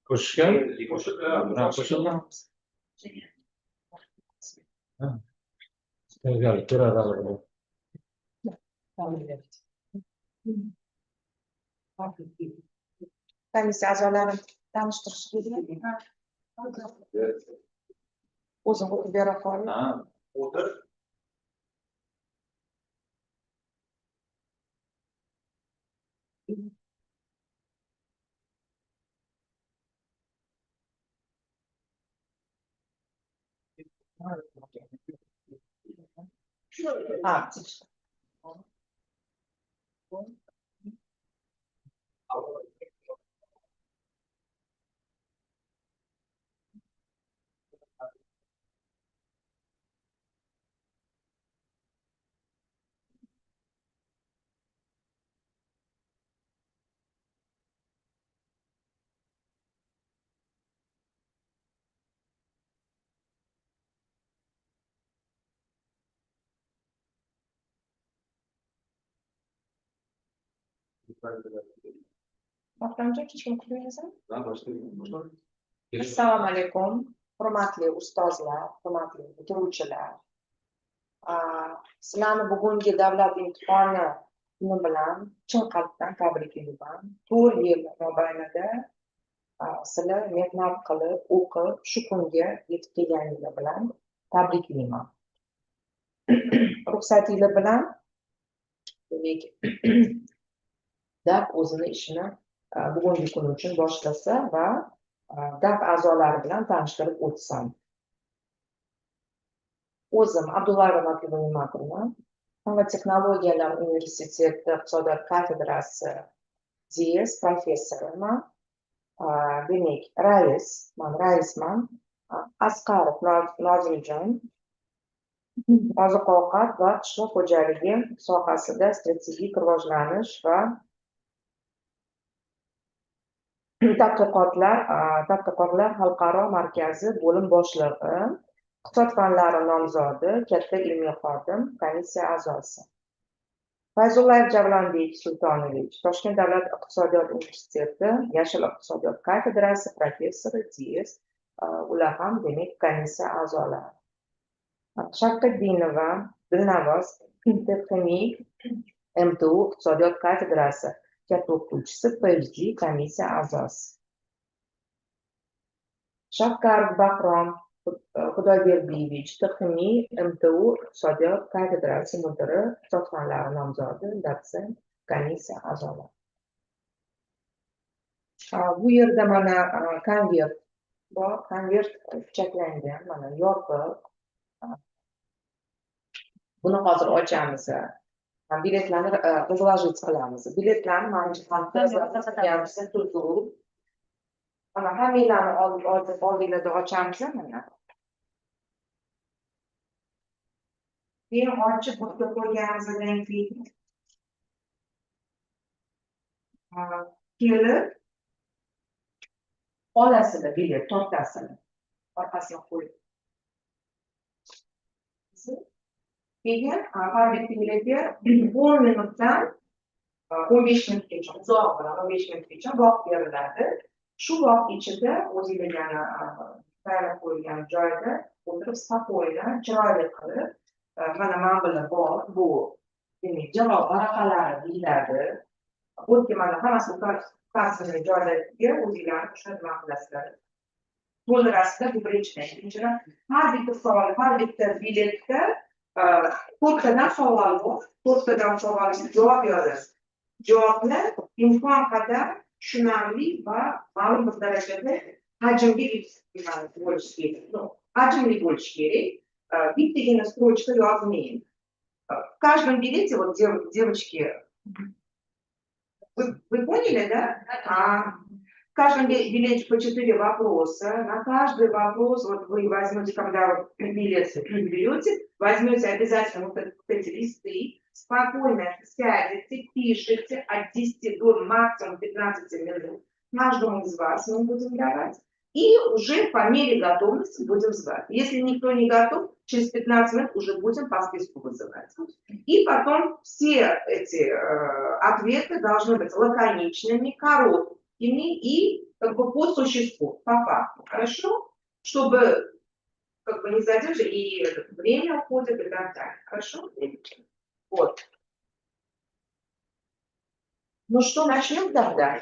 Qo'shgan? Qo'shilgan? Ko'radi. Komissiya a'zolarini tanishtirish kerak. O'zim o'qib bera qoling. O'tir. Assalomu alaykum, hurmatli ustozlar, hurmatli bitiruvchilar. Sizlarni bugungi davlat imtihoni kuni bilan chin qalbdan tabriklayman. 4 yil mobaynida sizlar mehnat qilib, o'qib, shu kunga yetib kelganingiz bilan tabriklayman. Ruxsatingiz bilan demak DAK o'zini ishini bugungi kun uchun boshlasa va DAK a'zolari bilan tanishtirib o'tsam. O'zim Abdulla Matluboviman, Fan va texnologiyalar universiteti iqtisodiyot kafedrasi DS professoriman. Demak, raisman. Asqarov Nozimjon oziq-ovqat va qishloq xo'jaligi sohasida strategik rivojlanish va tadqiqotlar xalqaro markazi bo'lim boshlig'i, iqtisod fanlari nomzodi, katta ilmiy xodim, komissiya a'zosi. Fayzullayev Javlonbek Sultonovich, Toshkent davlat iqtisodiyot universiteti yashil iqtisodiyot kafedrasi professori DS, ular ham demak komissiya a'zolari. Shavkatdinova Dilnavoz Interximik MTU iqtisodiyot kafedrasi katta o'qituvchisi, PhD komissiya a'zosi. Shavkarov Bahrom Xudoyberdiyevich Texniy MTU iqtisodiyot kafedrasi mudiri, iqtisod fanlari nomzodi, dotsent, komissiya a'zolari. Bu yerda mana konvert bor, konvert pichaklangan, mana yopiq. Buni hozir ochamiz. Biletlarni разложить qilamiz. Biletlarni mana shu mana hammanglarni oldinglarda ochamiz mana. Keyin ochib o'tib qo'yganimizdan keyin kelib olasizlar bilet, tortasizlar. Orqasiga qo'yib. Keyin har bitta biletga 10 minutdan 15 minutgacha, uzoq bilan 15 minutgacha vaqt beriladi. Shu vaqt ichida o'zingizlarga tayyorlab qo'yilgan joyda o'tirib, spokойно, chiroyli qilib, mana men bilan bor, bu demak javob varaqalari deyiladi. O'tga mana hammasi qarshini joylariga o'zinglarni nima qilasizlar. To'ldirasizlar, bu birinchidan. Ikkinchidan, har bitta savol, har bitta biletda 4 tadan savol bor. 4 tadan savolga javob yozasiz. Javobni imkon qadar tushunarli va ma'lum bir darajada hajmli bo'lishi kerak. Hajmli bo'lishi kerak. Bittagina строчка yozmaying. В каждом билете, вот девочки, вы поняли, да? В каждом билете по 4 вопроса. На каждый вопрос, вот вы возьмете, когда вы билет берете, возьмете обязательно вот эти листы, спокойно сядете, пишите от 10 до максимум 15 минут. Каждому из вас мы будем давать. И уже по мере готовности будем звать. Если никто не готов, через 15 минут уже будем по списку вызывать. И потом все эти ответы должны быть лаконичными, короткими и как бы по существу, по факту. Хорошо? Чтобы как бы не задерживать, и время уходит и так далее. Хорошо? Вот. Ну что, начнем тогда?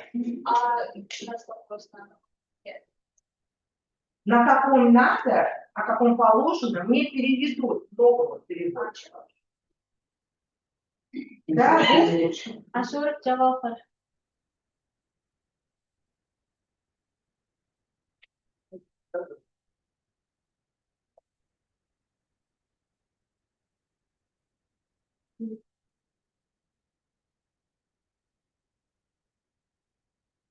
На каком надо, а каком положено, мне переведут нового переводчика. Да, Ашур Джавахар.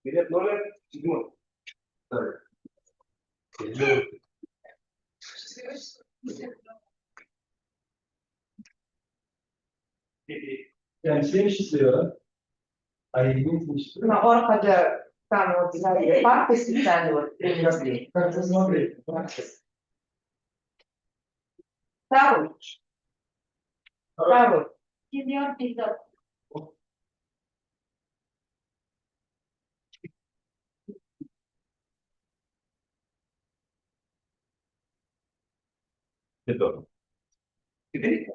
Билет номер 7. Yani şey işliyor. Ay ilginç. на orada там вот сзади парты специально вот привезли. Как посмотреть? Второй. Второй. Gidiyor bizde. Это. Теперь?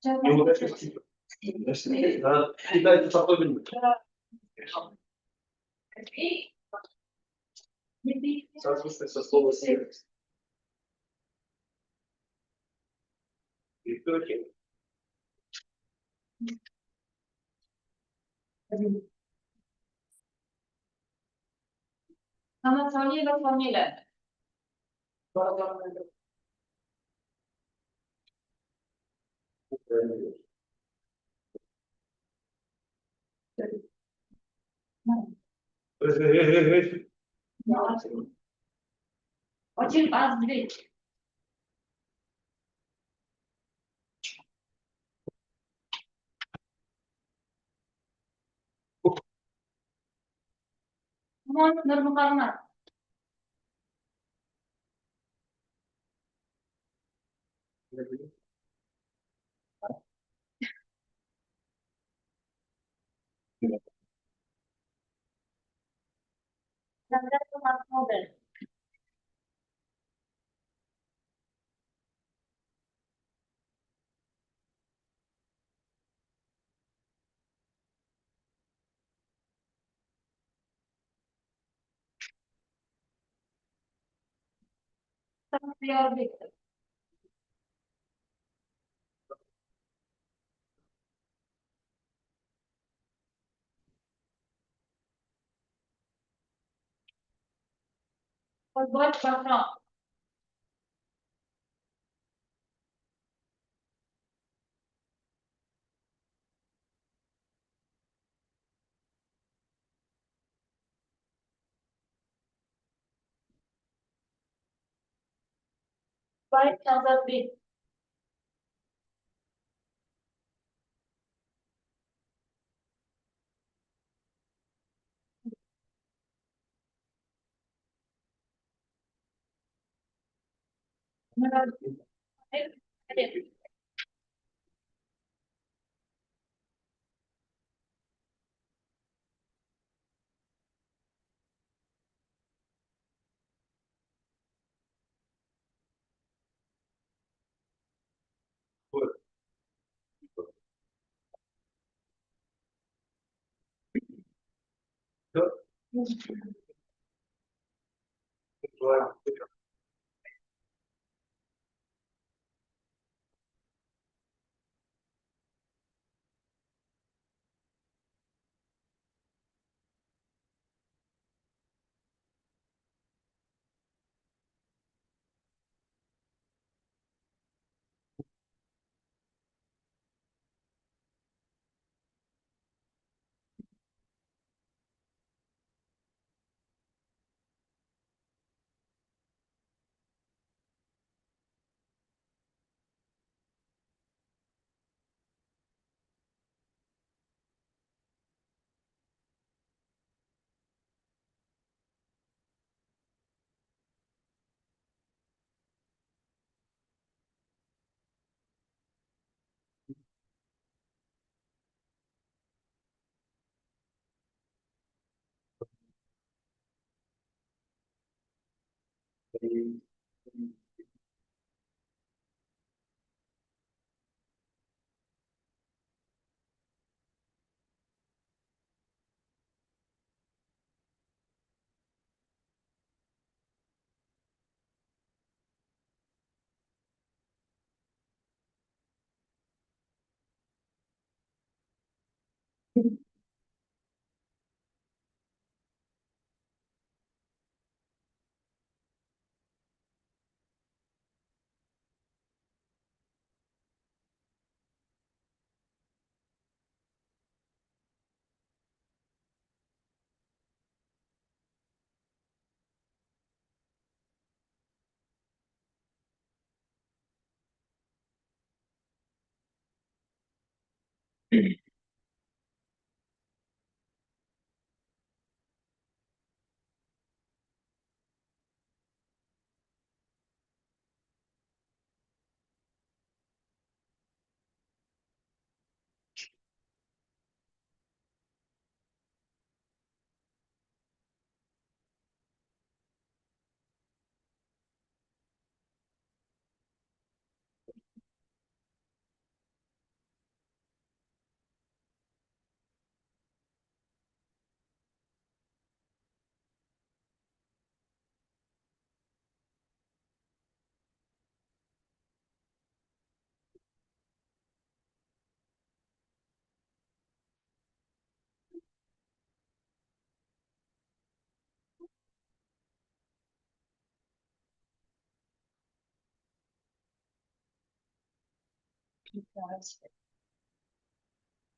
Джавахар. Его даже не да. Кидайте пособие. Соответственно, со слова сервис. Виктория. Ama formüle. Очень азбек. Мон Нурмухаммад. Наград Махмудов. Tanrı Victor. Футбол Бахрам. Bayt Nazarbek. Murad. Evet.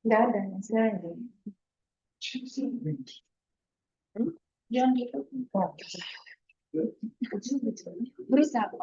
Да, да, не знаю. Jangan gitu. Berusaha.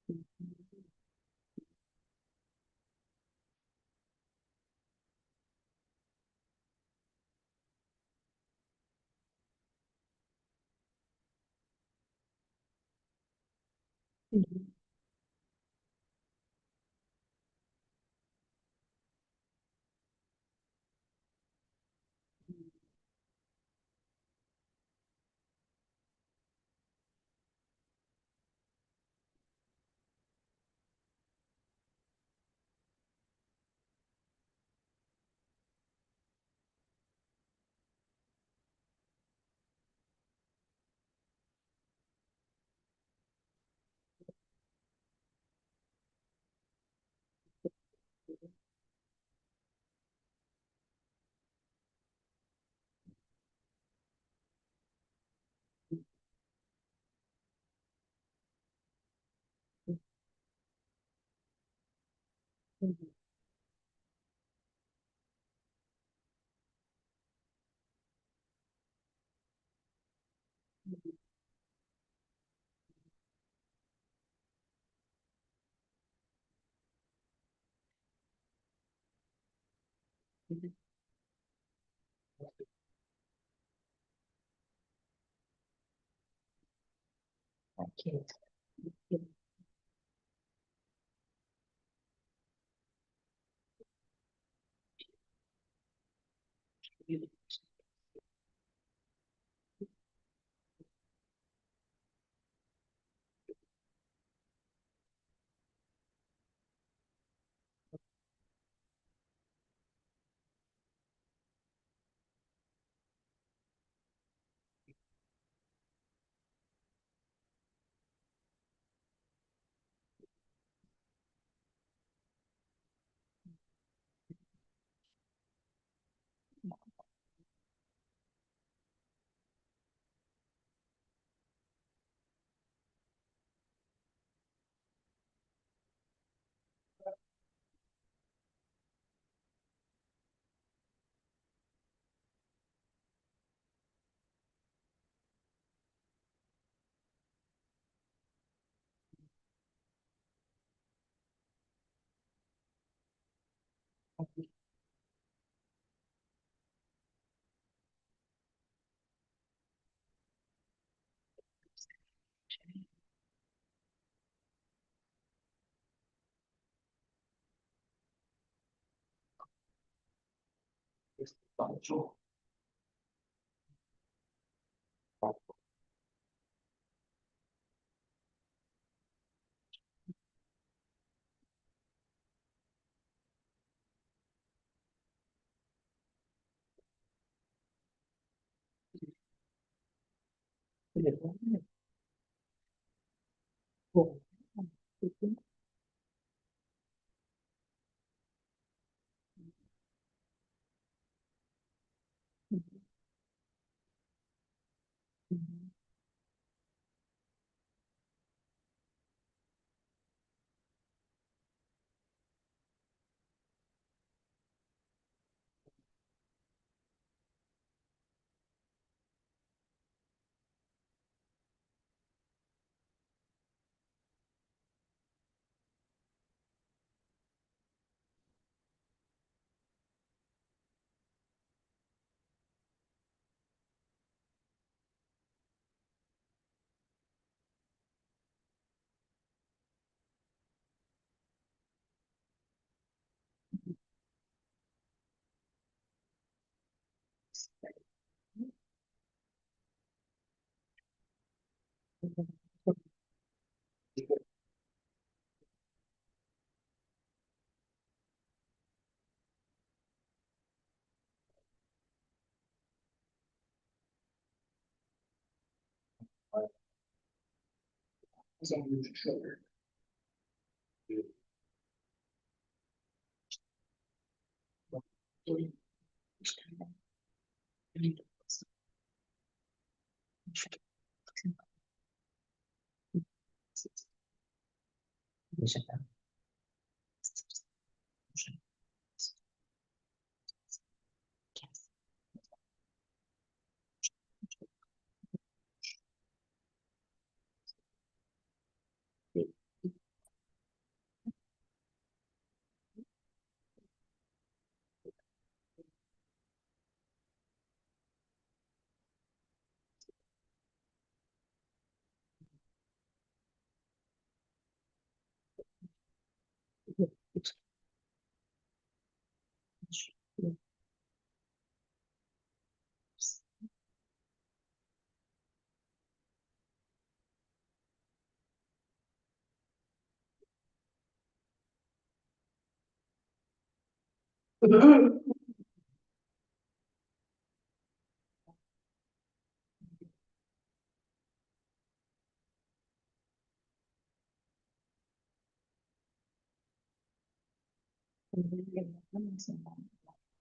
Okay.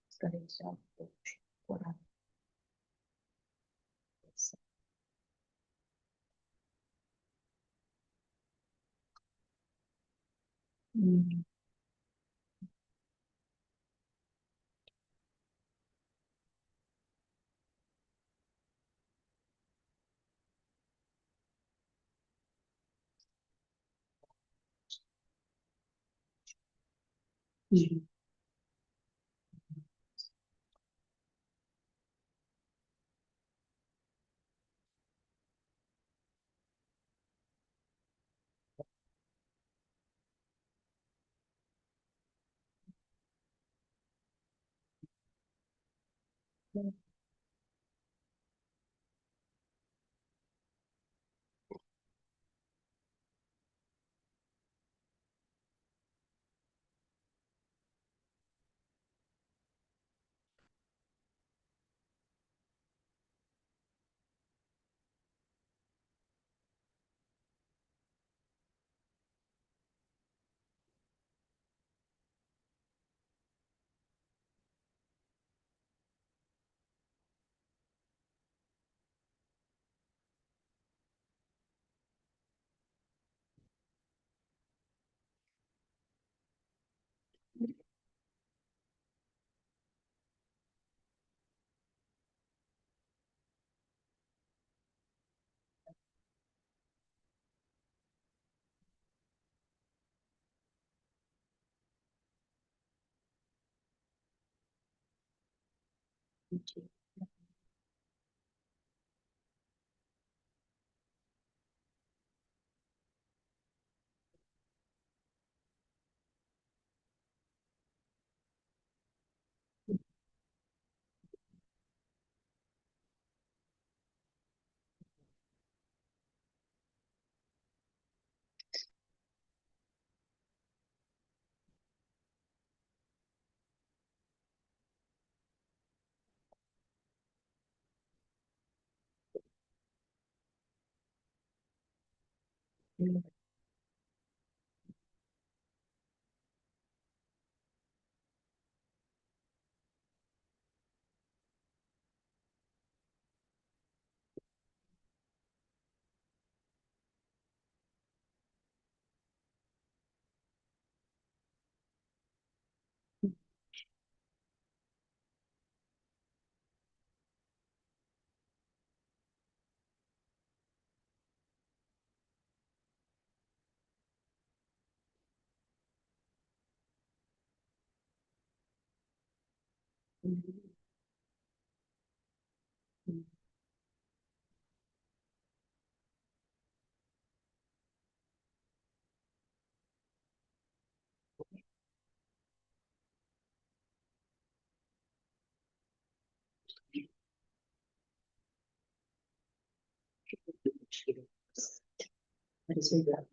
Скорее всего, скоро. Результат.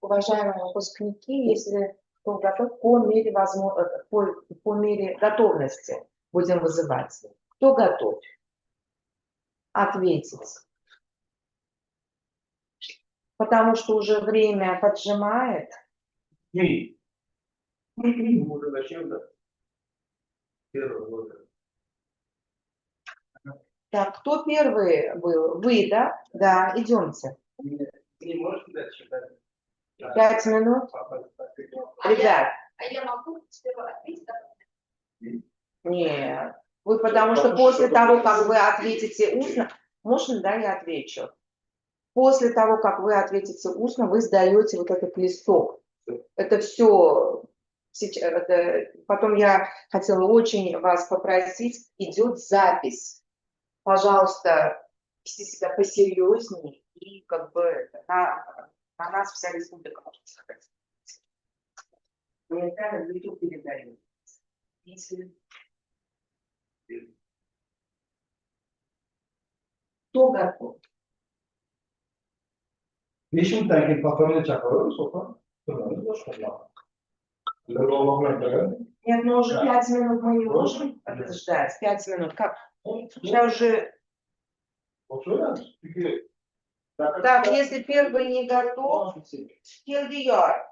Уважаемые выпускники, если кто готов, по мере готовности будем вызывать. Кто готов ответить? Потому что уже время поджимает. Мы уже зачем-то первого года. Так, кто первый был? Вы, да? Да, идемте. Не можете дальше читать? 5 минут. Ребят, А я могу сперва ответить? нет. Вы потому что после того, как вы ответите устно, можно, да, я отвечу? После того, как вы ответите устно, вы сдаете вот этот листок. Это все. Потом я хотела очень вас попросить, идет запись. Пожалуйста, ведите себя посерьезнее и как бы на нас вся республика может сказать. Моментально в YouTube передаю. Если кто готов? Değişim terkip patronunu çakıyoruz, sonra fırlanı boş kullanmak. Нет, ну уже 5 минут мы не можем ждать. 5 минут. Как? Я уже... Так, если первый не готов, Килдиор.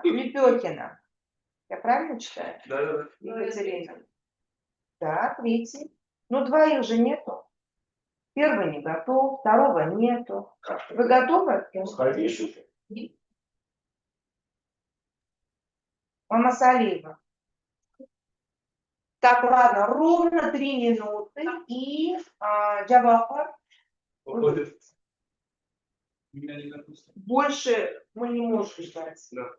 Лепехина. Я правильно читаю? Да. Екатерина. Так, видите. Ну, двоих же нету. Первый не готов, второго нету. Вы готовы? Мама Салиева. Так, ладно, ровно 3 минуты. И Джавахар. Больше мы не можем ждать. Да.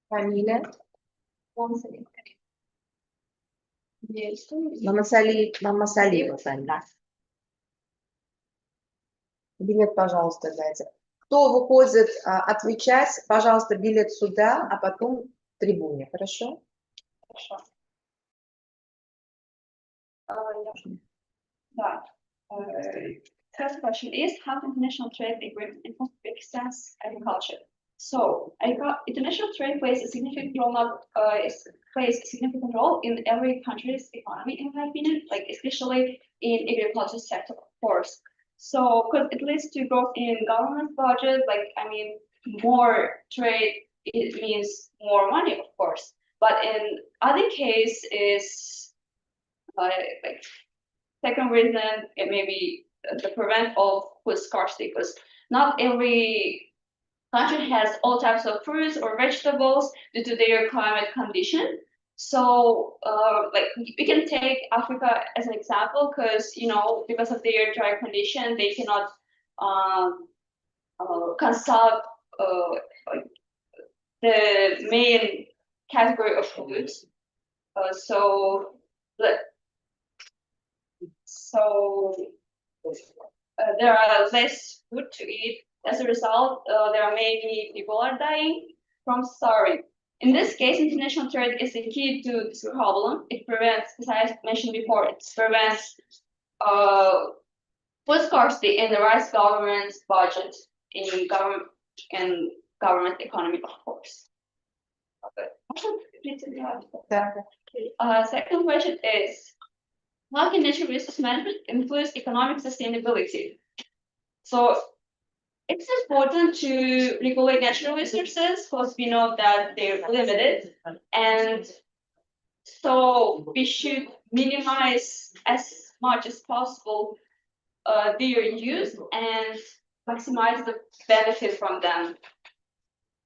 Фамилия? One second. Yes. Мамасалиева фамилия. Билет, пожалуйста, дайте. Кто выходит отвечать, пожалуйста, билет сюда, а потом к трибуне, хорошо? Хорошо. Да. First question is how international trade agreement extends agriculture. So, international trade plays a significant role. Plays a significant role in every country's economy, in my opinion, like especially in agriculture sector, of course. So, because it leads to growth in government budget, like I mean, more trade it means more money, of course. But in other case is like second reason, it may be the prevent of food scarcity, because not every country has all types of fruits or vegetables due to their climate condition. So, like we can take Africa as an example, because because of their dry condition, they cannot consult like the main category of foods. There are less food to eat. As a result, there are many people are dying from starving. In this case, international trade is the key to this problem. It prevents, as I mentioned before, it prevents food scarcity in the right government's budget in government economy, of course. Okay. Second question is, how can natural resource management influence economic sustainability? So it's important to regulate natural resources because we know that they're limited, and so we should minimize as much as possible their use and maximize the benefit from them.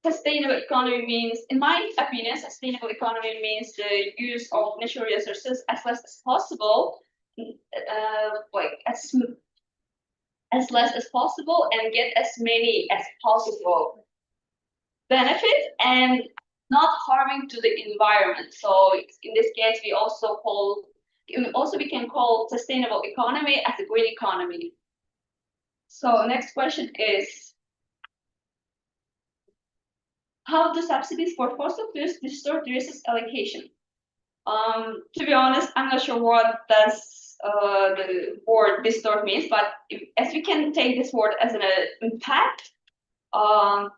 Sustainable economy means, in my opinion, sustainable economy means the use of natural resources as less as possible, like as less as possible, and get as many as possible benefits and not harming to the environment. So in this case, we can call sustainable economy as a green economy. So next question is, how do subsidies for fossil fuels distort the resource allocation? To be honest, I'm not sure what does the word distort means, but as we can take this word as an impact, as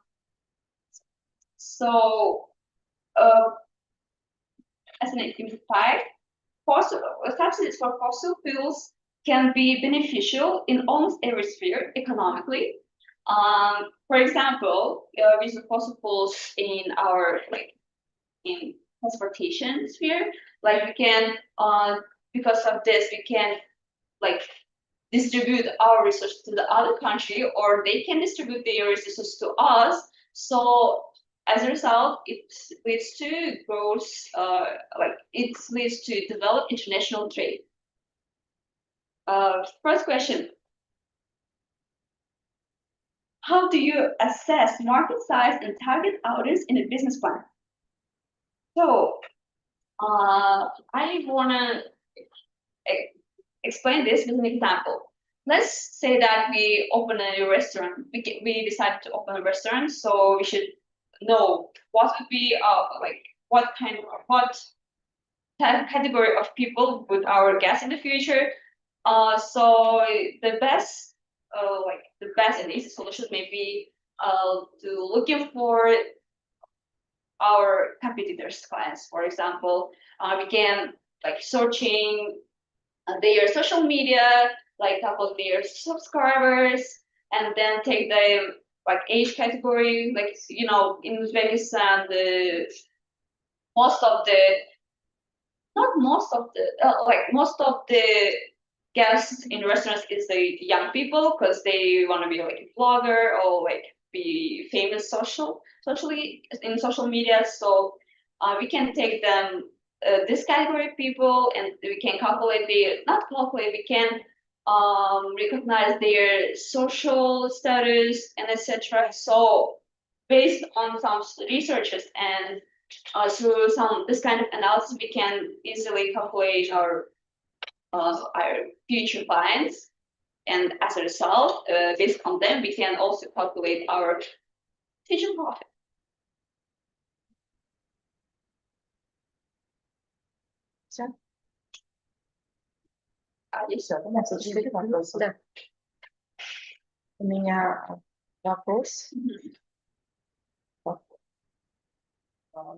an impact, subsidies for fossil fuels can be beneficial in almost every sphere economically. For example, we use fossil fuels in our in transportation sphere. Like we can, because of this, we can distribute our resources to the other country, or they can distribute their resources to us. So as a result, it leads to growth, it leads to develop international trade. First question. How do you assess market size and target audience in a business plan? So, I wanna explain this with an example. Let's say that we open a restaurant. We decided to open a restaurant, so we should know what would be what category of people would our guests in the future. So the best and easy solution may be to looking for our competitors' clients. For example, we can searching their social media, couple their subscribers, and then take the age category. In Uzbekistan, most of the guests in restaurants is the young people because they want to be a blogger or be famous socially in social media. So we can take them this category of people, and we can we can recognize their social status and etc. So based on some researches and through this kind of analysis, we can easily calculate our future clients, and as a result, based on them, we can also calculate our future profit. Все, у нас 4 вопроса. Да. У меня вопрос.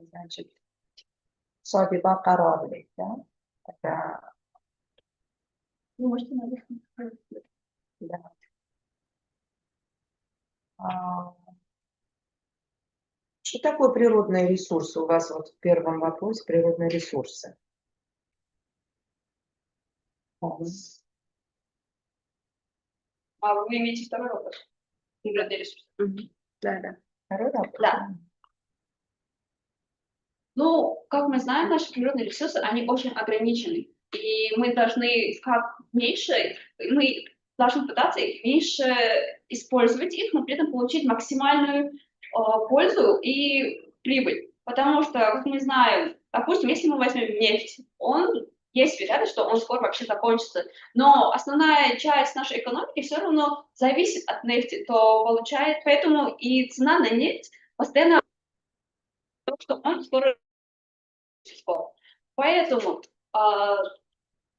Значит, Сабиба Карабли, да? Это... Вы можете Да. Что такое природные ресурсы? У вас вот в первом вопросе природные ресурсы. Вы имеете второй вопрос? Природные ресурсы. Да. Второй вопрос? Да. Ну, как мы знаем, наши природные ресурсы, они очень ограничены. И мы должны пытаться их меньше использовать их, но при этом получить максимальную пользу и прибыль. Потому что, как мы знаем, допустим, если мы возьмем нефть, есть вероятность, что он скоро вообще закончится. Но основная часть нашей экономики все равно зависит от нефти. Поэтому и цена на нефть постоянно, что он скоро. Поэтому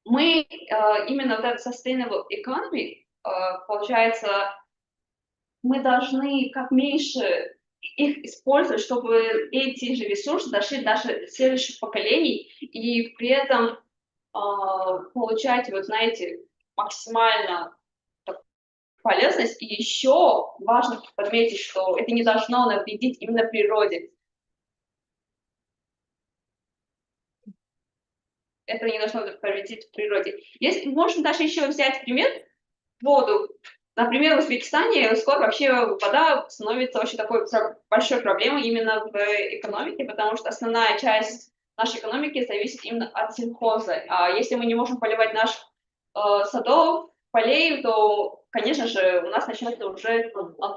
мы именно вот этот sustainable economy, получается, мы должны как меньше их использовать, чтобы эти же ресурсы дошли до следующих поколений и при этом получать, максимально полезность. И еще важно подметить, что это не должно навредить именно природе. Это не должно повредить природе. Можно даже еще взять пример воду. Например, в Узбекистане скоро вообще вода становится очень такой большой проблемой именно в экономике, потому что основная часть нашей экономики зависит именно от сельхоза. А если мы не можем поливать наших садов, полей, то, конечно же, у нас начнется уже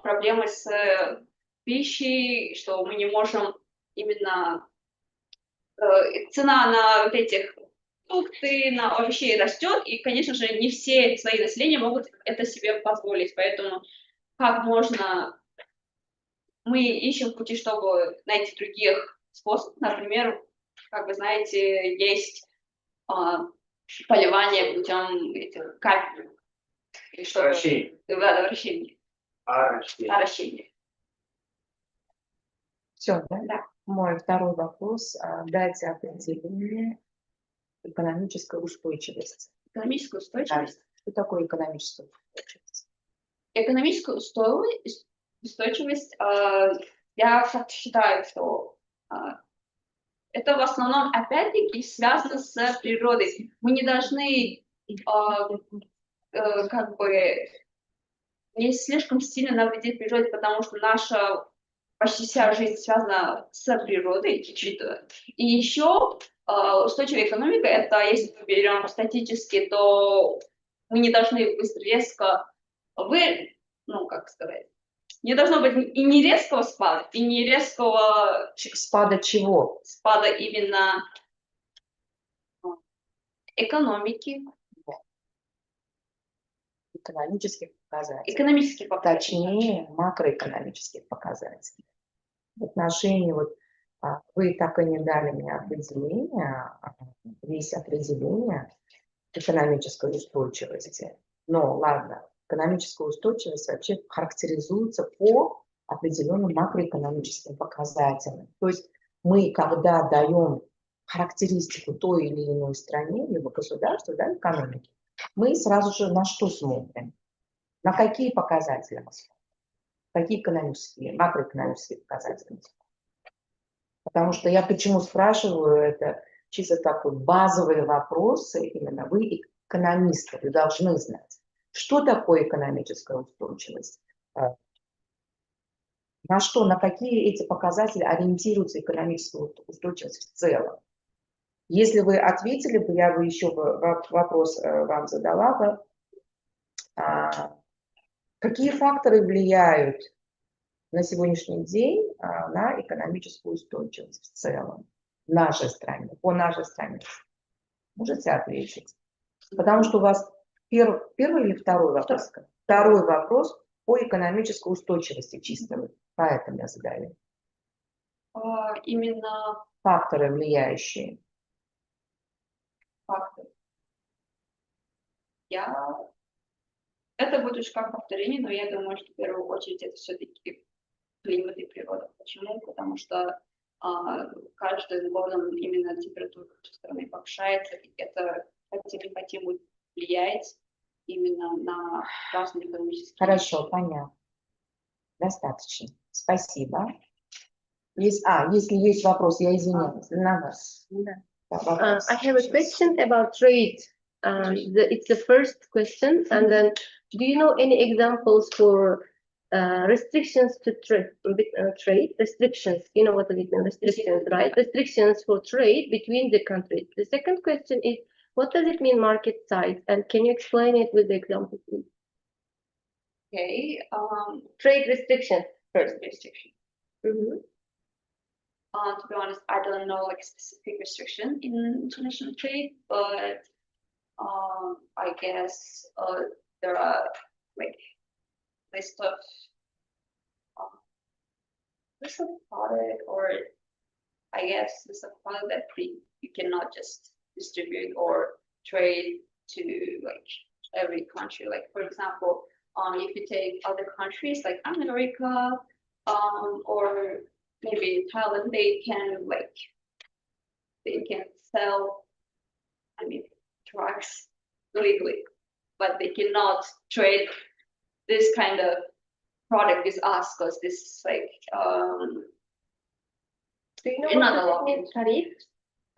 проблемы с пищей, что мы не можем именно... Цена на вот этих фрукты, на овощей растет, и, конечно же, не все слои населения могут это себе позволить. Поэтому мы ищем пути, чтобы найти других способов. Например, как вы знаете, есть поливание путем капель. Вращение. Орощение. Все, да? Мой второй вопрос. Дайте определение экономической устойчивости. Экономическая устойчивость? Что такое экономическая устойчивость? Экономическая устойчивость, я считаю, что это в основном, опять-таки, связано с природой. Мы не должны не слишком сильно навредить природе, потому что наша почти вся жизнь связана с природой, чуть-чуть. И еще устойчивая экономика, это если мы берем статически, то мы не должны быстро резко, ну как сказать, не должно быть и не резкого спада, и не резкого Спада чего? спада именно экономики, Экономических показателей. экономических показателей. Точнее, макроэкономических показателей. В отношении, вот, вы так и не дали мне определение, есть определение экономической устойчивости. Но ладно, экономическая устойчивость вообще характеризуется по определенным макроэкономическим показателям. То есть мы, когда даем характеристику той или иной стране, либо государству, да, экономики, мы сразу же на что смотрим? На какие показатели мы смотрим? Какие экономические, макроэкономические показатели мы смотрим? Потому что я почему спрашиваю, это чисто такой базовые вопросы, именно вы экономисты, вы должны знать, что такое экономическая устойчивость, на что, на какие эти показатели ориентируется экономическая устойчивость в целом. Если вы ответили бы, я бы еще вопрос вам задала бы, какие факторы влияют на сегодняшний день на экономическую устойчивость в целом в нашей стране, по нашей стране? Можете ответить? Потому что у вас первый или второй вопрос? Второй вопрос по экономической устойчивости чисто. Поэтому я задаю. Именно Факторы, влияющие. факты. Это будет уж как повторение, но я думаю, что в первую очередь это все-таки климат и природа. Почему? Потому что каждым годом именно температура в стране повышается, и это, хотим не хотим, влияет именно на разные экономические. Хорошо, понятно. Достаточно. Спасибо. Если есть вопрос, я извиняюсь. На вас. I have a question about trade. It's the first question, and then do you know any examples for restrictions to trade? Restrictions, you know what I mean? Restrictions, right? Restrictions for trade between the countries. The second question is, what does it mean market size? And can you explain it with the example, please? Okay. Trade restrictions first. Restriction. Mm-hmm. To be honest, I don't know like specific restriction in international trade, but I guess there are like list of product, or I guess list of product that you cannot just distribute or trade to like every country. Like for example, if you take other countries like America, or maybe Thailand, they can sell, I mean, drugs legally, but they cannot trade this kind of product with us because this is like Do you know what it means?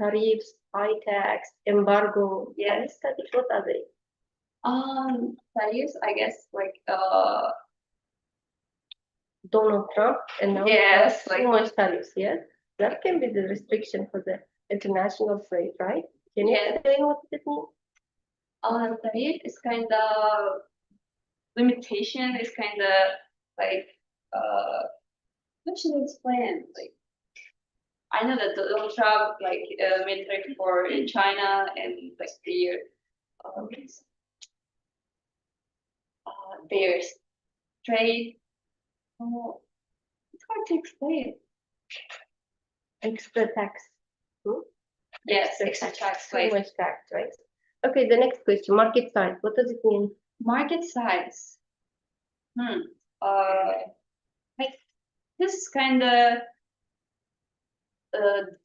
Tariffs, high tax, embargo. Yes. What are they? Tariffs, I guess, like Donald Trump and now yes, too much tariffs. Yes, that can be the restriction for the international trade, right? Can you explain what it means? Tariff is kind of limitation. Is kind of like how should I explain? Like I know that Donald Trump like made tariff for in China and like their trade. Oh, it's hard to explain. Extra tax. Yes, extra tax. Too much tax, right? Okay, the next question, market size. What does it mean? Market size. Like this is kind of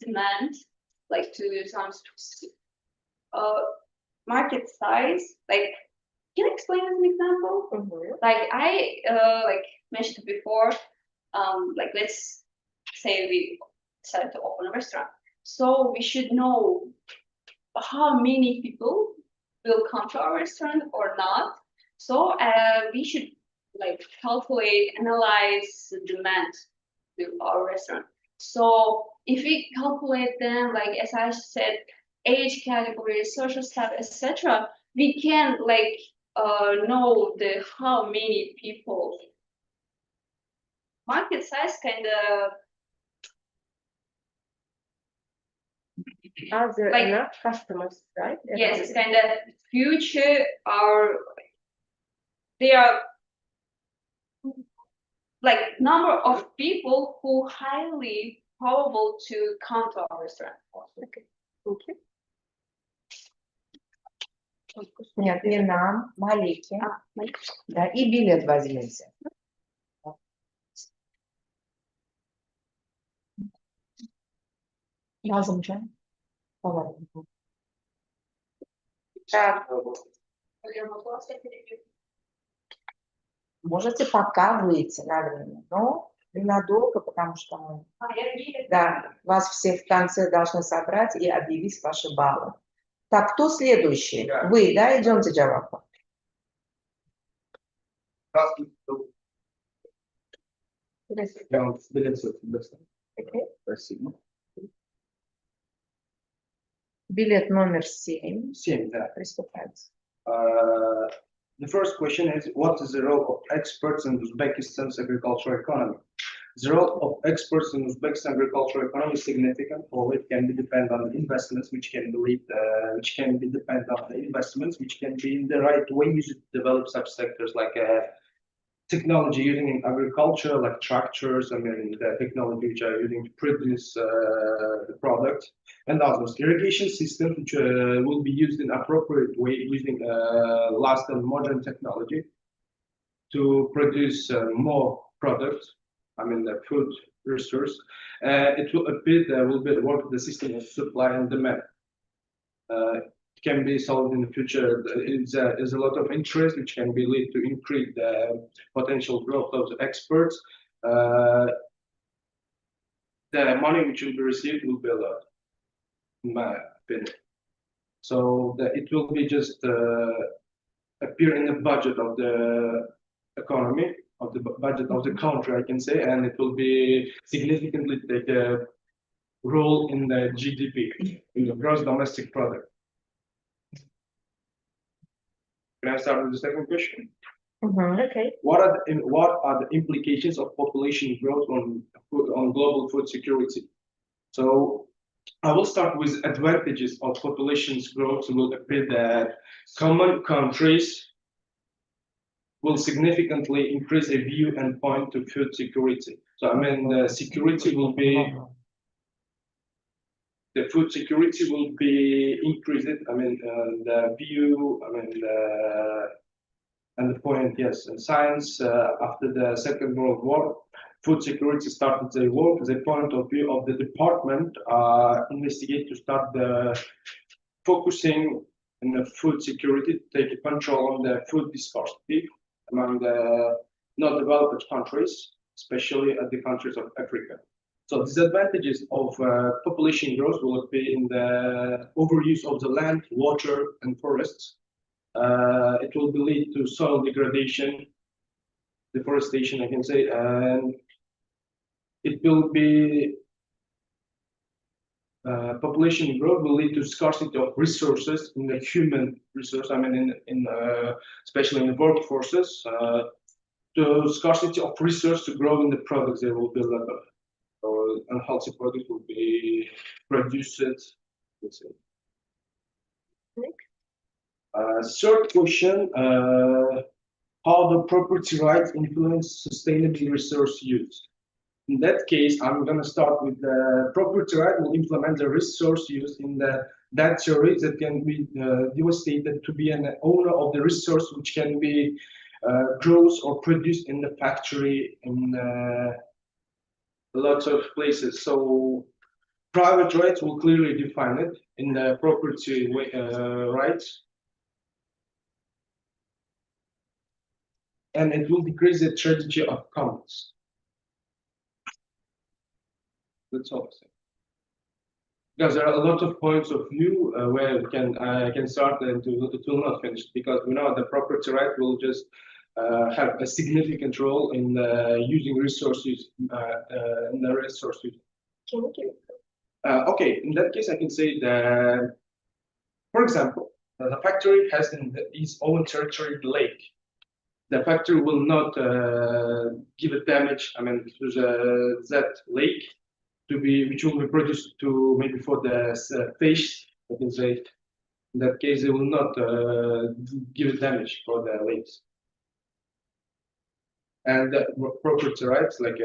demand, like to some specific market size. Like, can I explain as an example? Mm-hmm. Like I like mentioned before, like let's say we decided to open a restaurant, so we should know how many people will come to our restaurant or not. So we should like calculate, analyze the demand to our restaurant. So if we calculate them, like as I said, age category, social status, etc., we can like know the how many people. Market size kind of Are there like- enough customers, right? yes, it's kind of future are they are like number of people who highly probable to come to our restaurant. Okay. Thank you. Нет, и нам, Малике, Like, да, и билет возьмите. Lazımca. Так, можете пока выйти на время, но ненадолго, потому что мы, да, вас всех в конце должны собрать и объявить ваши баллы. Так, кто следующий? Вы, да, идемте, Джавапа. Я вам билет достану. Спасибо. Билет номер 7. 7, да. Приступайте. The first question is, what is the role of experts in Uzbekistan's agricultural economy? The role of experts in Uzbekistan's agricultural economy is significant, or it can be dependent on the investments, which can be dependent on the investments, which can be in the right way used to develop such sectors like technology using in agriculture, like tractors, I mean, the technology which are using to produce the product, and others. Irrigation systems which will be used in appropriate way using last and modern technology to produce more products, I mean, the food resource. It will work the system of supply and demand. Can be solved in the future. There's a lot of interest which can be lead to increase the potential growth of the experts. The money which will be received will be a lot, in my opinion. So it will be just appear in the budget of the economy, of the budget of the country, I can say, and it will be significantly take a role in the GDP, in the gross domestic product. Can I start with the second question? Okay. What are the implications of population growth on global food security? So I will start with advantages of population's growth. Will appear that common countries will significantly increase a view and point to food security. So I mean, the security will be. The food security will be increased. I mean, the view. I mean, and the point, yes, in science, after the Second World War, food security started to evolve. The point of view of the department investigate to start focusing on the food security, take control on the food scarcity among the not developed countries, especially at the countries of Africa. So disadvantages of population growth will be in the overuse of the land, water, and forests. It will lead to soil degradation, deforestation, I can say, and it will be population growth will lead to scarcity of resources in the human resource. I mean, especially in the workforces, the scarcity of resource to grow in the products there will be a lot of unhealthy products will be produced. Let's say. Third question, how the property rights influence sustainable resource use? In that case, I'm going to start with the property right will implement the resource use in that theory that can be devastated to be an owner of the resource which can be grows or produced in the factory in lots of places. So private rights will clearly define it in the property rights. And it will decrease the tragedy of commons. That's all. Because there are a lot of points of view where I can start and it will not finish because we know the property right will just have a significant role in using resources in the resources. Can you give? Okay, in that case, I can say that, for example, the factory has in its own territory the lake. The factory will not give a damage. I mean, to that lake to be which will be produced to maybe for the fish. I can say in that case they will not give damage for the lakes. And property rights, like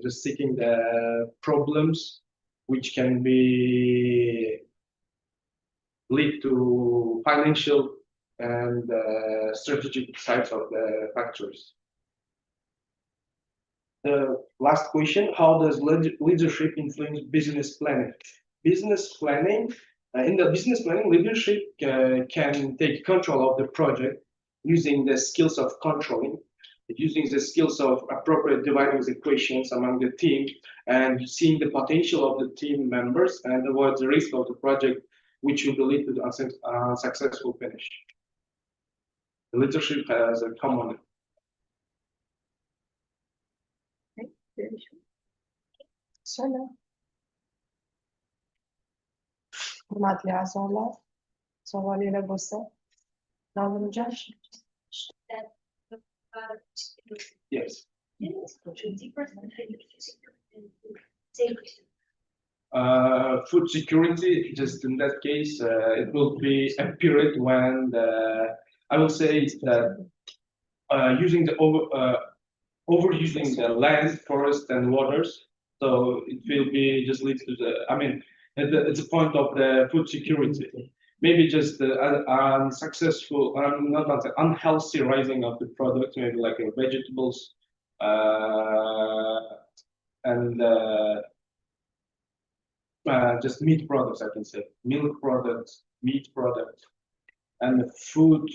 just seeking the problems which can be lead to financial and strategic sides of the factories. The last question, how does leadership influence business planning? Business planning, in the business planning, leadership can take control of the project using the skills of controlling, using the skills of appropriate dividing the equations among the team and seeing the potential of the team members and avoid the risk of the project, which will lead to the unsuccessful finish. The leadership has a common. Söyle. Hürmetli azarlar, sorularıyla bo'lsa, Nazımcan. Yes. Food security, just in that case, it will be a period when I will say that using the overusing the land, forest, and waters, so it will be just leads to the. I mean, it's a point of the food security. Maybe just the unsuccessful, not unhealthy rising of the products, maybe like vegetables and just meat products, I can say, milk products, meat products, and the food.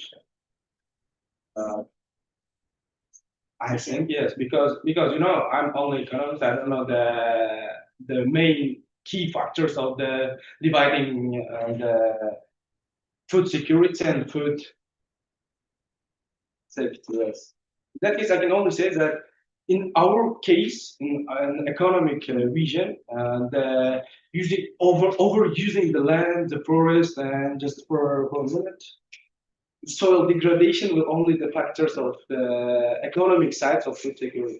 I think yes, because you know I'm only economist. I don't know the main key factors of the dividing the food security and food safety. Yes. In that case, I can only say that in our case, in an economic vision, the overusing the land, the forest, and just for a minute, soil degradation will only the factors of the economic sides of food security.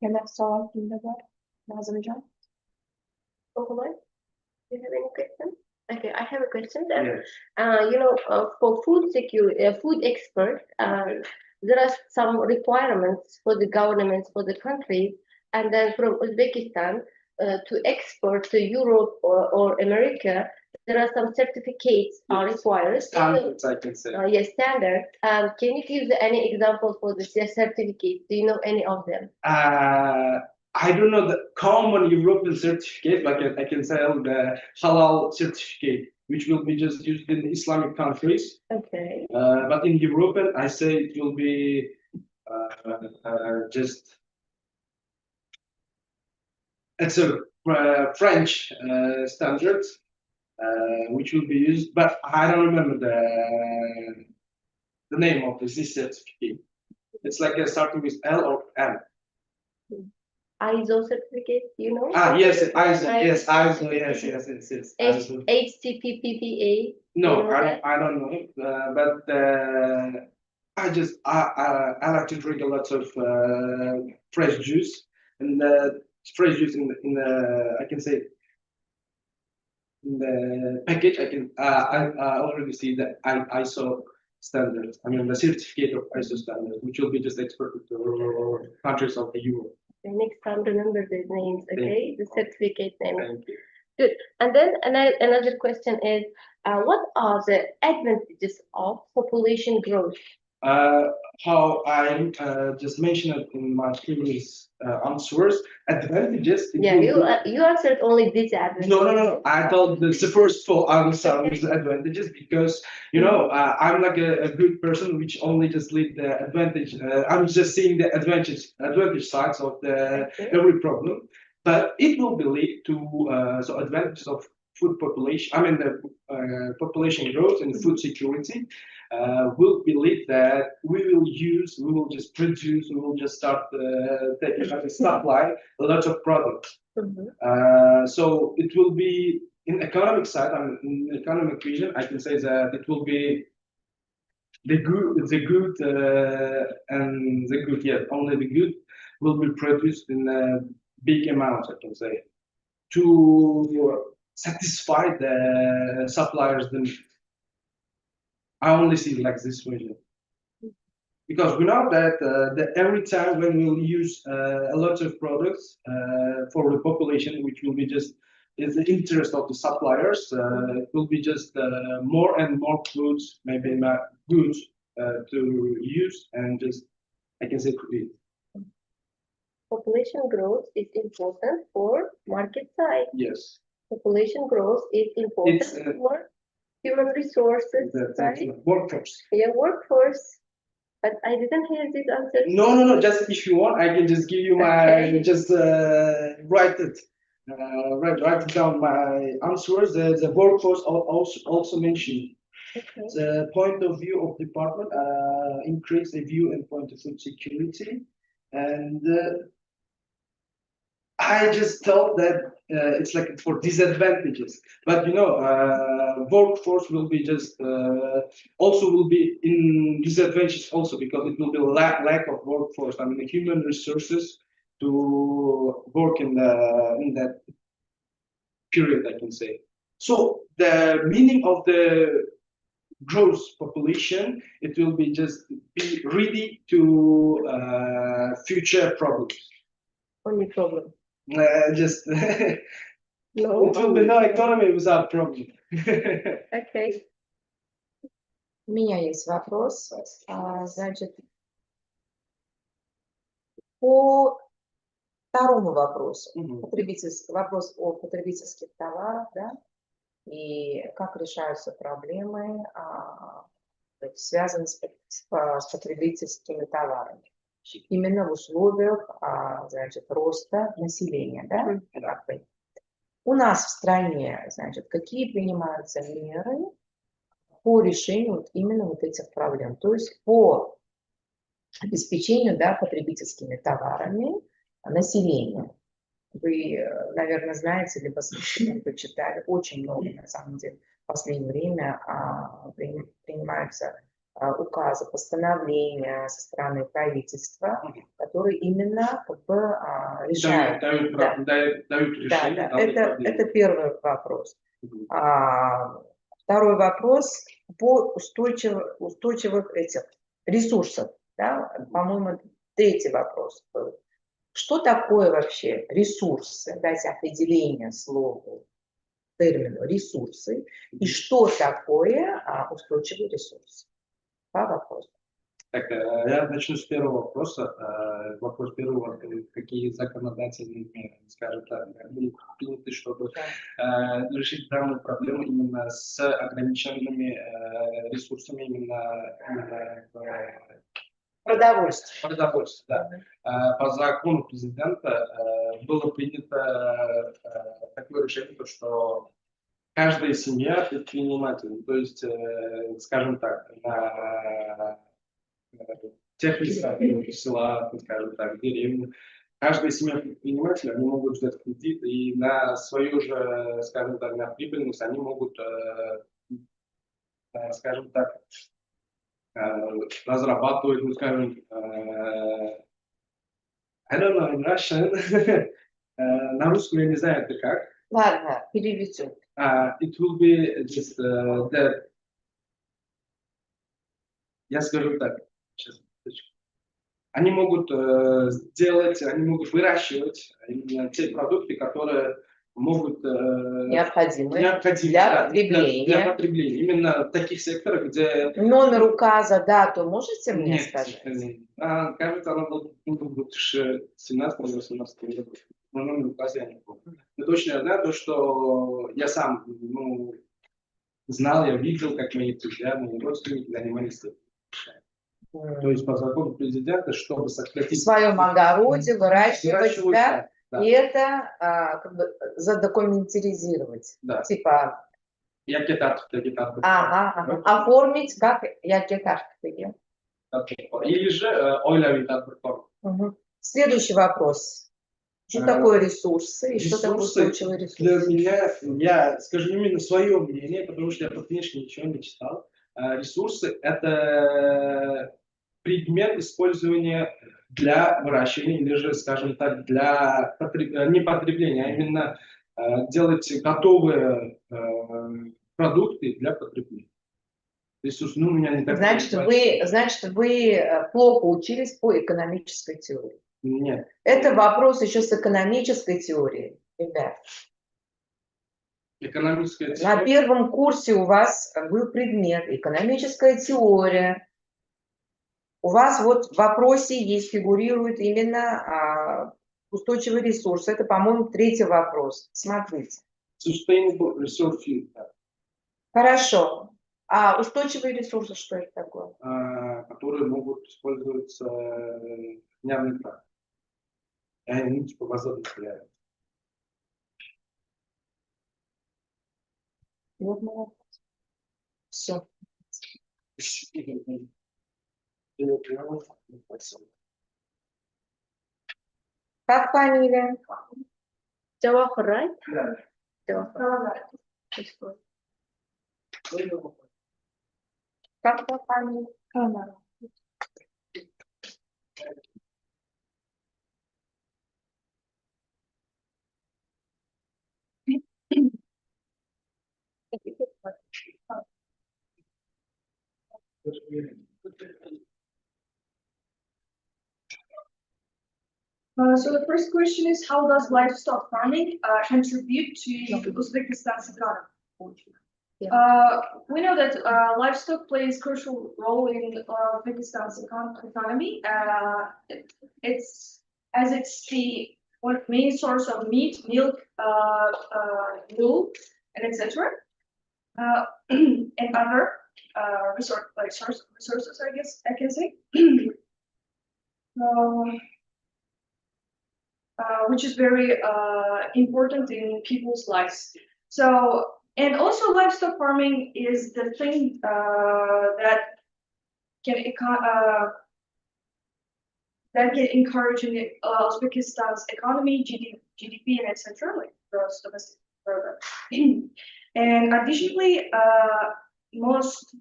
Genel soğan kimde var? Nazımcan. Do you have any question? Okay, I have a question. Yes. For food security, food experts, there are some requirements for the governments, for the countries, and then from Uzbekistan to export to Europe or America, there are some certificates are required. Standards, I can say. Yes, standard. Can you give any examples for the certificate? Do you know any of them? I don't know the common European certificate, like I can say the halal certificate, which will be just used in Islamic countries. Okay. But in European, I say it will be just it's a French standard, which will be used, but I don't remember the name of this certificate. It's like a starting with L or M. ISO certificate, you know? Yes, ISO, yes, ISO, yes. HTTPPA. No, I don't know, but I like to drink a lot of fresh juice, and fresh juice in the I can say in the package I already see the ISO standard. I mean the certificate of ISO standard, which will be just exported to countries of the Europe. Next time, remember the names, okay? The certificate names. Thank you. Good. And then another question is, what are the advantages of population growth? How I just mentioned it in my previous answers, advantages. Yeah, you answered only disadvantages. No. I thought the first full answer was the advantages because you know I'm like a good person which only just lead the advantage. I'm just seeing the advantage sides of the every problem, but it will be lead to so advantages of food population. I mean the population growth and food security will believe that we will just produce, we will just start taking as a supply a lot of products. So it will be in economic side, in economic vision, I can say that it will be the good, and the good, yes, only the good will be produced in big amounts, I can say, to satisfy the suppliers' needs. I only see it like this vision. Because we know that every time when we'll use a lot of products for the population, which will be just is the interest of the suppliers, it will be just more and more goods, maybe not goods to use and just, I can say, create. Population growth is important for market size. Yes. Population growth is important for human resources, right? Workforce. Yeah, workforce. But I didn't hear this answer. No. Just if you want, I can just give you my just write it down my answers. The workforce also mentioned. Okay. The point of view of department increase the view and point of food security, and I just thought that it's like for disadvantages, but workforce will be just also will be in disadvantages also because it will be lack of workforce. I mean, the human resources to work in that period, I can say. So the meaning of the gross population, it will be just be ready to future problems. Only problem. Just No. it will be no economy without problem. Okay. У меня есть вопрос. Значит, по второму вопросу, вопрос о потребительских товарах, да, и как решаются проблемы, связанные с потребительскими товарами. Именно в условиях, значит, роста населения, да? У нас в стране, значит, какие принимаются меры по решению вот именно вот этих проблем, то есть по обеспечению, да, потребительскими товарами населения. Вы, наверное, знаете, либо слышали, либо читали, очень много, на самом деле, в последнее время принимаются указы, постановления со стороны правительства, которые именно как бы решают. Дают решение. Это первый вопрос. Второй вопрос по устойчивых этих ресурсов. Да? По-моему, третий вопрос был. Что такое вообще ресурсы? Дайте определение слову, термину ресурсы. И что такое устойчивый ресурс? Два вопроса. Так, я начну с первого вопроса. Вопрос первого, какие законодательные меры, скажем так, были приняты, чтобы решить данную проблему именно с ограниченными ресурсами, именно Продовольствие. Продовольствие, да. По закону президента было принято такое решение, что каждая семья предприниматель, то есть, скажем так, на тех местах, села, скажем так, деревни, каждая семья предпринимателя, они могут взять кредит и на свою же, скажем так, на прибыльность они могут, скажем так, разрабатывать, ну, скажем, I don't know in Russian, на русском я не знаю это как. Ладно, переведем. It will be just that, я скажу так, сейчас, они могут сделать, они могут выращивать именно те продукты, которые могут Необходимы для потребления. Для потребления. Именно в таких секторах, где... Номер указа, дату можете мне сказать? Кажется, она была в 2017-2018 году. Но номер указа я не помню. Но точно я знаю, что я сам знал, я видел, как мои друзья, мои родственники занимались этим. То есть по закону президента, чтобы сократить... В своем огороде выращивать, да. И это как бы задокументизировать. Да. Типа Yakka tartibdagi tadbir. Ага. Оформить как yakka tartibdagi. Или же oilaviy tadbirkor. Мгм. Следующий вопрос. Что такое ресурсы и что такое устойчивый Для ресурс? меня, я скажу именно свое мнение, потому что я по книжке ничего не читал. Ресурсы – это предмет использования для выращивания или же, скажем так, для не потребления, а именно делать готовые продукты для потребления. Ресурсы, ну, у меня не так. Значит, вы плохо учились по экономической теории. Нет. Это вопрос еще с экономической теорией, ребят. Экономическая На теория. первом курсе у вас был предмет экономическая теория. У вас вот в вопросе есть, фигурирует именно устойчивый ресурс. Это, по-моему, третий вопрос. Смотрите. Sustainable resource use, да. Хорошо. А устойчивые ресурсы, что это такое? Которые могут использоваться дневный практике. Они типа возобновляют. Вот молодец. Все. Как фамилия? Jawahar, right? Да. Jawahar. Как по фамилии? So the first question is, how does livestock farming contribute to Uzbekistan's economy? We know that livestock plays crucial role in Uzbekistan's economy. It's the main source of meat, milk, wool, and etc. And other resources, I guess I can say. Which is very important in people's lives. So, and also livestock farming is the thing that can encourage in Uzbekistan's economy, GDP, and etc. Like gross domestic product. And additionally, most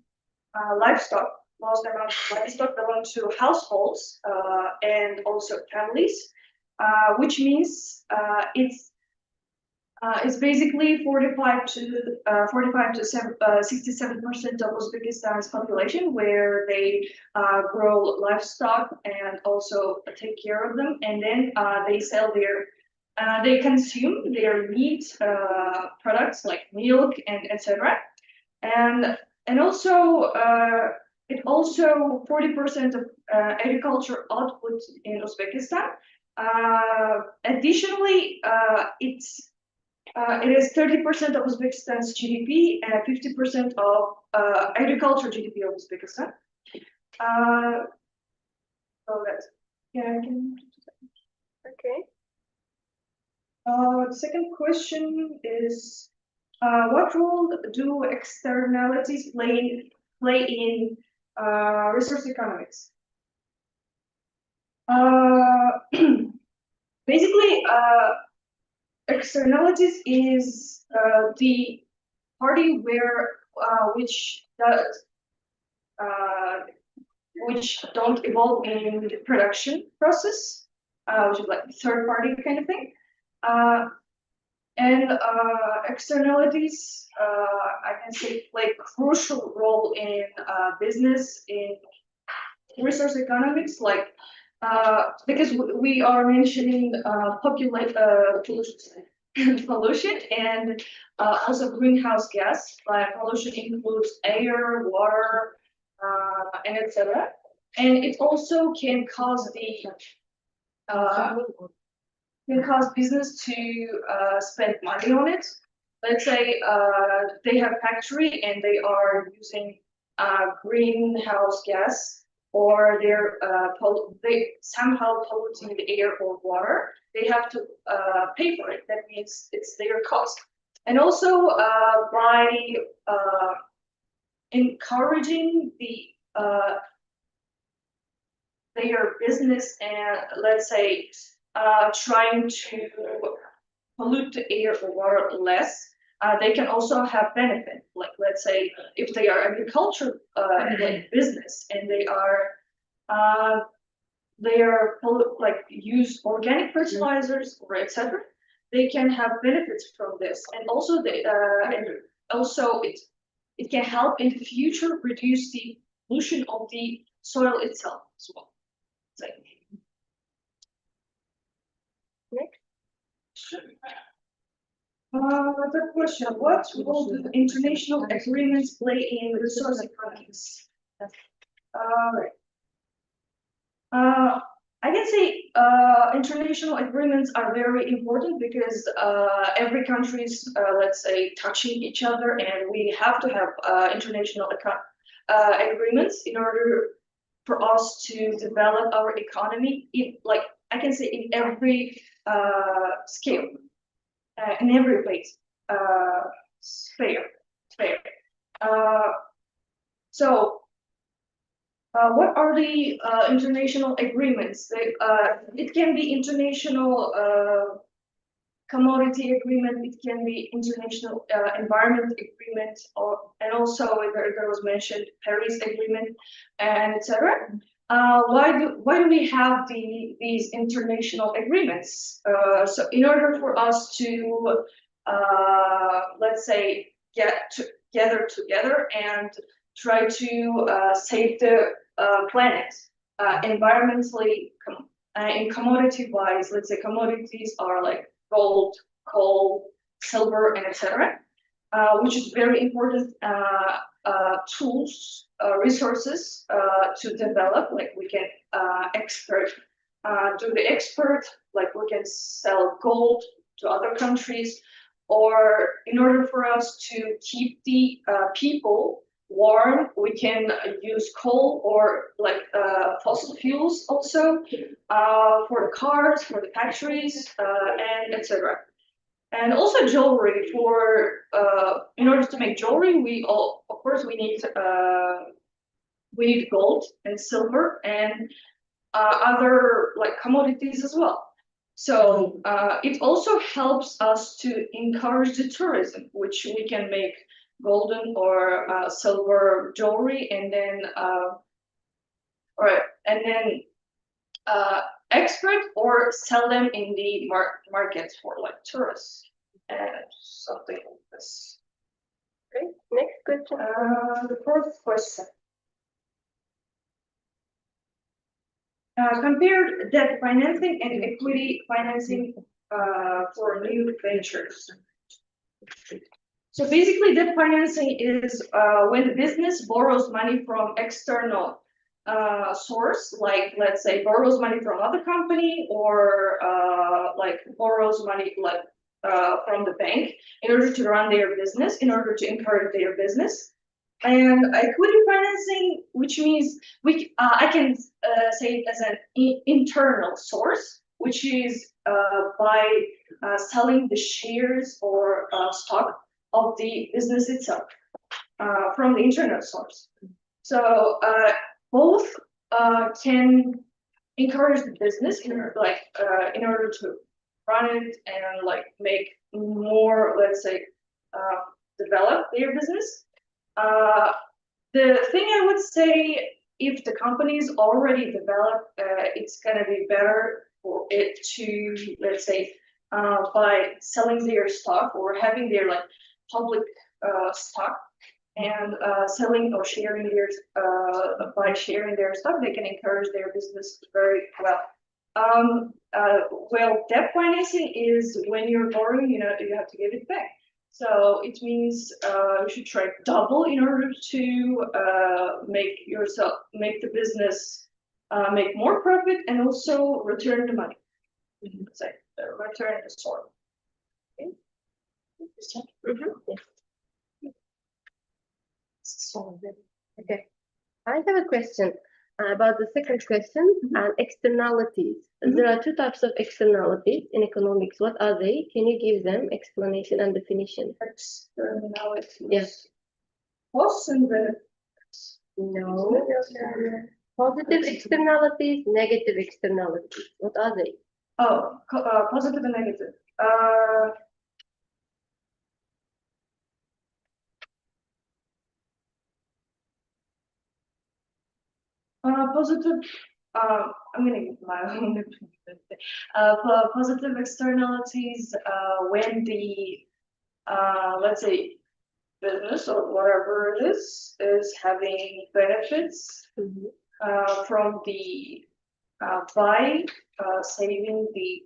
amount of livestock belong to households and also families. Which means it's basically 45 to 67% of Uzbekistan's population, where they grow livestock and also take care of them, and then they consume their meat products like milk and etc. And also it also 40% of agriculture output in Uzbekistan. Additionally, it is 30% of Uzbekistan's GDP and 50% of agriculture GDP of Uzbekistan. So that's Okay. The second question is, what role do externalities play in resource economics? Basically, externalities is the party which don't involve in the production process, which is like third party kind of thing. And externalities, I can say, play a crucial role in business, in resource economics, like because we are mentioning pollution and also greenhouse gas. Like pollution includes air, water, and etc. And it also can cause business to spend money on it. Let's say they have factory and they are using greenhouse gas, or they somehow polluting the air or water. They have to pay for it. That means it's their cost. And also by encouraging their business and let's say trying to pollute the air or water less, they can also have benefit. Like let's say if they are agriculture like business and they are like use organic fertilizers or etc. They can have benefits from this, and also it can help in the future reduce the pollution of the soil itself as well. So, the question: what role do international agreements play in resource economics? Right. I can say international agreements are very important because every country is, let's say, touching each other, and we have to have international agreements in order for us to develop our economy. Like I can say, in every scale, in every place, fair. So. What are the international agreements? It can be international commodity agreement, it can be international environment agreement, and also there was mentioned Paris Agreement, and etc. Why do we have these international agreements? So in order for us to let's say get together and try to save the planet environmentally and commodity wise, let's say commodities are like gold, coal, silver, and etc., which is very important tools, resources to develop. Like we can do the export, like we can sell gold to other countries, or in order for us to keep the people warm, we can use coal or like fossil fuels also for the cars, for the factories, and etc. And also jewelry. For in order to make jewelry, of course we need gold and silver and other like commodities as well. So it also helps us to encourage the tourism, which we can make golden or silver jewelry, and then export or sell them in the markets for like tourists and something like this. Okay, next question. The fourth question. Compared debt financing and equity financing for new ventures. So basically, debt financing is when the business borrows money from external source, like let's say borrows money from other company, or like borrows money like from the bank in order to run their business, in order to encourage their business. And equity financing, which means I can say it as an internal source, which is by selling the shares or stock of the business itself from the internal source. So both can encourage the business in order to run it and like make more, let's say, develop their business. The thing I would say, if the company is already developed, it's gonna be better for it to, let's say, by selling their stock or having their like public stock and selling or sharing their by sharing their stock, they can encourage their business very well. Well, debt financing is when you're borrowing, you have to give it back. So it means you should try double in order to make the business make more profit and also return the money. Say return the soil. Okay. Okay, I have a question. About the second question, externalities. There are two types of externalities in economics. What are they? Can you give them explanation and definition? Externalities. Yes. Costs and benefits. No. Positive externalities, negative externalities. What are they? Oh, positive and negative. Positive. I'm gonna give my own. Positive externalities. When the let's say business or whatever it is having benefits from the by saving the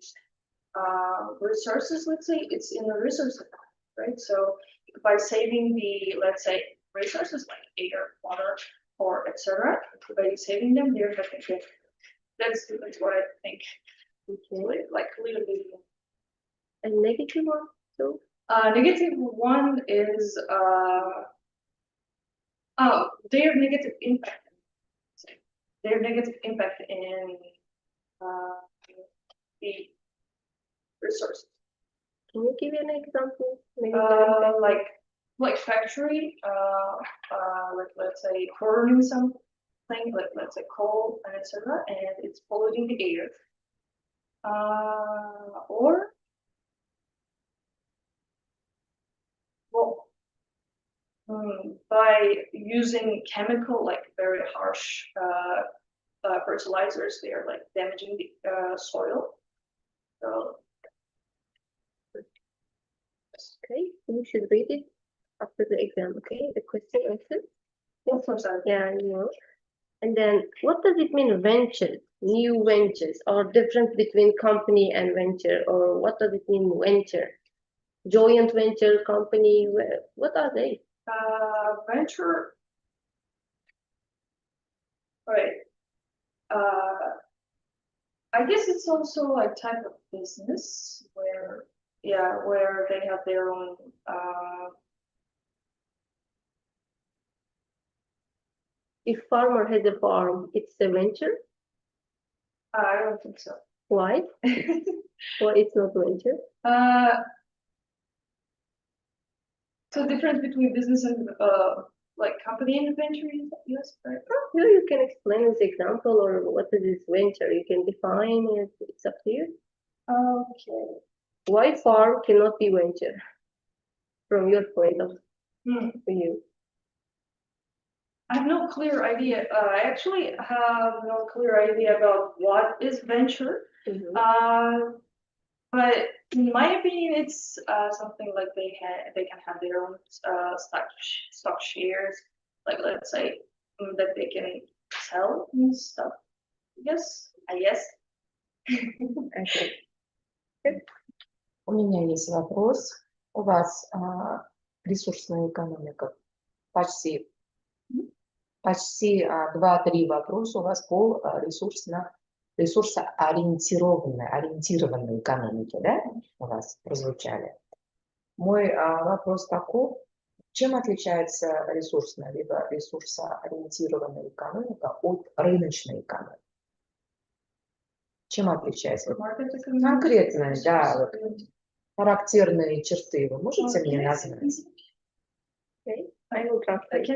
resources. Let's say it's in the resource account, right? So by saving the, let's say, resources like air, water, or etc., by saving them, they're having benefits. That's what I think. Okay. Like a little bit. A negative one too? Negative one is their negative impact. Their negative impact in the resources. Can you give an example? Negative impact? Like factory, like let's say burning something, like let's say coal and etc., and it's polluting the air. Or well, by using chemical, like very harsh fertilizers, they are like damaging the soil. So Okay, you should read it after the exam, okay? The question answer. of course, Yeah, you know. And then what does it mean ventures, new ventures, or difference between company and venture, or what does it mean venture? Joint venture company, what are they? venture. Right. I guess it's also a type of business where, yeah, where they have their own. If farmer has a farm, it's a venture. I don't think so. Why? Why it's not venture? So difference between business and like company and venture, yes, right? Here you can explain this example or what is this venture. You can define it. It's up to you. Okay. Why farm cannot be venture from your point of view? I have no clear idea. I actually have no clear idea about what is venture. But in my opinion, it's something like they can have their own stock shares, like let's say that they can sell and stuff. Yes, I guess. Okay. У меня есть вопрос. У вас ресурсная экономика. Почти 2-3 вопроса у вас по ресурсоориентированной экономике, да, у вас прозвучали. Мой вопрос такой, чем отличается ресурсная либо ресурсоориентированная экономика от рыночной экономики? Чем отличается? Конкретно, да, вот, характерные черты вы можете мне назвать? Okay. I will translate.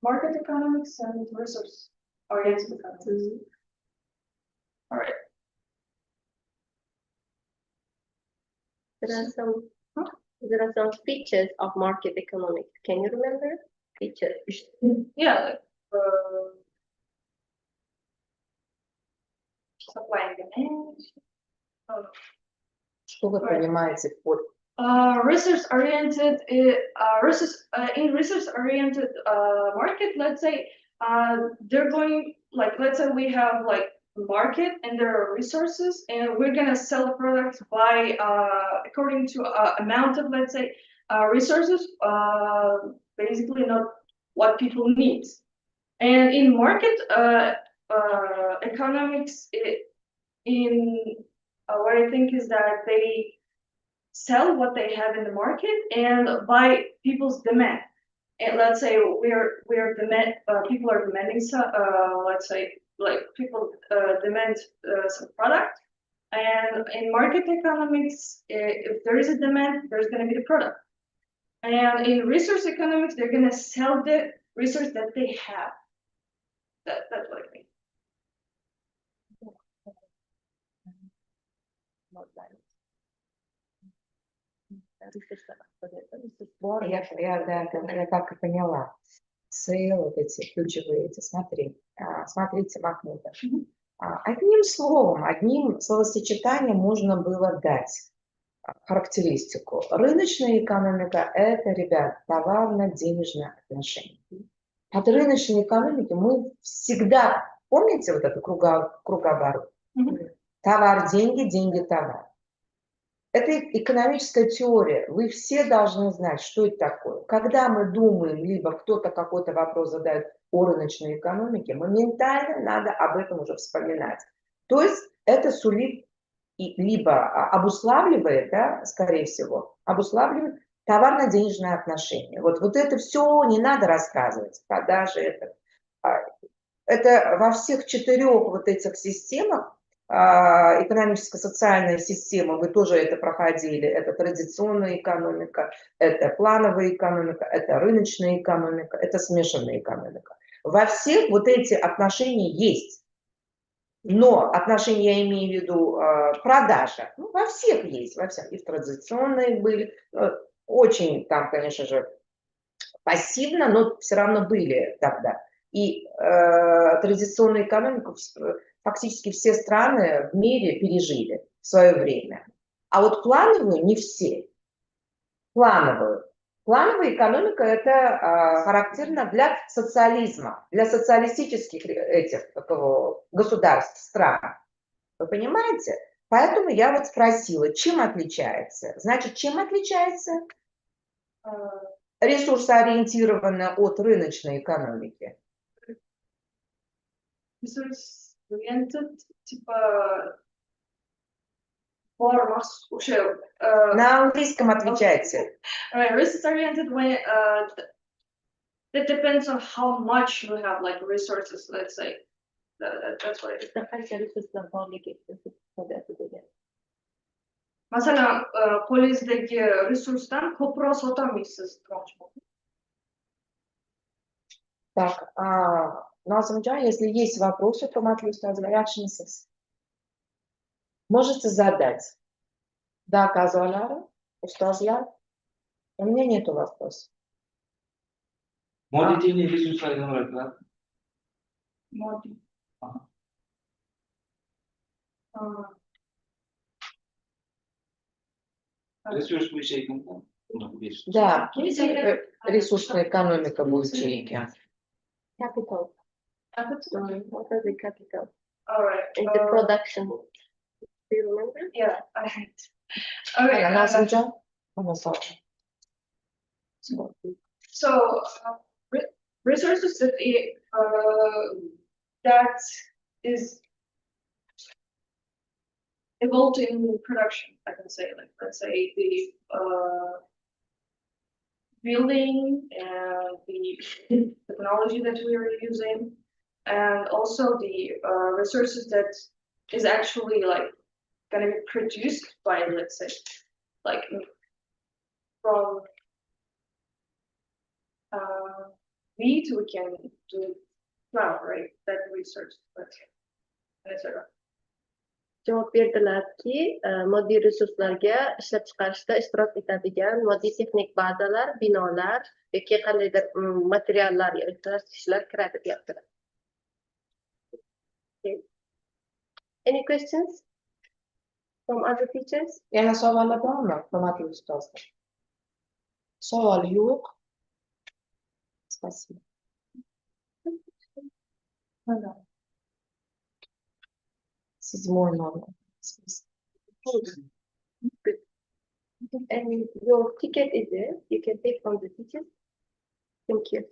Market economics and resource oriented economics. All right. There are some features of market economics. Can you remember features? Yeah, like supply and demand. Что вы понимаете под Resource-oriented, in resource-oriented market, let's say, they're going, like, let's say we have like a market and there are resources and we're gonna sell the products by, according to amount of, let's say, resources, basically not what people need. And in market economics, what I think is that they sell what they have in the market and by people's demand. and let's say people are demanding some, let's say, like people demand some product, and in market economics, if there is a demand, there's going to be the product. And in resource economics, they're going to sell the resource that they have. That's what I mean. Я так и поняла. Цель, вот эти ключевые эти, смотрите, Махмуда. Одним словом, одним словосочетанием можно было дать характеристику. Рыночная экономика – это, ребят, товарно-денежные отношения. От рыночной экономики мы всегда, помните вот это кругооборот? Товар, деньги, деньги, товар. Это экономическая теория. Вы все должны знать, что это такое. Когда мы думаем, либо кто-то какой-то вопрос задает о рыночной экономике, моментально надо об этом уже вспоминать. То есть это сулит либо обуславливает, да, скорее всего, обуславливает товарно-денежные отношения. Вот это все не надо рассказывать, продажи это. Это во всех 4 вот этих системах, экономическо-социальная система, вы тоже это проходили, это традиционная экономика, это плановая экономика, это рыночная экономика, это смешанная экономика. Во всех вот эти отношения есть. Но отношения, я имею в виду продажа, ну, во всех есть, во всех. И в традиционные были, очень там, конечно же, пассивно, но все равно были тогда. И традиционную экономику фактически все страны в мире пережили в свое время. А вот плановую не все. Плановая экономика – это характерно для социализма, для социалистических этих государств, стран. Вы понимаете? Поэтому я вот спросила, чем отличается? Значит, чем отличается ресурсоориентированная от рыночной экономики? Resource-oriented, типа формас, вообще. На английском отвечайте. Resource-oriented way, that depends on how much you have, like resources, let's say. That's what it is. Mesela polizdeki resursdan ko'proq sotolmaysiz. Так, Назымжан, если есть вопросы, то можете задать. Да, Казуалара, Устазляр. У меня нету вопросов. Modifying resource economic. Моди. Ресурс выше экономики. Да, ресурсная экономика в ученике. Capital. What is the capital? All right. In the production. Do you remember? Yeah. Okay. Назымжан? So resources that is involved in production, I can say, like let's say the building and the technology that we are using, and also the resources that is actually like going to be produced by, let's say, like from meat we can do flour, right? That research, etc. Javob berdilarki, moddiy resurslarga ishlab chiqarishda ishtirok etadigan moddiy texnik bazalar, binolar yoki qandaydir materiallar yoki tashishlar kiradi deyaptilar. Okay. Any questions from other teachers? Yana savollar bormi, hurmatli ustozlar? Savol yo'q. Спасибо. Седьмой номер. Good. And your ticket is there. You can take from the teachers. Thank you.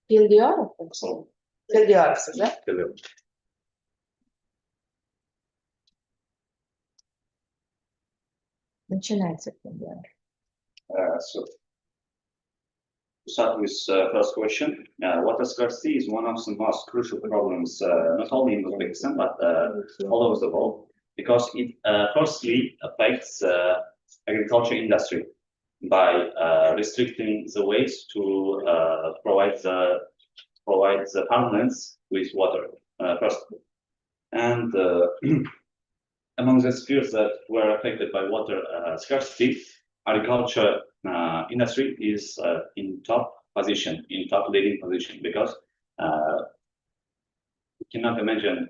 Филдиаров? Филдиаров, да? Начинайте, Филдиаров. So start with first question. Water scarcity is one of the most crucial problems, not only in Uzbekistan, but all over the world, because it firstly affects agriculture industry by restricting the ways to provide the farmlands with water first. And among the spheres that were affected by water scarcity, agriculture industry is in top leading position, because you cannot imagine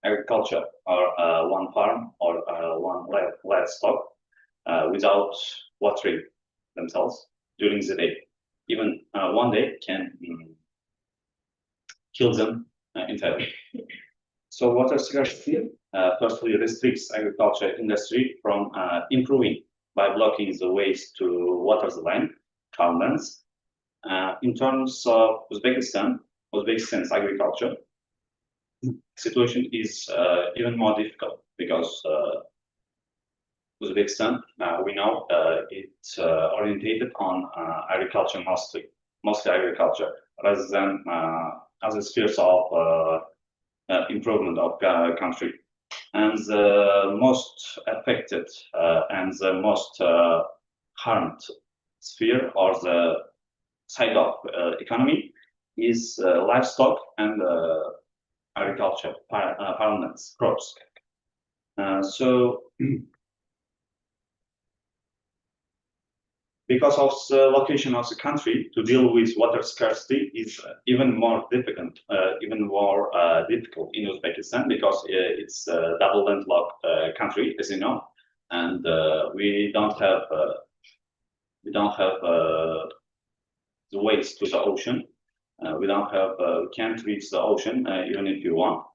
agriculture or one farm or one livestock without watering themselves during the day. Even one day can kill them entirely. So water scarcity firstly restricts agriculture industry from improving by blocking the ways to water the land, farmlands. In terms of Uzbekistan's agriculture situation is even more difficult, because Uzbekistan, we know, it's orientated on agriculture, mostly agriculture, rather than other spheres of improvement of country. And the most affected and the most harmed sphere, or the side of economy, is livestock and agriculture, farmlands, crops. So because of the location of the country, to deal with water scarcity is even more difficult, in Uzbekistan, because it's a double landlocked country, as you know, and we don't have the ways to the ocean. We can't reach the ocean even if you want.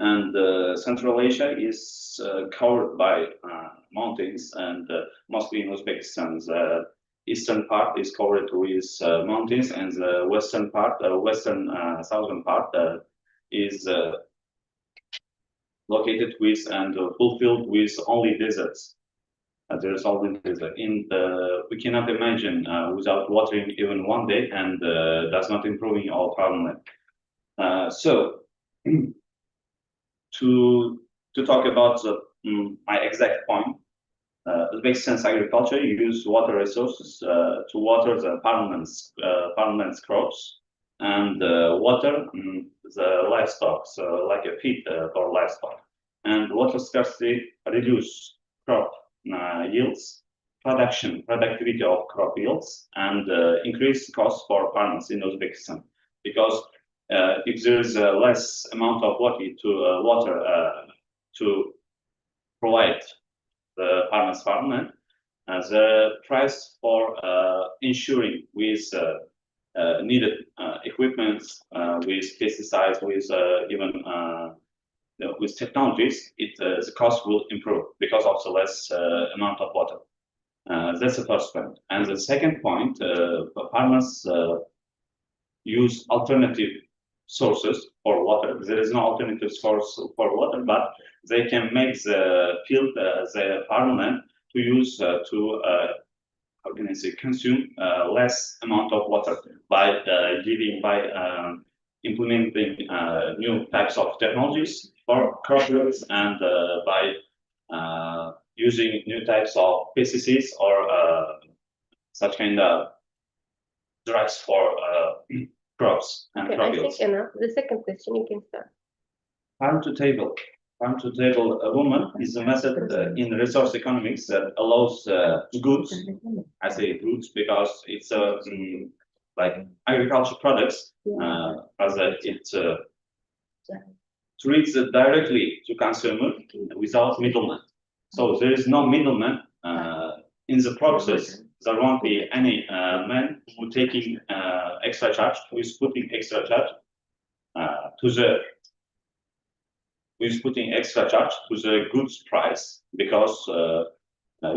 And Central Asia is covered by mountains, and mostly in Uzbekistan, the eastern part is covered with mountains, and the western southern part is located with and fulfilled with only deserts. There is only desert. We cannot imagine without watering even one day, and that's not improving our farmland. So to talk about my exact point, Uzbekistan's agriculture use water resources to water the farmlands crops, and water the livestock, so like a feed for livestock. And water scarcity reduce crop yields, productivity of crop yields, and increase costs for farmers in Uzbekistan, because if there is less amount of water to provide the farmers' farmland, the price for ensuring with needed equipment, with pesticides, with even with technologies, the cost will improve because of the less amount of water. That's the first point. And the second point, farmers use alternative sources for water. There is no alternative source for water, but they can make the field, the farmland, to use how can I say, consume less amount of water by implementing new types of technologies for crop yields, and by using new types of pesticides or such kind of drugs for crops and Okay, crop I yields. think enough. The second question, you can start. Farm to table woman is a method in resource economics that allows goods. I say goods because it's like agriculture products, as it to reach directly to consumer without middleman. So there is no middleman in the process. There won't be any man who taking extra charge, who is putting extra charge to the goods price, because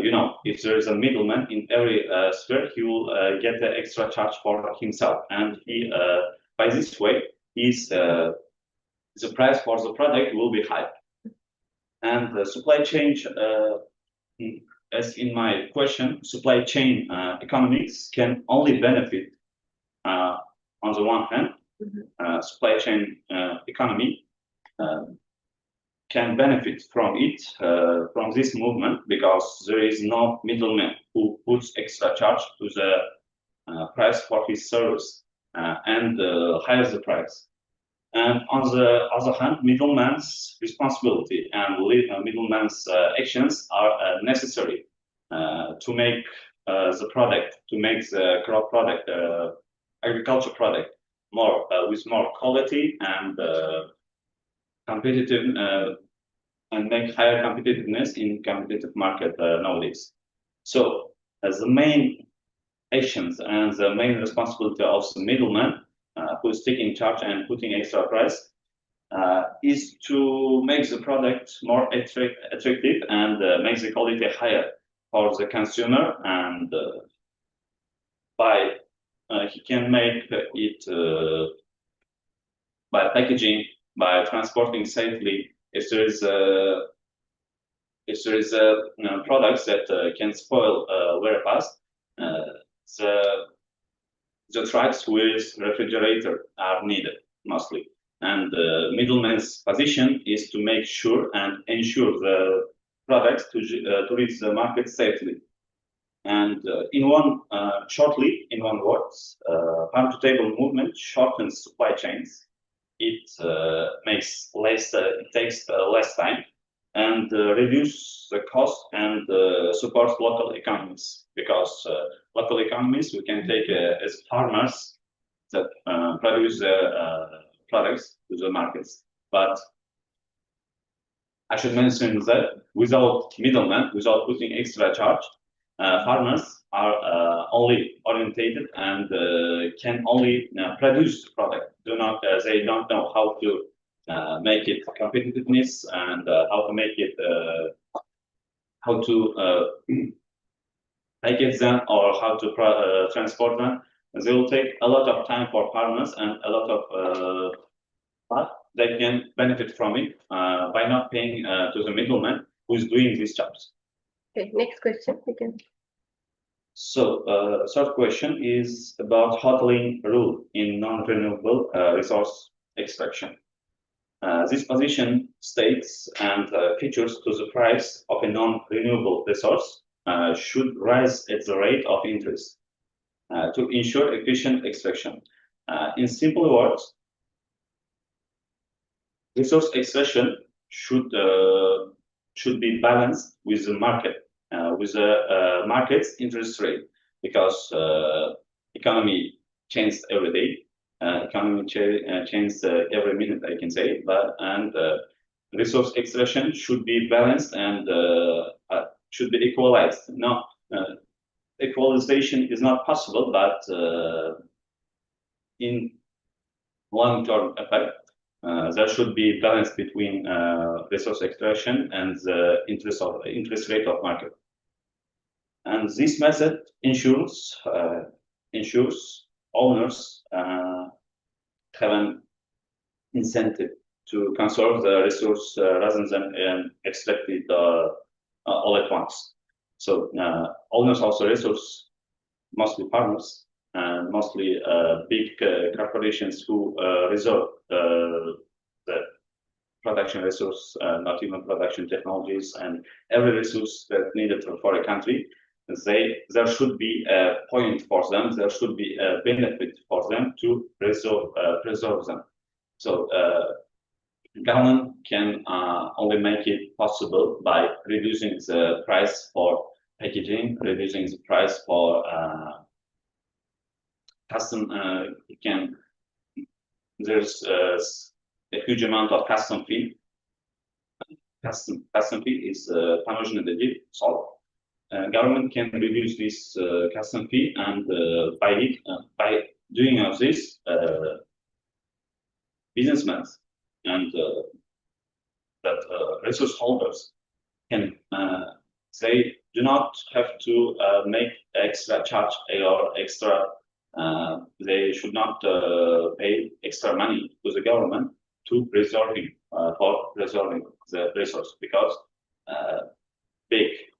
you know, if there is a middleman in every sphere, he will get the extra charge for himself, and he by this way the price for the product will be high. And the supply chain, as in my question, supply chain economics can only benefit on the one hand, supply chain economy can benefit from it, from this movement, because there is no middleman who puts extra charge to the price for his service and hires the price. And on the other hand, middleman's responsibility and middleman's actions are necessary to make the product, to make the crop product, agriculture product more with more quality and competitive and make higher competitiveness in competitive market nowadays. So as the main actions and the main responsibility of the middleman who is taking charge and putting extra price is to make the product more attractive and make the quality higher for the consumer, and by he can make it by packaging, by transporting safely. If there is products that can spoil very fast, the trucks with refrigerator are needed mostly. And the middleman's position is to make sure and ensure the products to reach the market safely. And in one word, farm-to-table movement shortens supply chains. It makes less, it takes less time, and reduce the cost and supports local economies, because local economies we can take as farmers that produce products to the markets. But I should mention that without middlemen, without putting extra charge, farmers are only orientated and can only produce the product. They don't know how to make it competitiveness and how to make it, how to package them or how to transport them. They will take a lot of time for farmers and a lot of, but they can benefit from it by not paying to the middleman who is doing these jobs. Okay, next question. So, third question is about HOTLing rule in non-renewable resource extraction. This position states and features to the price of a non-renewable resource should rise at the rate of interest to ensure efficient extraction. In simple words, resource extraction should be balanced with the market. With the market's interest rate, because economy changes every day, economy changes every minute, I can say. And resource extraction should be balanced and should be equalized. No, equalization is not possible, but in long-term effect, there should be balance between resource extraction and the interest rate of market. And this method ensures owners have an incentive to conserve the resource rather than extract it all at once. So owners of the resource, mostly farmers and mostly big corporations who reserve the production resource, not even production technologies, and every resource that's needed for a country. There should be a point for them, there should be a benefit for them to preserve them. So government can only make it possible by reducing the price for packaging, reducing the price for custom. There's a huge amount of custom fee. Custom fee is tamožný salt. Government can reduce this custom fee, and by doing of this, businessmen and resource holders can they do not have to make extra charge or extra. They should not pay extra money to the government to preserving the resource, because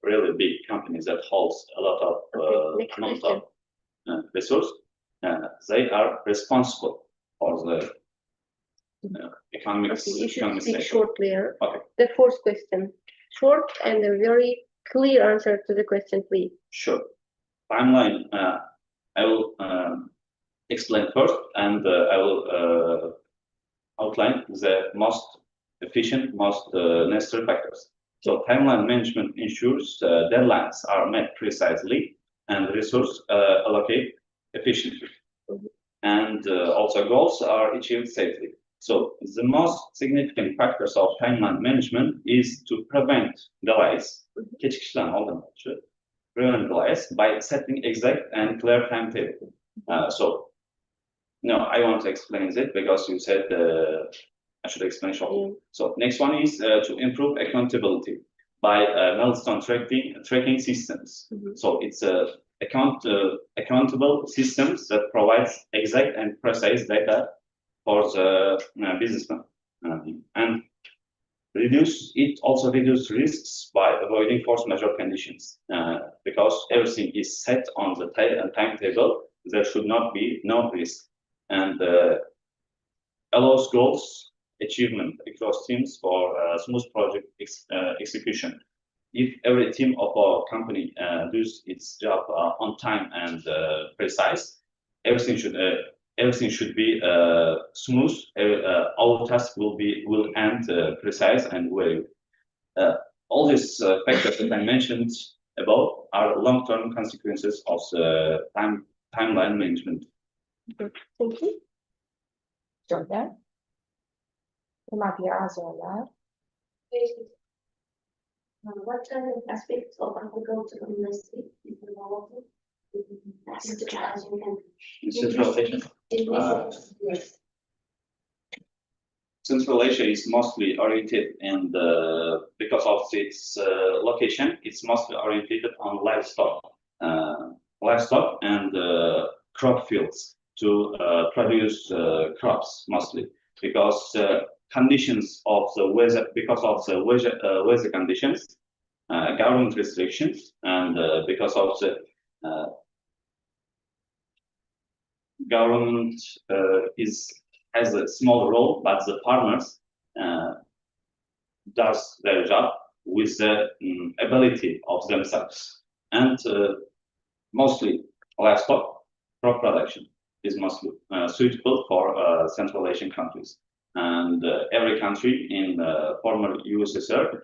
really big companies that holds a lot of resource they are responsible for the economic Okay, you should economic speak sector. shortly. Okay. The fourth question, short and a very clear answer to the question, please. Sure. Timeline. I will explain first, and I will outline the most efficient, most necessary factors. So timeline management ensures deadlines are met precisely and resource allocate efficiently. And also goals are achieved safely. So the most significant factors of timeline management is to prevent delays, prevent delays by setting exact and clear timetable. So no, I want to explain it because you said I should explain shortly. So next one is to improve accountability by milestone tracking systems. So it's accountable systems that provides exact and precise data for the businessman, and it also reduces risks by avoiding force majeure conditions, because everything is set on the timetable. There should not be no risk, and allows goals achievement across teams for smooth project execution. If every team of our company does its job on time and precise, everything should be smooth. Our task will end precise and very. All these factors that I mentioned above are long-term consequences of the timeline management. Thank you. Jordan. Magia Azola. What kind of aspects of agricultural industry is involved in Central Asia. Central Asia is mostly oriented, and because of its location, it's mostly oriented on livestock and crop fields to produce crops mostly, because conditions of the weather, because of the weather conditions, government restrictions, and because of the government has a small role, but the farmers does their job with the ability of themselves, and mostly livestock crop production is mostly suitable for Central Asian countries. And every country in the former USSR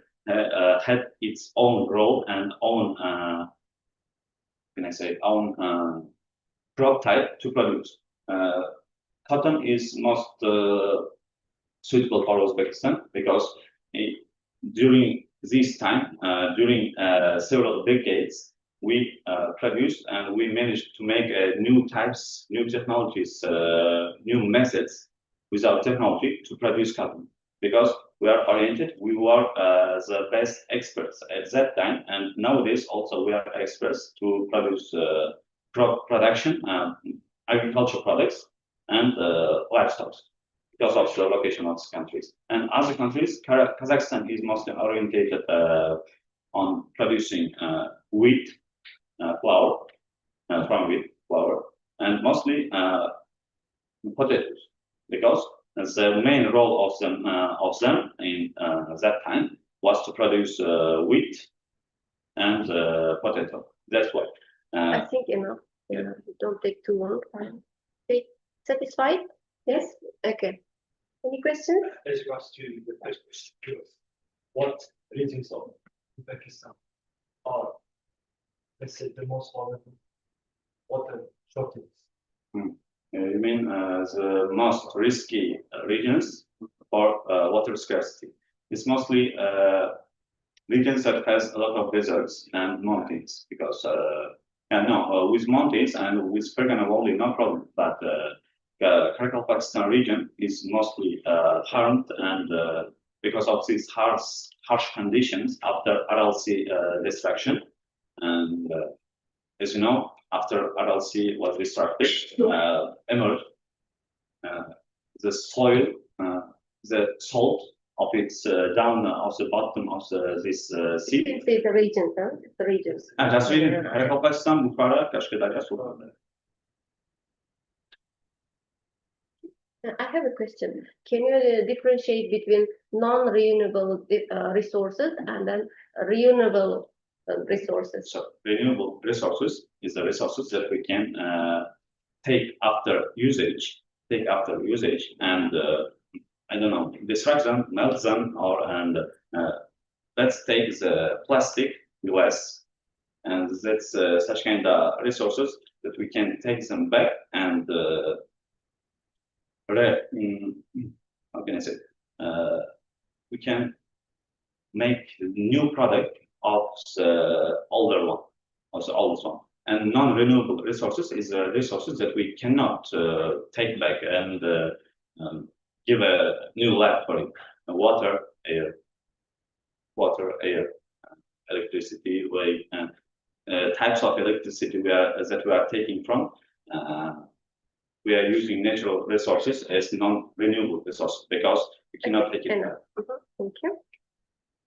had its own role and own, own crop type to produce. Cotton is most suitable for Uzbekistan because during this time, during several decades, we produced and we managed to make new types, new technologies, new methods with our technology to produce cotton, because we are oriented, we were the best experts at that time, and nowadays also we are experts to produce crop production, agricultural products, and livestock, because of the location of the countries. And other countries, Kazakhstan is mostly oriented on producing wheat flour, from wheat flour, and mostly potatoes, because the main role of them in that time was to produce wheat and potato. That's why. I think enough. Yeah, don't take too long time. Okay, satisfied? Yes? Okay. Any questions? As regards to the first question, what regions of Uzbekistan are, let's say, the most vulnerable water shortages? You mean the most risky regions for water scarcity? It's mostly regions that has a lot of deserts and mountains, because with mountains and with Fergana Valley, no problem, but Karakalpakstan region is mostly harmed, and because of these harsh conditions after Aral Sea destruction, and as you know, after Aral Sea was destructed, emerged the soil, the salt of its down of the bottom of this sea. You can say the regions, huh? The regions. Just region, Karakalpakstan, Bukhara, Kashkadarya, Surabaya. I have a question. Can you differentiate between non-renewable resources and then renewable resources? So renewable resources is the resources that we can take after usage, and I don't know, destroy them, melt them, or let's take the plastic glass, and that's such kind of resources that we can take them back and how can I say? We can make new product of the older one, of the oldest one. And non-renewable resources is resources that we cannot take back and give a new life for it. Water, air, electricity, way, and types of electricity that we are taking from. We are using natural resources as non-renewable resources because we cannot take it back. Thank you.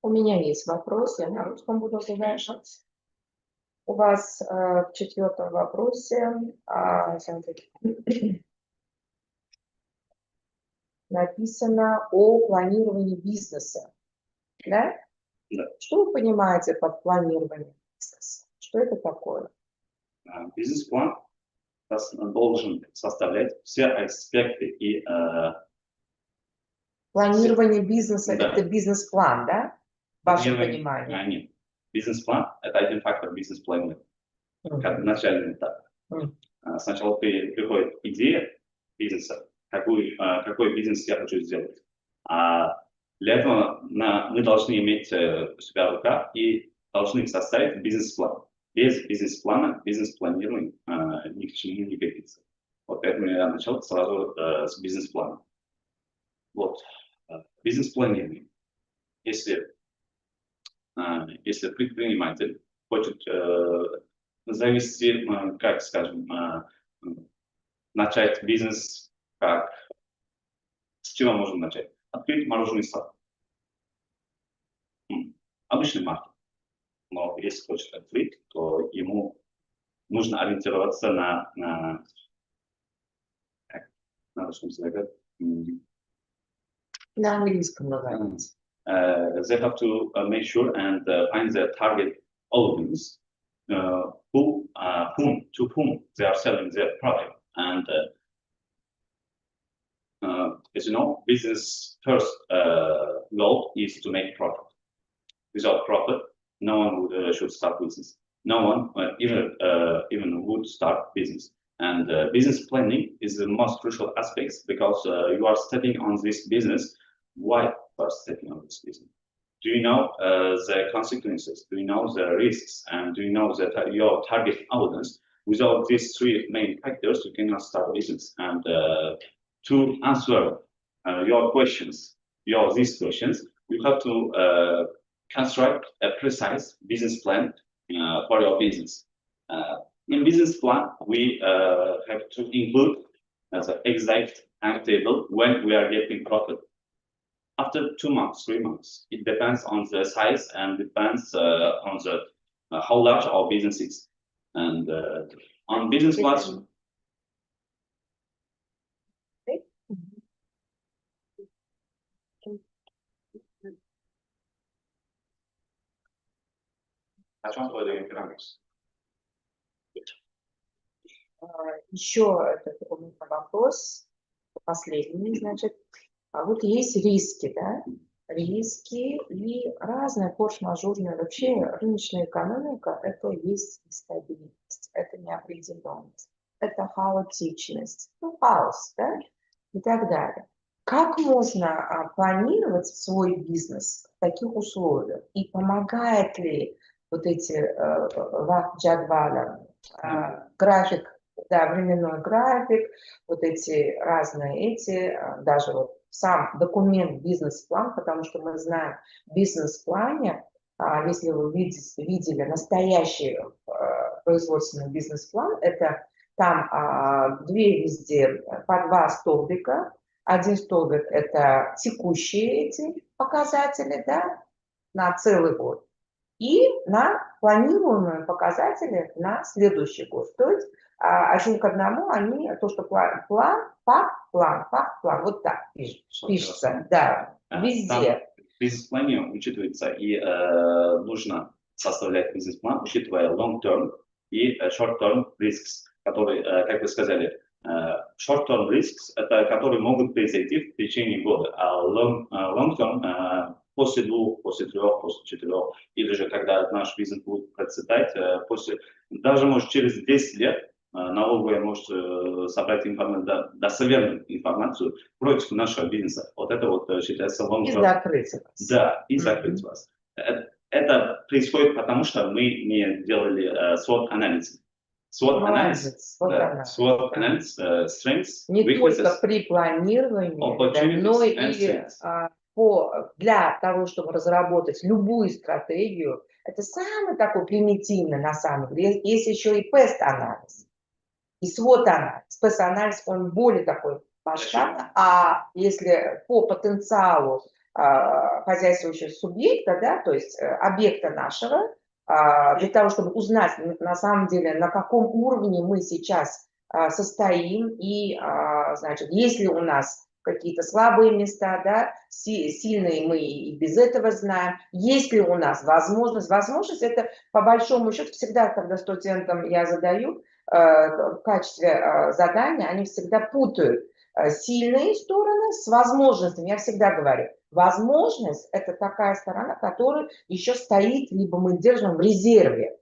У меня есть вопрос, я на русском буду задавать. У вас в четвертом вопросе написано о планировании бизнеса. Да? Да. Что вы понимаете под планированием бизнеса? Что это такое? Бизнес-план должен составлять все аспекты и Планирование бизнеса Да. это бизнес-план, да? В вашем понимании. Нет. Бизнес-план – это один фактор бизнес-плана, как начальный этап. Сначала приходит идея бизнеса, какой бизнес я хочу сделать. А для этого мы должны иметь у себя в руках и должны составить бизнес-план. Без бизнес-плана, бизнес-планирования ни к чему не годится. Вот поэтому я начал сразу с бизнес-плана. Вот. Бизнес-планирование. Если предприниматель хочет завести, как скажем, начать бизнес, с чего можно начать? Открыть мороженый сад. Обычный маркет. Но если хочет открыть, то ему нужно ориентироваться на что сказать, На английском называется. They have to make sure and find the target audience to whom they are selling their product. And as you know, business first goal is to make profit. Without profit, no one should start business. No one even would start business. And business planning is the most crucial aspect because you are stepping on this business. Why you are stepping on this business? Do you know the consequences? Do you know the risks? And do you know that your target audience? Without these three main factors, you cannot start business. And to answer these questions, you have to construct a precise business plan for your business. In business plan, we have to include the exact timetable when we are getting profit. After 2 months, 3 months, it depends on the size and depends on the how large our business is. And on business plans, Еще такой вопрос, последний, значит. А вот есть риски, да? Риски и разная форс-мажорная. Вообще рыночная экономика – это есть нестабильность, это неопределенность, это хаотичность, ну, хаос, да? И так далее. Как можно планировать свой бизнес в таких условиях? И помогает ли вот эти джадвала, график, да, временной график, вот эти разные даже вот сам документ бизнес-план, потому что мы знаем в бизнес-плане, если вы видели настоящий производственный бизнес-план, это там везде по 2 столбика. Один столбик это текущие эти показатели, да, на целый год. и на планируемые показатели на следующий год. То есть 1 к 1 они, то, что план, факт, план, вот так пишется, да, везде. В бизнес-плане учитывается и нужно составлять бизнес-план, учитывая long-term и short-term risks, которые, как вы сказали, short-term risks, это которые могут произойти в течение года, а long-term после 2, после 3, после 4, или же когда наш бизнес будет процветать, даже может через 10 лет налоговая может собрать информацию, достоверную информацию против нашего бизнеса. Вот это вот считается long-term. И закрыть вас. Да, и закрыть вас. Это происходит потому, что мы не делали SWOT-анализ. SWOT-анализ, strengths, не weaknesses, только при планировании, да, но и для того, чтобы разработать любую стратегию, это самый такой примитивный на самом деле. Есть еще и PEST-анализ, и SWOT-анализ. PEST-анализ, он более такой масштабный, а если по потенциалу хозяйствующего субъекта, да, то есть объекта нашего, для того, чтобы узнать на самом деле, на каком уровне мы сейчас состоим, и, значит, есть ли у нас какие-то слабые места, да, сильные мы и без этого знаем, есть ли у нас возможность. Возможность это по большому счету всегда, когда студентам я задаю в качестве задания, они всегда путают сильные стороны с возможностями. Я всегда говорю, возможность – это такая сторона, которая еще стоит, либо мы держим в резерве.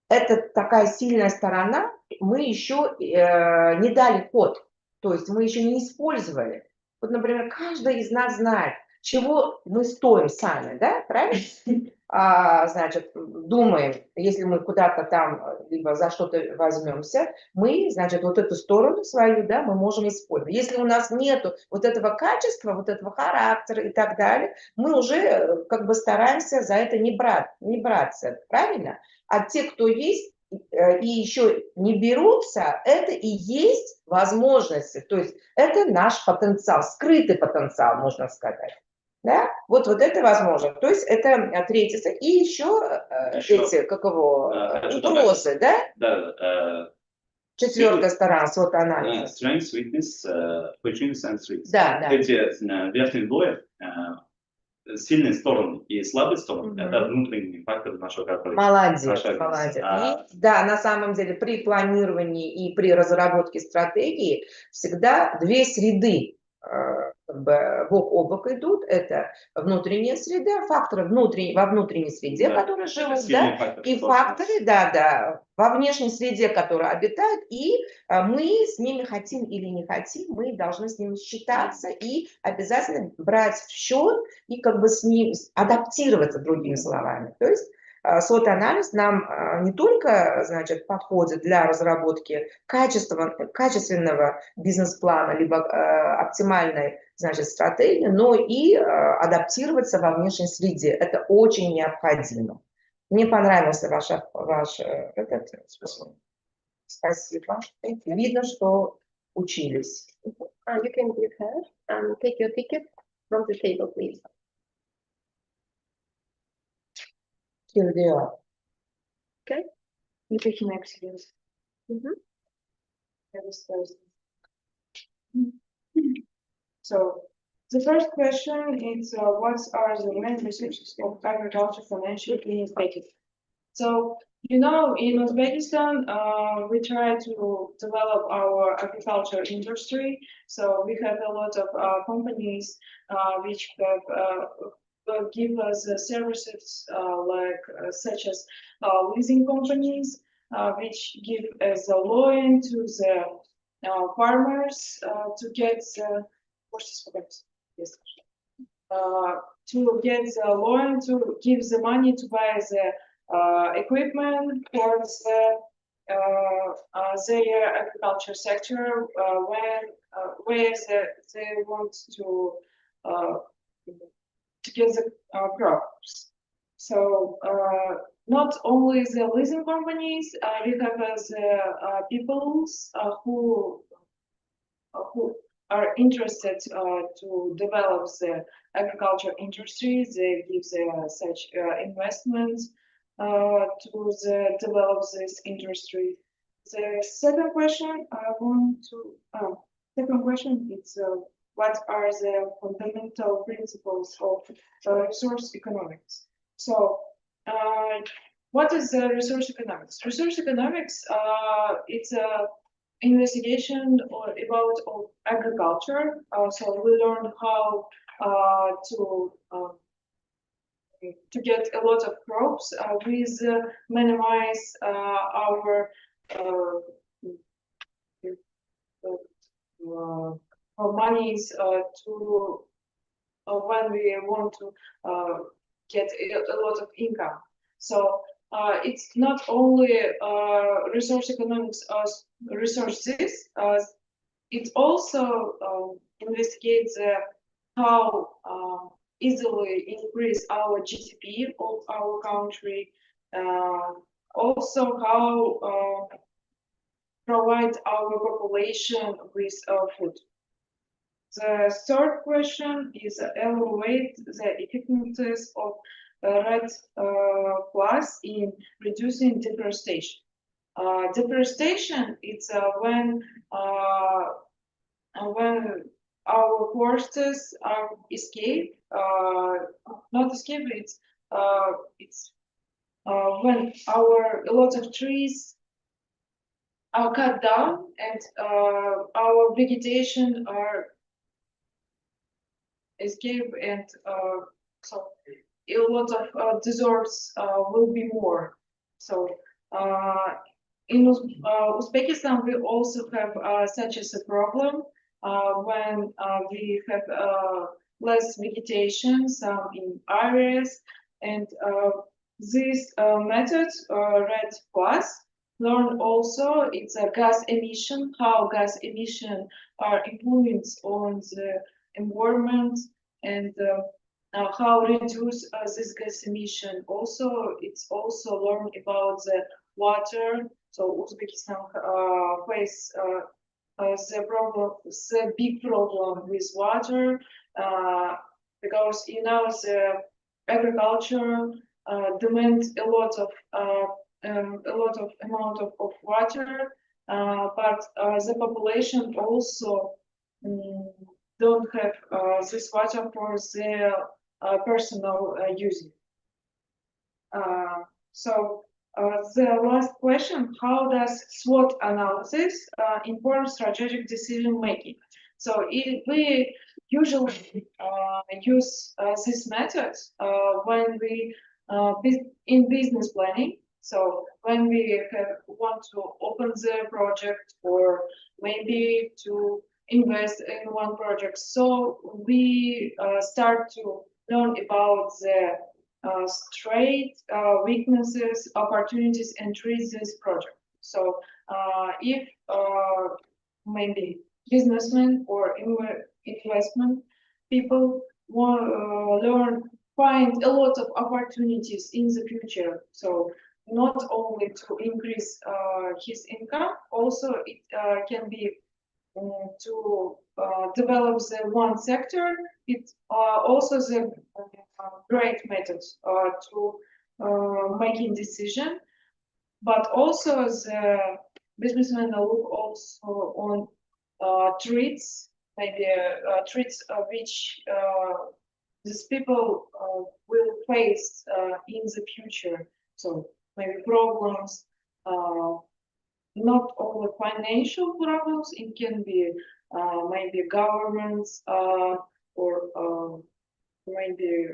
Это такая сильная сторона, мы еще не дали ход, то есть мы еще не использовали. Вот, например, каждый из нас знает, чего мы стоим сами, да, правильно? Значит, думаем, если мы куда-то там, либо за что-то возьмемся, мы, значит, вот эту сторону свою, да, мы можем использовать. Если у нас нету вот этого качества, вот этого характера и так далее, мы уже как бы стараемся за это не браться, правильно? А те, кто есть и еще не берутся, это и есть возможности. То есть это наш потенциал, скрытый потенциал, можно сказать. Да? Вот это возможно. То есть это третий. И еще эти, как его, угрозы, да? Да. Четвертая сторона, SWOT-анализа. Strengths, weakness, opportunities and threats. Да. Эти верхние слои, сильные стороны и слабые стороны, это внутренний фактор нашего корпорации. Молодец. И, да, на самом деле при планировании и при разработке стратегии всегда две среды как бы бок о бок идут. Это внутренняя среда, факторы во внутренней среде, Да, которые живут, да, и факторы, да, во внешней среде, которые обитают, и мы с ними хотим или не хотим, мы должны с ними считаться и обязательно брать в счет и как бы с ним адаптироваться, другими словами. То есть SWOT-анализ нам не только, значит, подходит для разработки качественного бизнес-плана, либо оптимальной, значит, стратегии, но и адаптироваться во внешней среде. Это очень необходимо. Мне понравился ваш этот. Спасибо. Видно, что учились. You can give her and take your ticket from the table, please. Here they are. Okay. You take next, yes. So the first question is what are the main restrictions of agriculture financially in Uzbekistan? So, you know, in Uzbekistan, we try to develop our agriculture industry. So we have a lot of companies which have give us services such as leasing companies, which give as a loan to the farmers to get the loan to give the money to buy the equipment for their agriculture sector where they want to get the crops. So not only the leasing companies, we have the people who are interested to develop the agriculture industry. They give such investments to develop this industry. The second question I want to, second question is what are the fundamental principles of resource economics? So, what is the resource economics? Resource economics, it's a investigation about agriculture. So we learn how to get a lot of crops with minimize our monies to when we want to get a lot of income. So it's not only resource economics as resources, it also investigates how easily increase our GDP of our country, also how provide our population with food. The third question is evaluate the effectiveness of red plus in reducing deforestation. Deforestation is when our forests are escape, not escape. It's when a lot of trees are cut down and our vegetation are escape, and so a lot of deserts will be more. So in Uzbekistan, we also have such as a problem when we have less vegetation, some in areas, and this method, RED plus, learn also it's a gas emission, how gas emission are influenced on the environment, and how reduce this gas emission. Also, it's also learn about the water. So Uzbekistan face the big problem with water because the agriculture demands a lot of amount of water, but the population also don't have this water for their personal using. So the last question: how does SWOT analysis inform strategic decision making? So we usually use this method when we in business planning. So when we want to open the project or maybe to invest in one project, so we start to learn about the strengths, weaknesses, opportunities, and treat this project. So if maybe businessmen or investment people want find a lot of opportunities in the future. So not only to increase his income, also it can be to develop the one sector. It's also the great method to making decision, but also the businessmen look also on traits, maybe traits which these people will face in the future. So maybe problems, not only financial problems, it can be maybe governments or maybe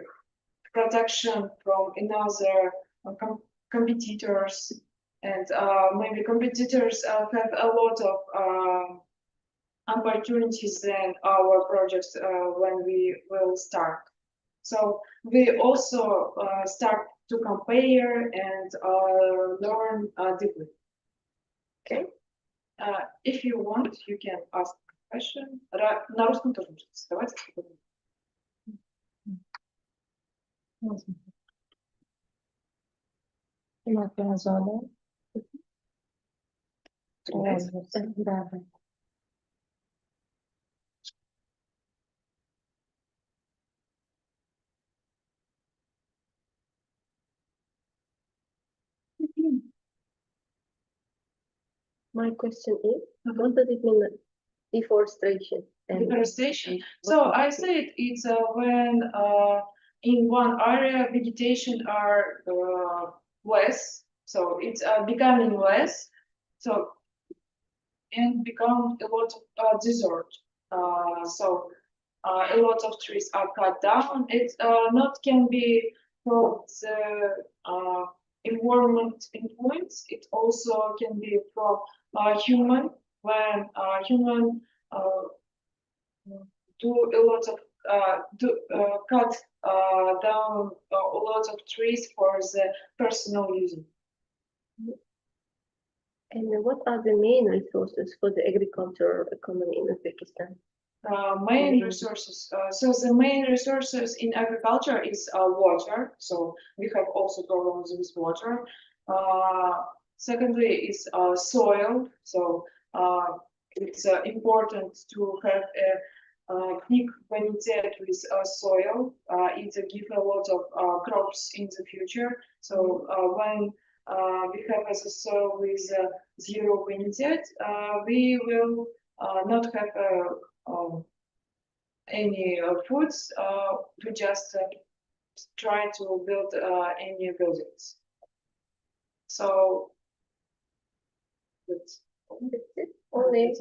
protection from another competitors, and maybe competitors have a lot of opportunities than our projects when we will start. So we also start to compare and learn deeply. Okay. If you want, you can ask a question. На русском тоже можно задавать. Да. My question is, what does it mean, deforestation? And Deforestation. what So is I it? said it's when in one area vegetation are less, so it's becoming less, so and become a lot of desert. So a lot of trees are cut down. It not can be from the environment influence. It also can be from human when human do a lot of cut down a lot of trees for the personal use. And what are the main resources for the agricultural economy in Uzbekistan? Main resources. So the main resources in agriculture is water. So we have also problems with water. Secondly is soil. So it's important to have a quick bonitete with soil. It gives a lot of crops in the future. So when we have a soil with zero bonitete, we will not have any foods to just try to build any buildings. So that's That's it. Only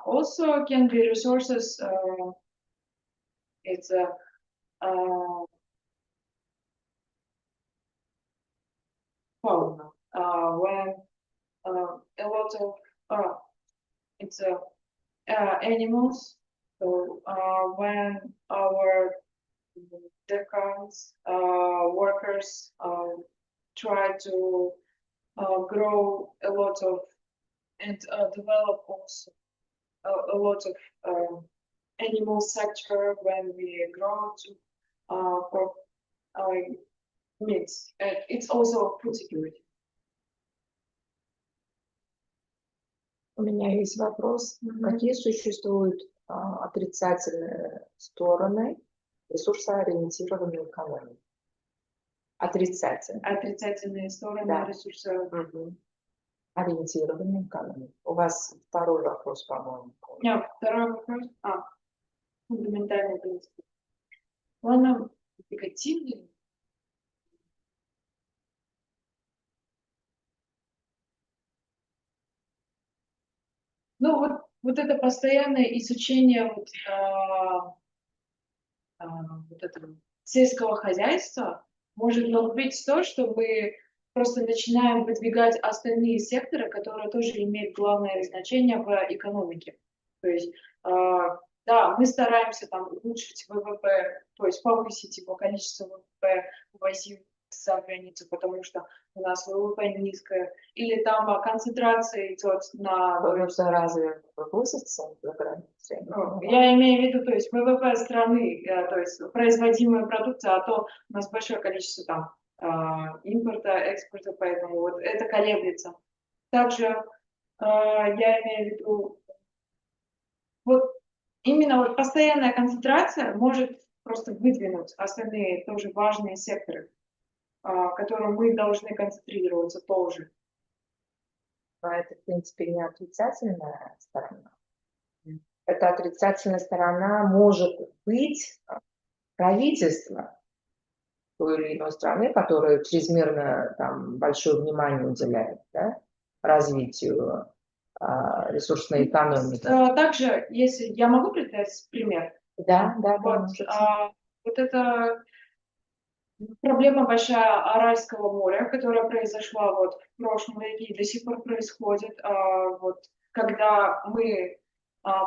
also can be resources. It's fauna. When a lot of it's animals. So when our DAKs workers try to grow a lot of and develop also a lot of animal sector when we grow to for meat. It's also food security. У меня есть вопрос. Какие существуют отрицательные стороны ресурсоориентированной экономики? Отрицательные. Отрицательные стороны Да. ресурса. Ориентированной экономики. У вас второй вопрос, по-моему. Второй вопрос. Фундаментальный принцип. Ладно, негативный. Ну вот это постоянное изучение вот этого сельского хозяйства может быть то, что мы просто начинаем выдвигать остальные секторы, которые тоже имеют главное значение в экономике. То есть, да, мы стараемся там улучшить ВВП, то есть повысить его количество ВВП, ввозить за границу, потому что у нас ВВП низкое, или там концентрация идет на... ВВП разве вывозится за границу? Я имею в виду, то есть ВВП страны, то есть производимая продукция, а то у нас большое количество там импорта, экспорта, поэтому вот это колеблется. Также я имею в виду, вот именно вот постоянная концентрация может просто выдвинуть остальные тоже важные секторы, которым мы должны концентрироваться тоже. Но это, в принципе, не отрицательная сторона. Эта отрицательная сторона может быть правительство той или иной страны, которое чрезмерно там, большое внимание уделяет, да, развитию ресурсной экономики. Также, если я могу представить пример. Да, вот это проблема большая Аральского моря, которая произошла вот в прошлом веке и до сих пор происходит, вот, когда мы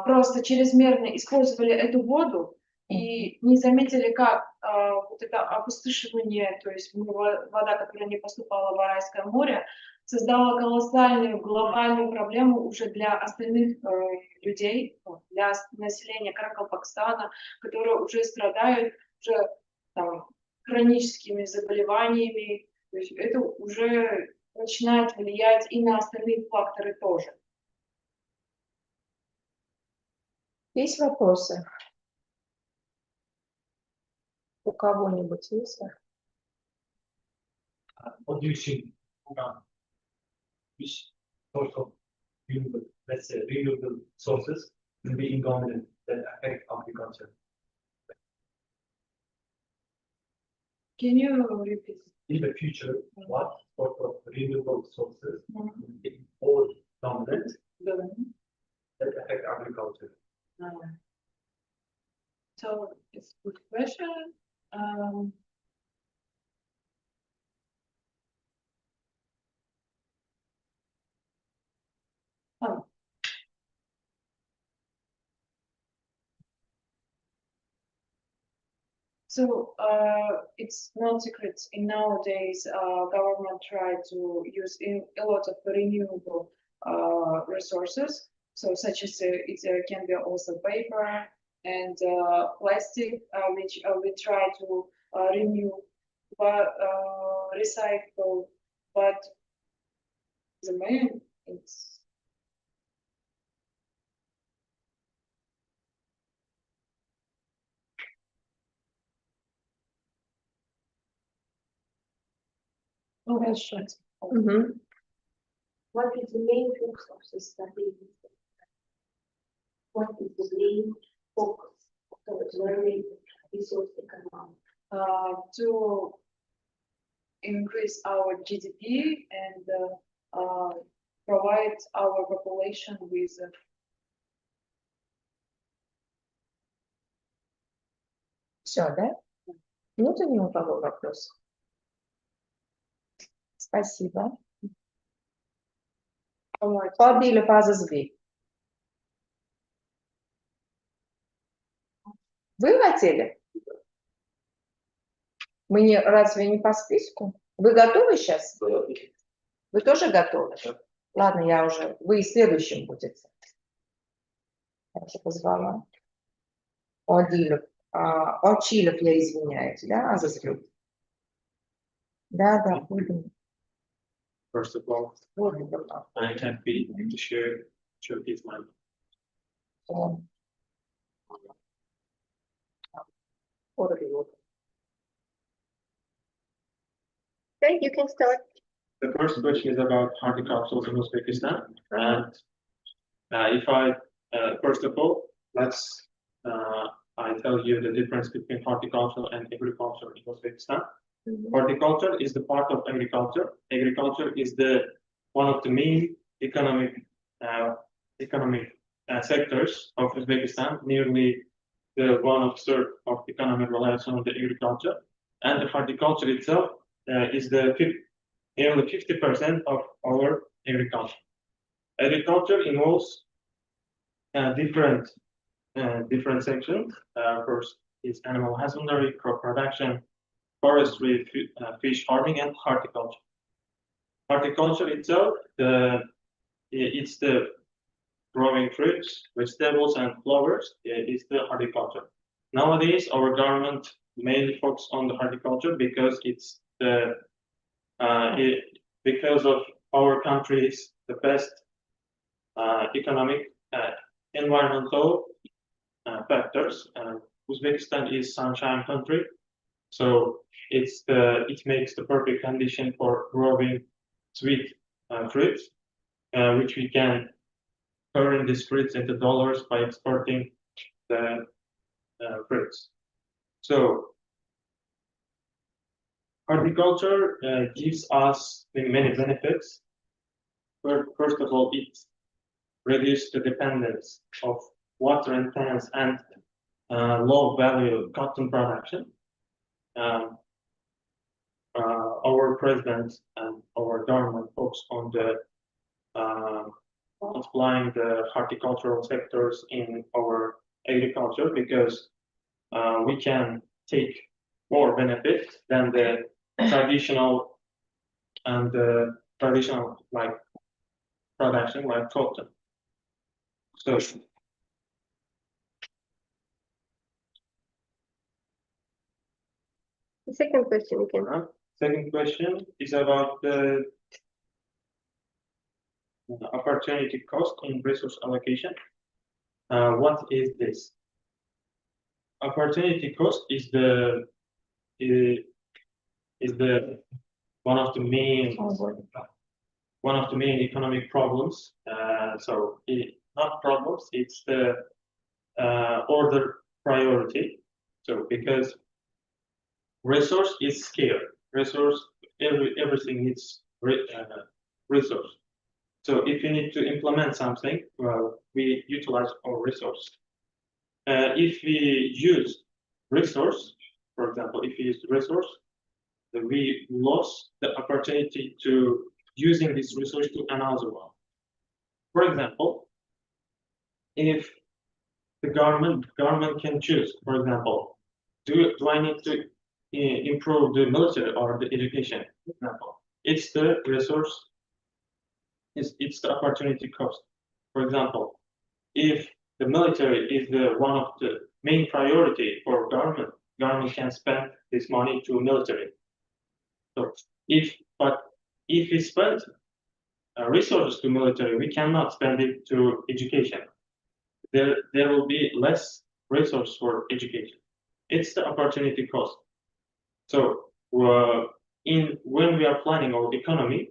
просто чрезмерно использовали эту воду и не заметили, как вот это опустошивание, то есть вода, которая не поступала в Аральское море, создала колоссальную глобальную проблему уже для остальных людей, для населения Каракалпакстана, которые уже страдают уже там, хроническими заболеваниями. То есть это уже начинает влиять и на остальные факторы тоже. Есть вопросы? У кого-нибудь есть? What do you think? Which sort of renewable, let's say renewable sources will be dominant that affect agriculture. Can you repeat? In the future, what sort of renewable sources will be more dominant that affect agriculture? So it's a good question. Oh. So it's no secret. In nowadays, government try to use a lot of renewable resources. So such as it can be also paper and plastic, which we try to renew, but recycle. But the main it's questions. Мгм. What is the main focus of the study? What is the main focus of the learning resource economics? To increase our GDP and provide our population with Все, да? Нет ни у кого вопросов? Спасибо. Фаби или фаза сбей? Вы хотели? Мы не, разве не по списку? Вы готовы сейчас? Вы тоже готовы? Ладно, я уже. Вы и следующим будете. Я уже позвала. Одилев. Очилев, я извиняюсь, да, Азазлю? Да, да, будем. First of all, Будем. I am happy to share his mind. Okay, you can start. The first question is about horticulture in Uzbekistan. And if I, first of all, I tell you the difference between horticulture and agriculture in Uzbekistan. Horticulture is the part of agriculture. Agriculture is one of the main economic sectors of Uzbekistan. Nearly the 1/3 of economic relies on the agriculture, and the horticulture itself is nearly 50% of our agriculture. Agriculture involves different sections. First is animal husbandry, crop production, forestry, fish farming, and horticulture. Horticulture itself, it's the growing fruits, vegetables, and flowers. Is the horticulture. Nowadays, our government mainly focuses on the horticulture because it's because of our country's the best economic environmental factors. Uzbekistan is sunshine country, so it makes the perfect condition for growing sweet fruits, which we can turn these fruits into dollars by exporting the fruits. So horticulture gives us many benefits. First of all, it reduces the dependence of water intense and low value cotton production. Our president and our government focus on the multiplying the horticultural sectors in our agriculture because we can take more benefit than the traditional like production like cotton. So The second question you can. second question is about the opportunity cost in resource allocation. What is this? Opportunity cost is the one of the main one of the main economic problems. Not problems, it's the order priority. So because resource is scarce, everything needs resource. So if you need to implement something, well, we utilize our resource. If we use resource, for example, if we use resource, then we lost the opportunity to using this resource to another one. For example, if the government can choose, for example, do I need to improve the military or the education? For example, it's the resource, it's the opportunity cost. For example, if the military is the one of the main priority for government can spend this money to military. So if we spend resources to military, we cannot spend it to education. There will be less resource for education. It's the opportunity cost. So when we are planning our economy,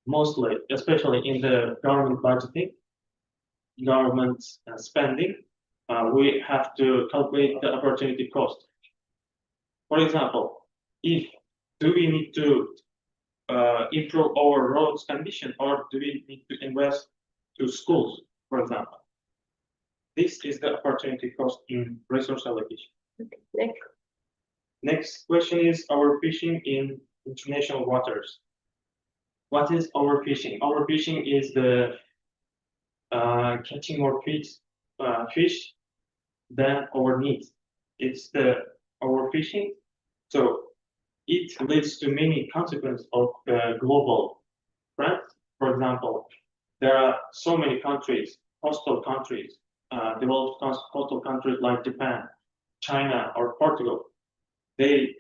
mostly, especially in the government budgeting, government spending, we have to calculate the opportunity cost. For example, do we need to improve our roads condition, or do we need to invest to schools, for example? This is the opportunity cost in resource allocation. Okay. Next question is overfishing in international waters. What is overfishing? Overfishing is the catching more fish than our needs. It's the overfishing. So it leads to many consequences of global trends. For example, there are so many countries, coastal countries, developed coastal countries like Japan, China, or Portugal. They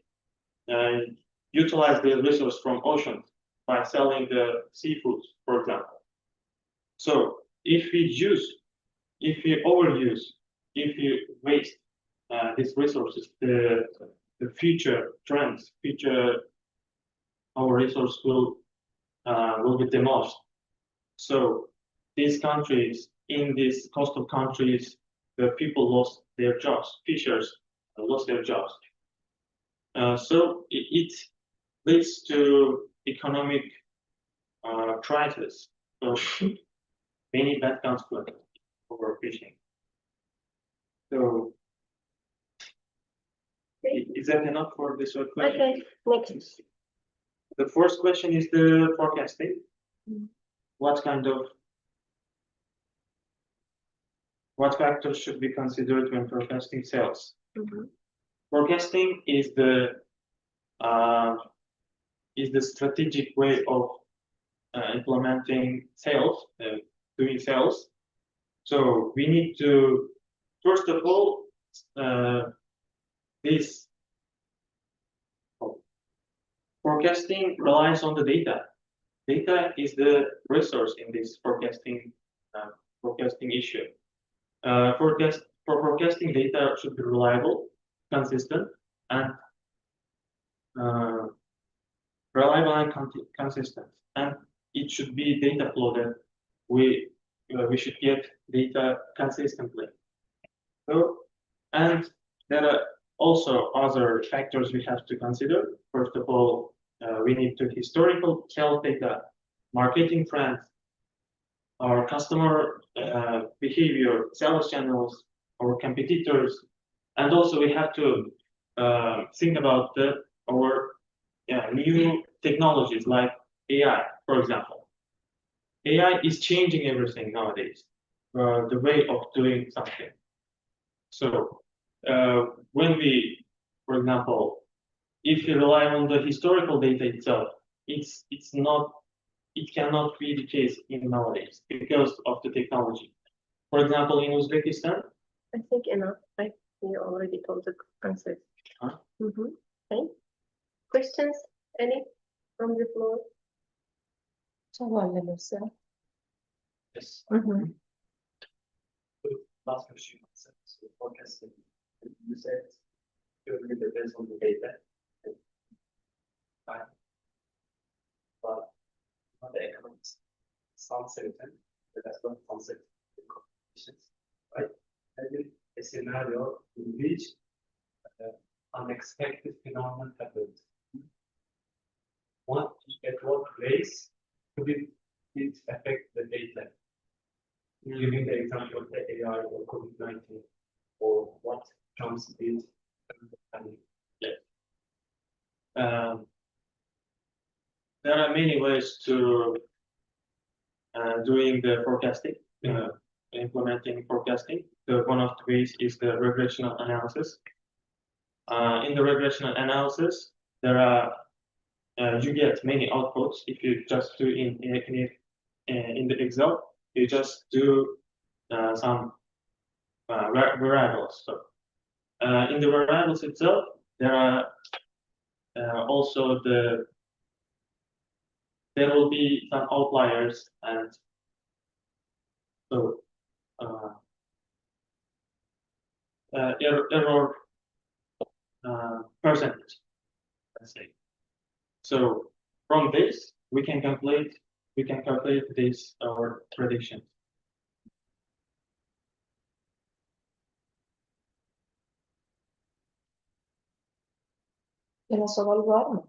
utilize the resource from oceans by selling the seafoods, for example. So if we overuse, if we waste these resources, the future trends, our resource will be demolished. So these countries, in these coastal countries, the people lost their jobs, fishers lost their jobs. So it leads to economic crisis. So many bad consequences for fishing. So is that enough for this question? Okay, next. The first question is the forecasting. What factors should be considered when forecasting sales? Forecasting is the strategic way of implementing sales, doing sales. So we need to, first of all, this forecasting relies on the data. Data is the resource in this forecasting issue. For forecasting, data should be reliable, consistent, and consistent. And it should be data flow that we should get data consistently. So, and there are also other factors we have to consider. First of all, we need to historical sales data, marketing trends, our customer behavior, sales channels, our competitors, and also we have to think about our new technologies like AI, for example. AI is changing everything nowadays, the way of doing something. So when we, for example, if you rely on the historical data itself, it cannot be the case in nowadays because of the technology. For example, in Uzbekistan, I think enough. You already told the answer. Okay. Questions? Any from the floor? Yes. Last question. So forecasting. You said it really depends on the data. But not the economics. Sunset and that's not sunset conditions, right? Having a scenario in which unexpected phenomenon happens. At what place could it affect the data? Giving the example of the AI or COVID-19, or what Trump did. There are many ways to doing the forecasting, implementing forecasting. One of the ways is the regressional analysis. In the regressional analysis, there are you get many outputs. If you just do in the Excel, you just do some variables. So in the variables itself, there are also there will be some outliers, and so error percentage, let's say. So from this, we can calculate this our prediction. Варна.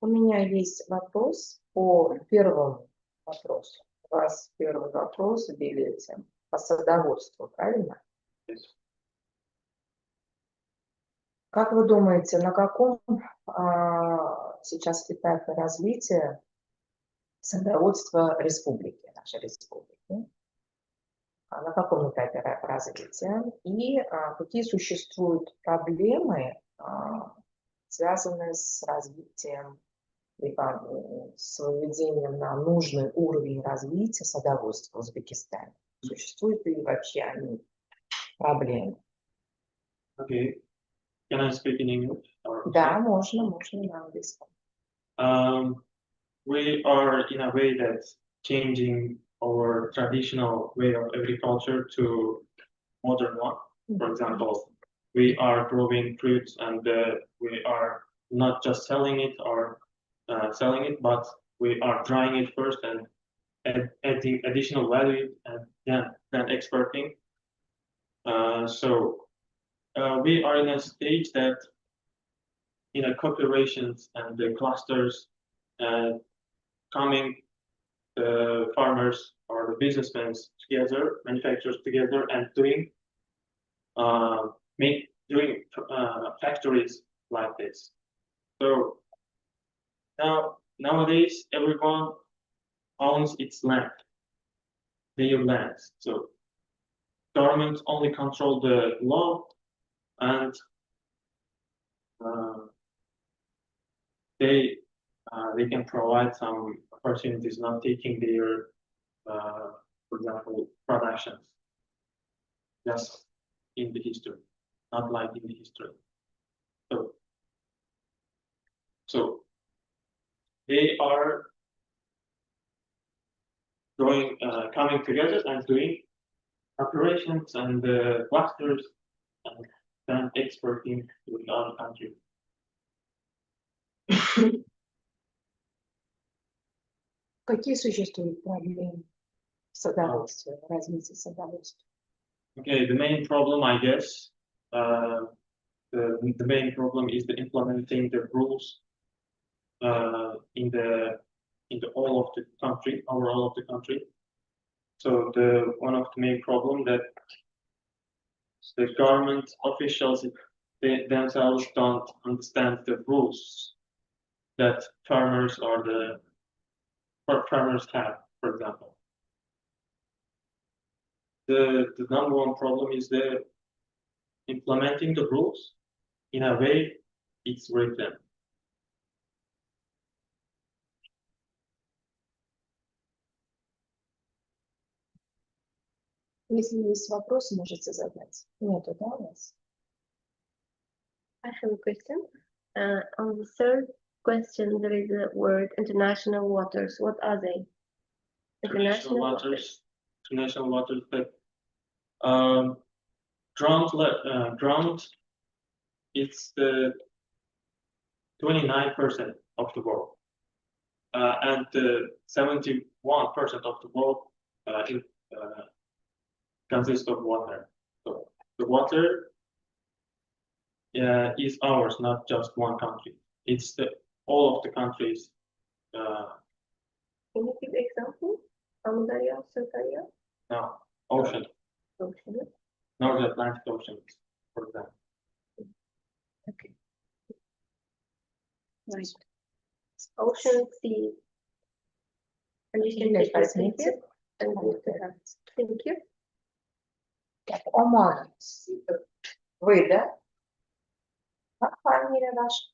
У меня есть вопрос по первому вопросу. У вас первый вопрос в билете по садоводству, правильно? Как вы думаете, на каком сейчас этапе развития садоводства республики, нашей республики? На каком этапе развития? И какие существуют проблемы, связанные с развитием, либо с выведением на нужный уровень развития садоводства в Узбекистане? Существуют ли вообще они проблемы? Okay. Can I speak in English? Да, можно на английском. We are in a way that's changing our traditional way of agriculture to modern one. For example, we are growing fruits and we are not just selling it or selling it, but we are drying it first and adding additional value and then exporting. So we are in a stage that cooperations and the clusters coming the farmers or the businessmen together, manufacturers together, and doing factories like this. So nowadays everyone owns its land, their lands. So governments only control the law, and they can provide some opportunities, not taking their, for example, productions just in the history, not like in the history. So they are coming together and doing operations and clusters and then exporting to another country. Какие существуют проблемы в садоводстве, в развитии садоводства? Okay, the main problem, I guess, the main problem is the implementing the rules in the all of the country, overall of the country. So one of the main problem that the government officials themselves don't understand the rules that farmers or farmers have, for example. The number one problem is the implementing the rules in a way it's written. Если есть вопросы, можете задать. Нету, да, у вас? I have a question. On the third question, there is a word international waters. What are they? International waters, but ground, it's the 29% of the world, and 71% of the world consists of water. So the water is ours, not just one country. It's all of the countries. Can you give example? Amudarya, Sakarya, Now, ocean, Ocean. North Atlantic Ocean, for example. Okay. Right. Ocean, sea. And you can take this in here and move the hands. Thank you. Так, Оман. Вы, да? Как фамилия ваша?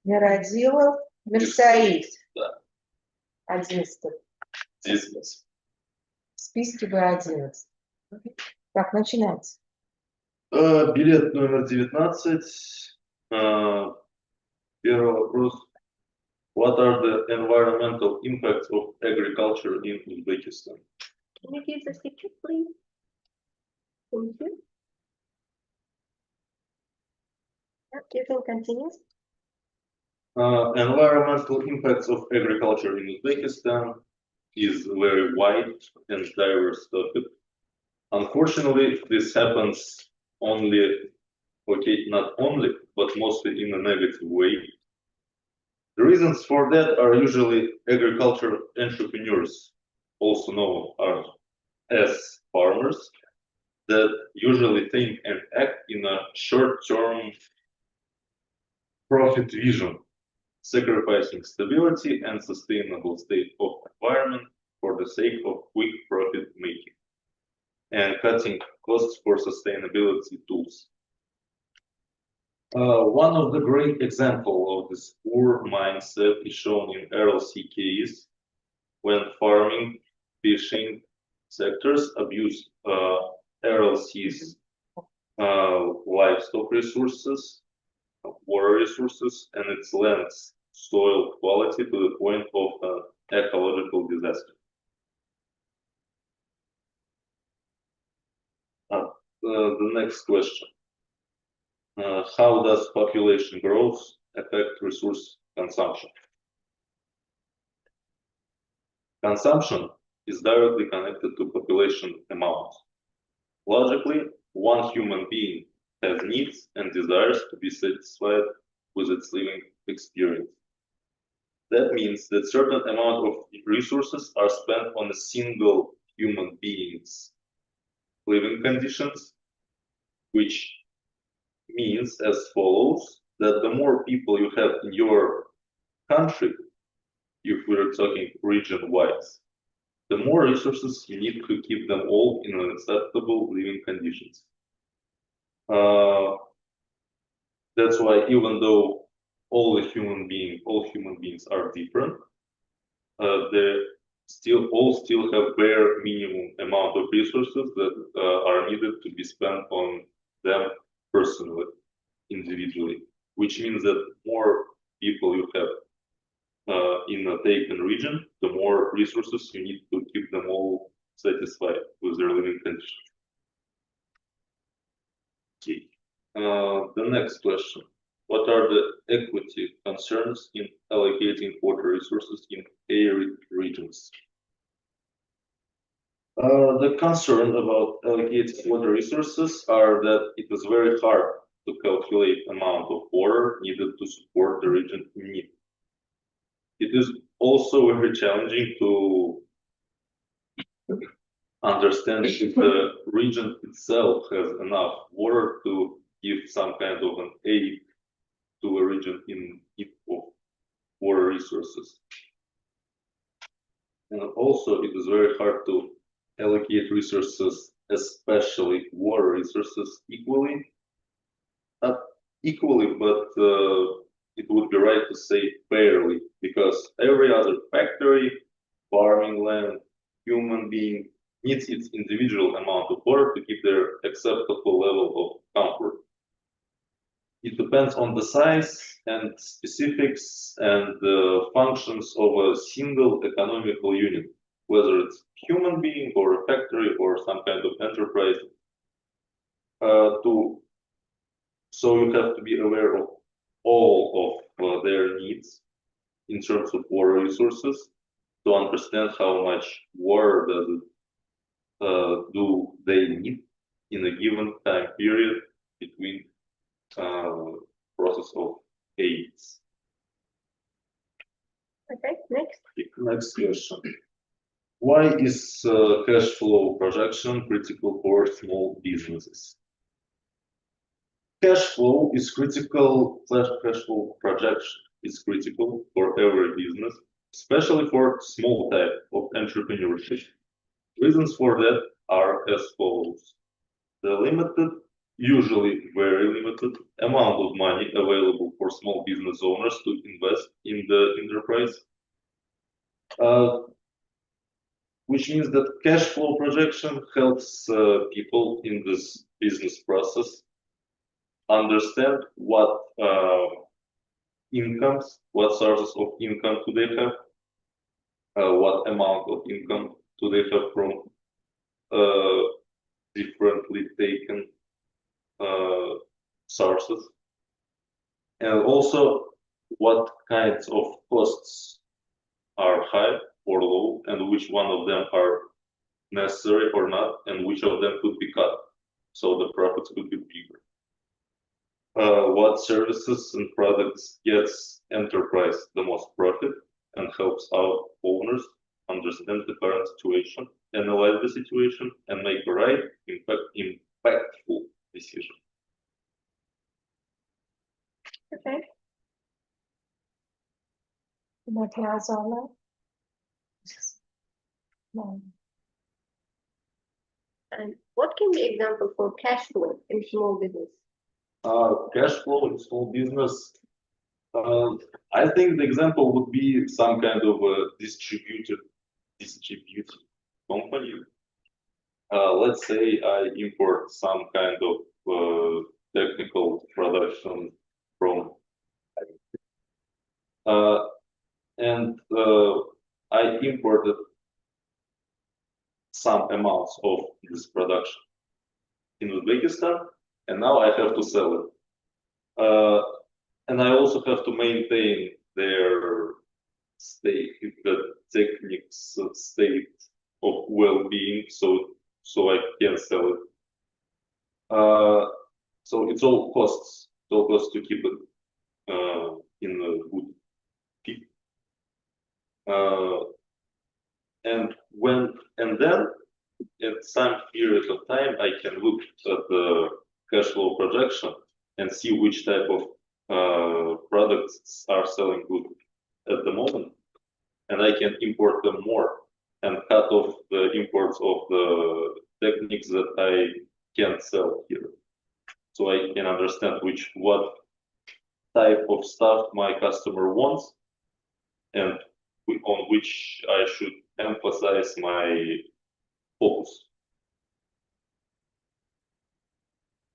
Миродилов, Мирсаид. Да. 11. Здесь В списке вы 11. Так, начинайте. Билет номер 19. Первый вопрос. What are the environmental impacts of agriculture in Uzbekistan? Can you give the ticket, please? Thank you. Yeah, you can continue. Environmental impacts of agriculture in Uzbekistan is very wide and diverse topic. Unfortunately, this happens only, not only, but mostly in a negative way. The reasons for that are usually agriculture entrepreneurs, also known as farmers, that usually think and act in a short-term profit vision, sacrificing stability and sustainable state of environment for the sake of quick profit making, and cutting costs for sustainability tools. One of the great examples of this poor mindset is shown in RLC case, when farming, fishing sectors abuse RLC's livestock resources, water resources, and its land's soil quality to the point of ecological disaster. The next question. How does population growth affect resource consumption? Consumption is directly connected to population amount. Logically, one human being has needs and desires to be satisfied with its living experience. That means that certain amount of resources are spent on a single human being's living conditions, which means as follows, that the more people you have in your country, if we're talking region-wise, the more resources you need to keep them all in acceptable living conditions. That's why even though all human beings are different, they all still have bare minimum amount of resources that are needed to be spent on them personally, individually, which means that more people you have in a taken region, the more resources you need to keep them all satisfied with their living conditions. Okay. The next question. What are the equity concerns in allocating water resources in arid regions? The concern about allocating water resources are that it is very hard to calculate amount of water needed to support the region in need. It is also very challenging to understand if the region itself has enough water to give some kind of an aid to a region in need of water resources. And also it is very hard to allocate resources, especially water resources, equally. Not equally, but it would be right to say fairly, because every other factory, farming land, human being needs its individual amount of water to keep their acceptable level of comfort. It depends on the size and specifics and the functions of a single economical unit. whether it's human being or a factory or some kind of enterprise. So you have to be aware of all of their needs in terms of water resources to understand how much water do they need in a given time period between process of aids. Okay, next. Next question. Why is cash flow projection critical for small businesses? Cash flow is critical, cash flow projection is critical for every business, especially for small type of entrepreneurship. Reasons for that are as follows. The limited, usually very limited, amount of money available for small business owners to invest in the enterprise, which means that cash flow projection helps people in this business process understand what incomes, what sources of income do they have, what amount of income do they have from differently taken sources, and also what kinds of costs are high or low, and which one of them are necessary or not, and which of them could be cut, so the profits could be bigger. What services and products gets enterprise the most profit and helps our owners understand the current situation, analyze the situation, and make the right, impactful decision. Okay. Matyazala. No. And what can be example for cash flow in small business? Cash flow in small business. I think the example would be some kind of a distributed company. Let's say I import some kind of technical production from, and I imported some amounts of this production in Uzbekistan, and now I have to sell it. And I also have to maintain their state, the techniques state of well-being, so I can sell it. So it's all costs. It's all costs to keep it in a good peak. And then at some period of time, I can look at the cash flow projection and see which type of products are selling good at the moment, and I can import them more and cut off the imports of the techniques that I can't sell here. So I can understand what type of stuff my customer wants and on which I should emphasize my focus.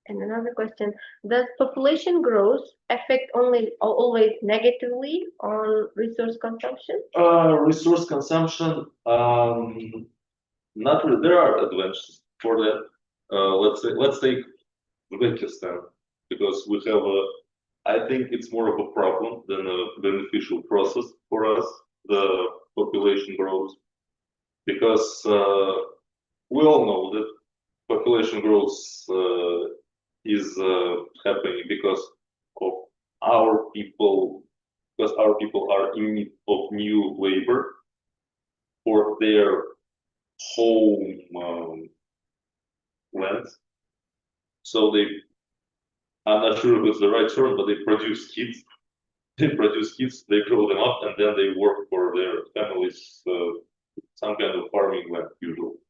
And another question, does population growth affect always negatively on resource consumption? Resource consumption, not really. There are advantages for that. Let's take Uzbekistan, because we have I think it's more of a problem than a beneficial process for us, the population growth, because we all know that population growth is happening because of our people, because our people are in need of new labor for their home lands. So I'm not sure if it's the right term, but they produce kids. They produce kids, they grow them up, and then they work for their families, some kind of farming land usually.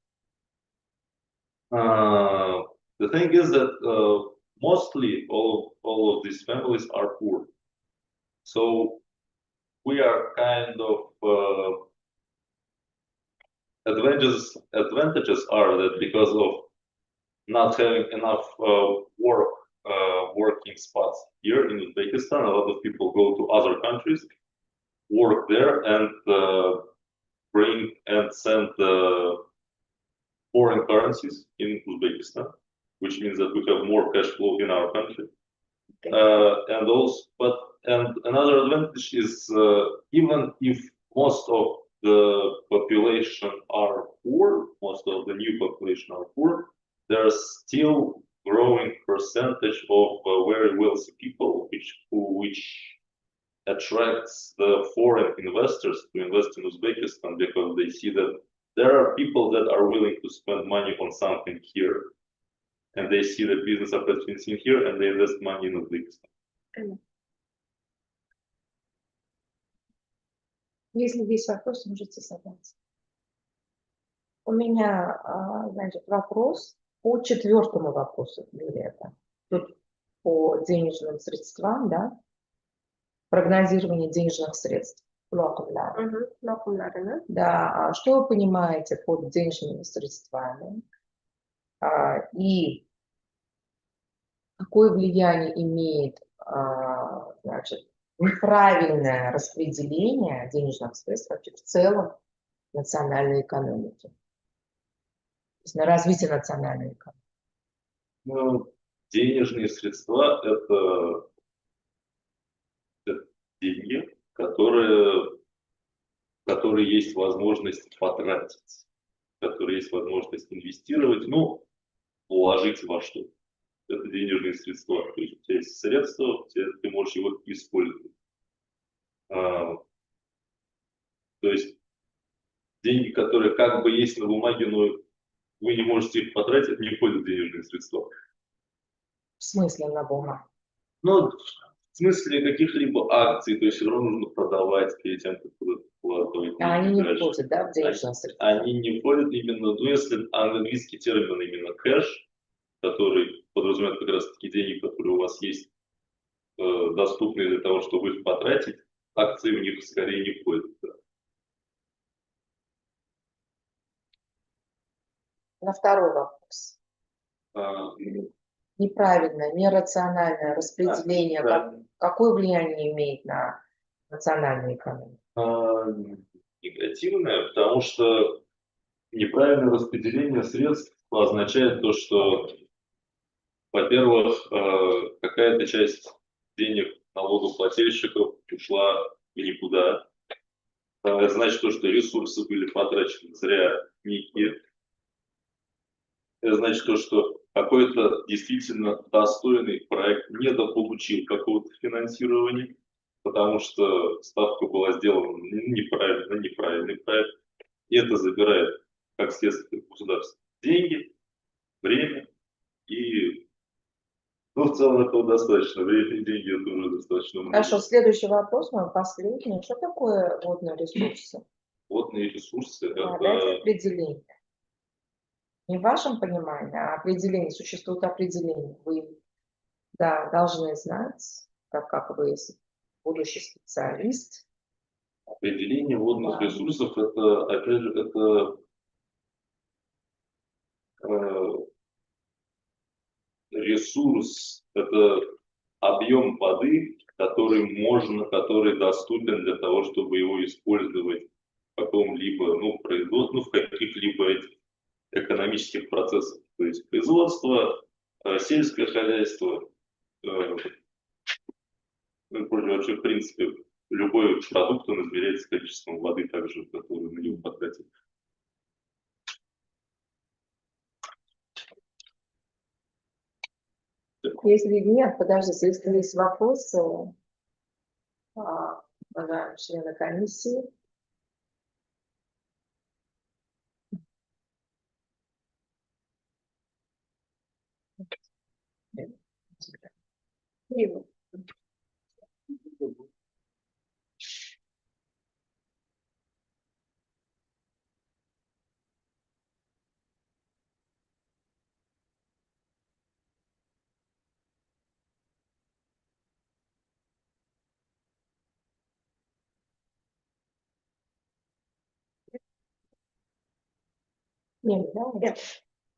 The thing is that mostly all of these families are poor. So we are kind of advantages are that because of not having enough working spots here in Uzbekistan, a lot of people go to other countries, work there, and bring and send foreign currencies in Uzbekistan, which means that we have more cash flow in our country. And another advantage is even if most of the population are poor, most of the new population are poor, there's still growing percentage of very wealthy people, which attracts the foreign investors to invest in Uzbekistan because they see that there are people that are willing to spend money on something here, and they see the business opportunity here, and they invest money in Uzbekistan. Если есть вопросы, можете задать. У меня, значит, вопрос по четвертому вопросу, Юлия. Тут по денежным средствам, да? Прогнозирование денежных средств. Да, а что вы понимаете под денежными средствами? И какое влияние имеет, значит, неправильное распределение денежных средств вообще в целом национальной экономики? То есть на развитие национальной экономики. Ну, денежные средства – это деньги, которые есть возможность потратить, которые есть возможность инвестировать, ну, вложить во что-то. Это денежные средства. То есть у тебя есть средства, ты можешь его использовать. То есть деньги, которые как бы есть на бумаге, но вы не можете их потратить, не входят в денежные средства. В смысле на бумаге? Ну, в смысле каких-либо акций, то есть все равно нужно продавать перед тем, как куда-то вкладывать. А они не входят, да, в денежные средства? Они не входят именно, ну, если английский термин именно кэш, который подразумевает как раз таки деньги, которые у вас есть, доступные для того, чтобы их потратить, акции в них скорее не входят. Да. На второй вопрос. Неправильное, нерациональное распределение, какое влияние имеет на национальную экономику? Негативное, потому что неправильное распределение средств означает то, что, во-первых, какая-то часть денег налогоплательщиков ушла в никуда. Это значит то, что ресурсы были потрачены зря некие. Это значит то, что какой-то действительно достойный проект недополучил какого-то финансирования, потому что ставка была сделана неправильный проект. И это забирает, как следствие, государство деньги, время и, ну, в целом этого достаточно. Время и деньги это уже достаточно много. Хорошо, следующий вопрос, мой последний. Что такое водные ресурсы? Водные ресурсы это... Дайте определение. Не в вашем понимании, а определение. Существует определение. Вы, да, должны знать, как вы будущий специалист. Определение водных ресурсов это, опять же, это ресурс, это объем воды, который доступен для того, чтобы его использовать в каком-либо, ну, производстве, ну, в каких-либо экономических процессах. То есть производство, сельское хозяйство, вообще, в принципе, любой продукт, он измеряется количеством воды, также, которую на него потратили. Если нет, подождите, если есть вопросы, уважаемые члены комиссии. Нет, да? Нет.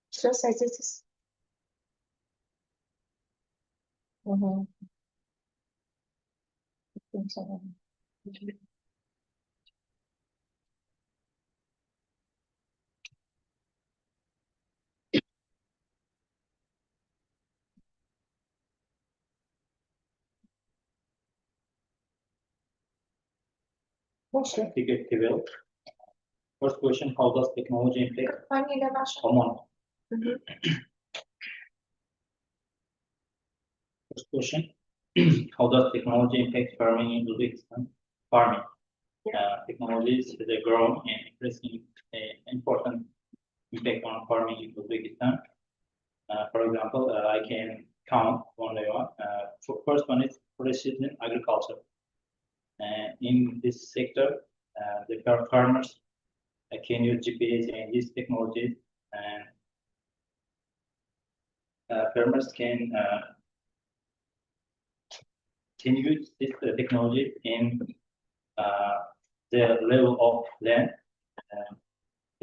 Все, садитесь. Угу. Figurative. First question, how does technology impact Фамилия ваша? common? Mhm. First question, how does technology impact farming in Uzbekistan? Farming. Technologies they grow and increasing important impact on farming in Uzbekistan. For example, I can count one by one. First one is precision agriculture. In this sector, the farmers can use GPS and these technologies, and farmers can use this technology in the level of land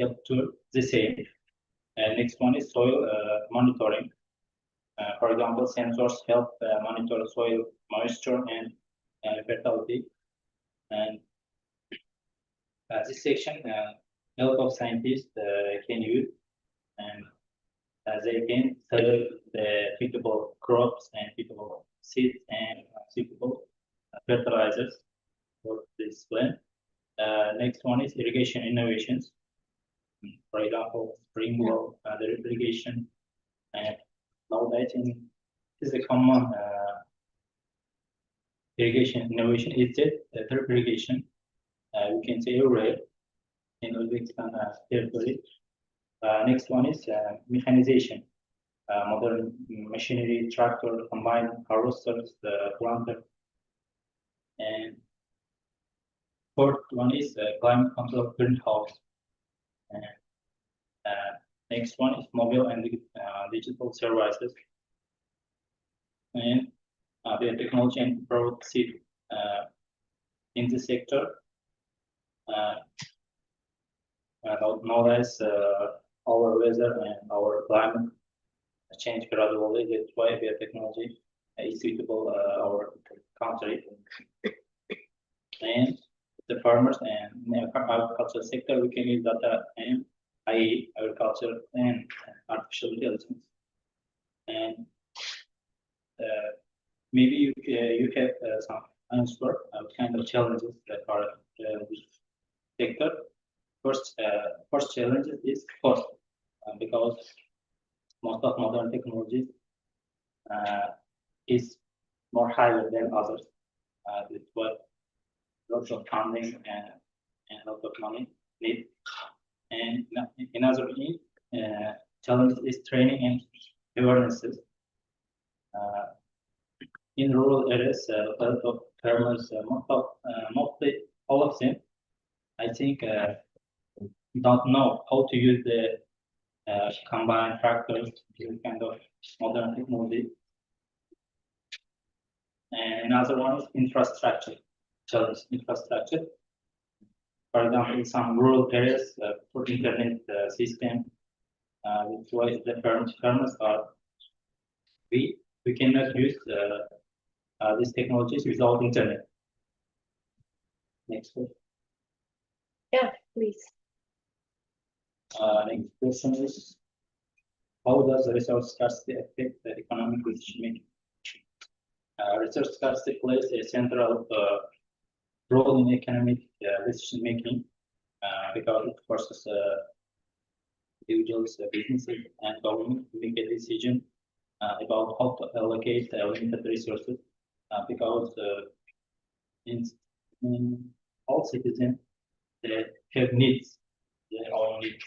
up to the same. Next one is soil monitoring. For example, sensors help monitor soil moisture and fertility. And this section, a lot of scientists can use, and they can select the suitable crops and suitable seeds and suitable fertilizers for this plant. Next one is irrigation innovations. For example, spring-load irrigation, and nowadays is a common irrigation innovation is that drip irrigation. We can say everywhere in Uzbekistan territory. Next one is mechanization. Modern machinery, tractor, combine harvesters, planter. And fourth one is climate control greenhouse. And next one is mobile and digital services. And the technology and product seed in the sector. Nowadays, our weather and our climate change gradually. That's why the technology is suitable our country. And the farmers and agriculture sector, we can use data and AI, agriculture and artificial intelligence. And maybe you have some answer what kind of challenges that are this sector. First challenge is cost, because most of modern technologies is more higher than others. That's what lots of funding and lots of money need. And another challenge is training and awarenesses. In rural areas, a lot of farmers, mostly all of them, I think, don't know how to use the combine tractors, this kind of modern technology. And another one is infrastructure, challenge infrastructure. For example, in some rural areas, for internet system, which why the farmers are, we cannot use these technologies without internet. Next question. Yeah, please. Next question is, how does the resource scarcity affect the economic decision making? Resource scarcity plays a central role in economic decision making because it forces individuals, businesses, and government to make a decision about how to allocate limited resources because in all citizens they have needs, their own needs,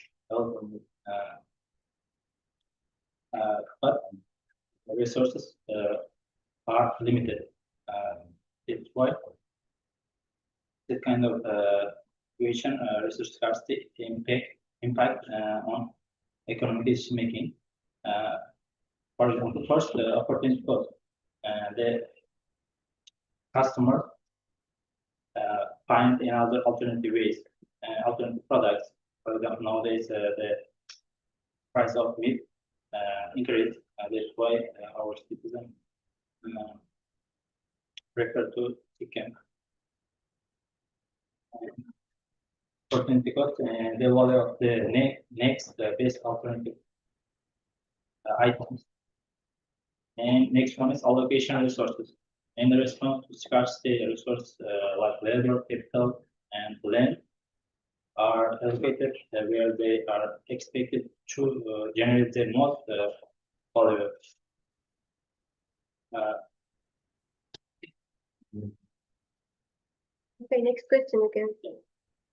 but the resources are limited. That's why that kind of situation, resource scarcity impact on economic decision making. For example, first opportunity cost. The customer find another alternative ways, alternative products. For example, nowadays the price of meat increased. That's why our citizens prefer to chicken. Opportunity cost and the value of the next best alternative items. And next one is allocation resources. In the response to scarcity resource like labor, capital, and land are allocated where they are expected to generate the most value. Okay, next question again.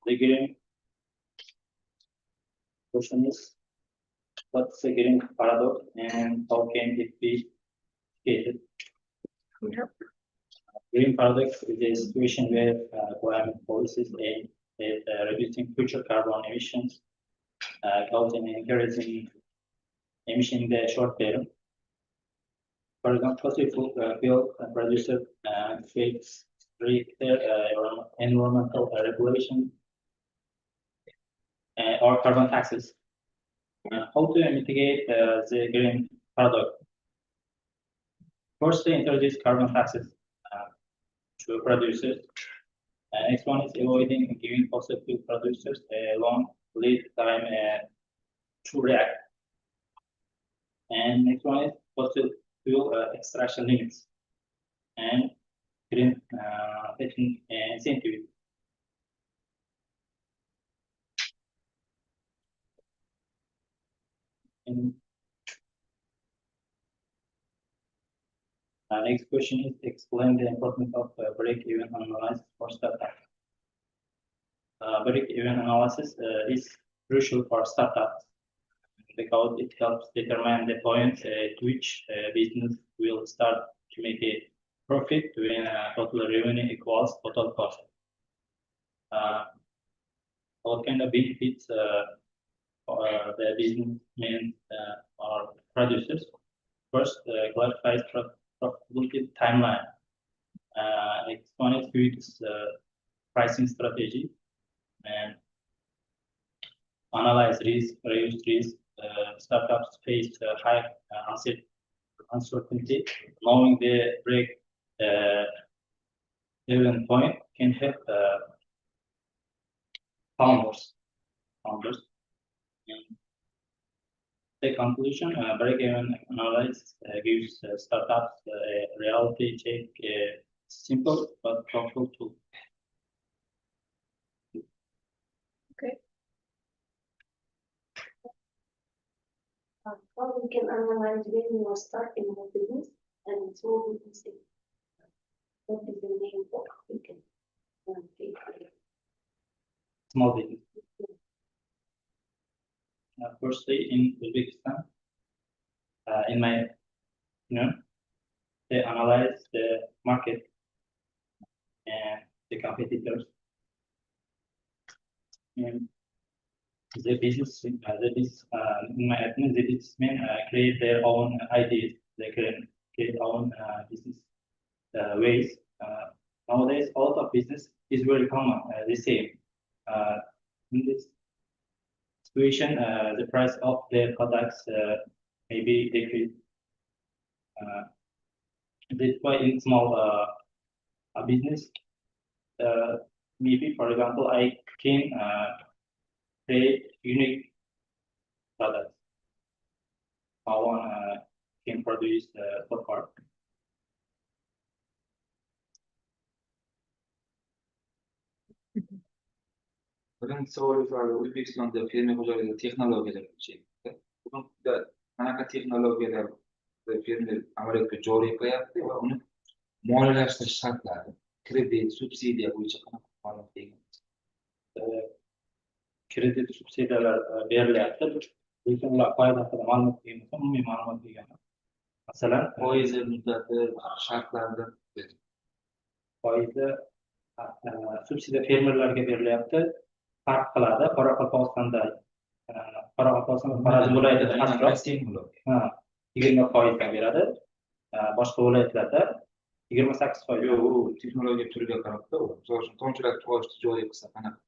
The green question is, what's the green paradox and how can it be stated? Yeah. Green paradox is a situation where climate policies aim at reducing future carbon emissions, causing and encouraging emission in the short term. For example, fossil fuel producer face stricter environmental regulation or carbon taxes. How to mitigate the green paradox? Firstly, introduce carbon taxes to producers. Next one is avoiding giving fossil fuel producers a long lead time to react. And next one is fossil fuel extraction limits and green incentive. And next question is explain the importance of break-even analysis for startup. Break-even analysis is crucial for startups because it helps determine the point at which business will start to make a profit when total revenue equals total cost. What kind of benefits the businessmen or producers? First, clarifies profitability timeline. Next one is its pricing strategy and analyze risk, reduce risk. Startups face high uncertainty. Knowing the break even point can help founders. The conclusion, break-even analysis gives startups a reality check, a simple but powerful tool. Okay. How we can analyze when you are starting a business and small business. What is the main book we can take? Small business. Firstly, in Uzbekistan, in my opinion, they analyze the market and the competitors and the business. In my opinion, the businessmen create their own ideas. They can create own business ways. Nowadays, a lot of business is very common, the same. In this situation, the price of their products may be decreased. That's why in small business, maybe for example, I can create unique products. How one can produce so far. Birinchi savol O'zbekistonda fermer xo'jaligida texnologiyalar kuchaymoqda. Bugun qanaqa texnologiyalar fermer amaliyotga joriy qilyapti va uni moliyalashtirish shartlari, kredit, subsidiya bo'yicha qanaqa ma'lumot bergansiz? Kredit subsidiyalar berilyapti. Lekin ular foiz haqida ma'lumot bermasa, umumiy ma'lumot bergan. Masalan, Foizi, muddati, shartlari foizi subsidiya fermerlarga berilyapti. Farq qiladi. Qoraqalpog'istonda Xorazm viloyatida pastroq 20% beradi. Boshqa viloyatlarda 28%. yo'q, u texnologiya turiga qarabda u. Misol uchun tomchilatib tug'ishni joriy qilsa qanaqa?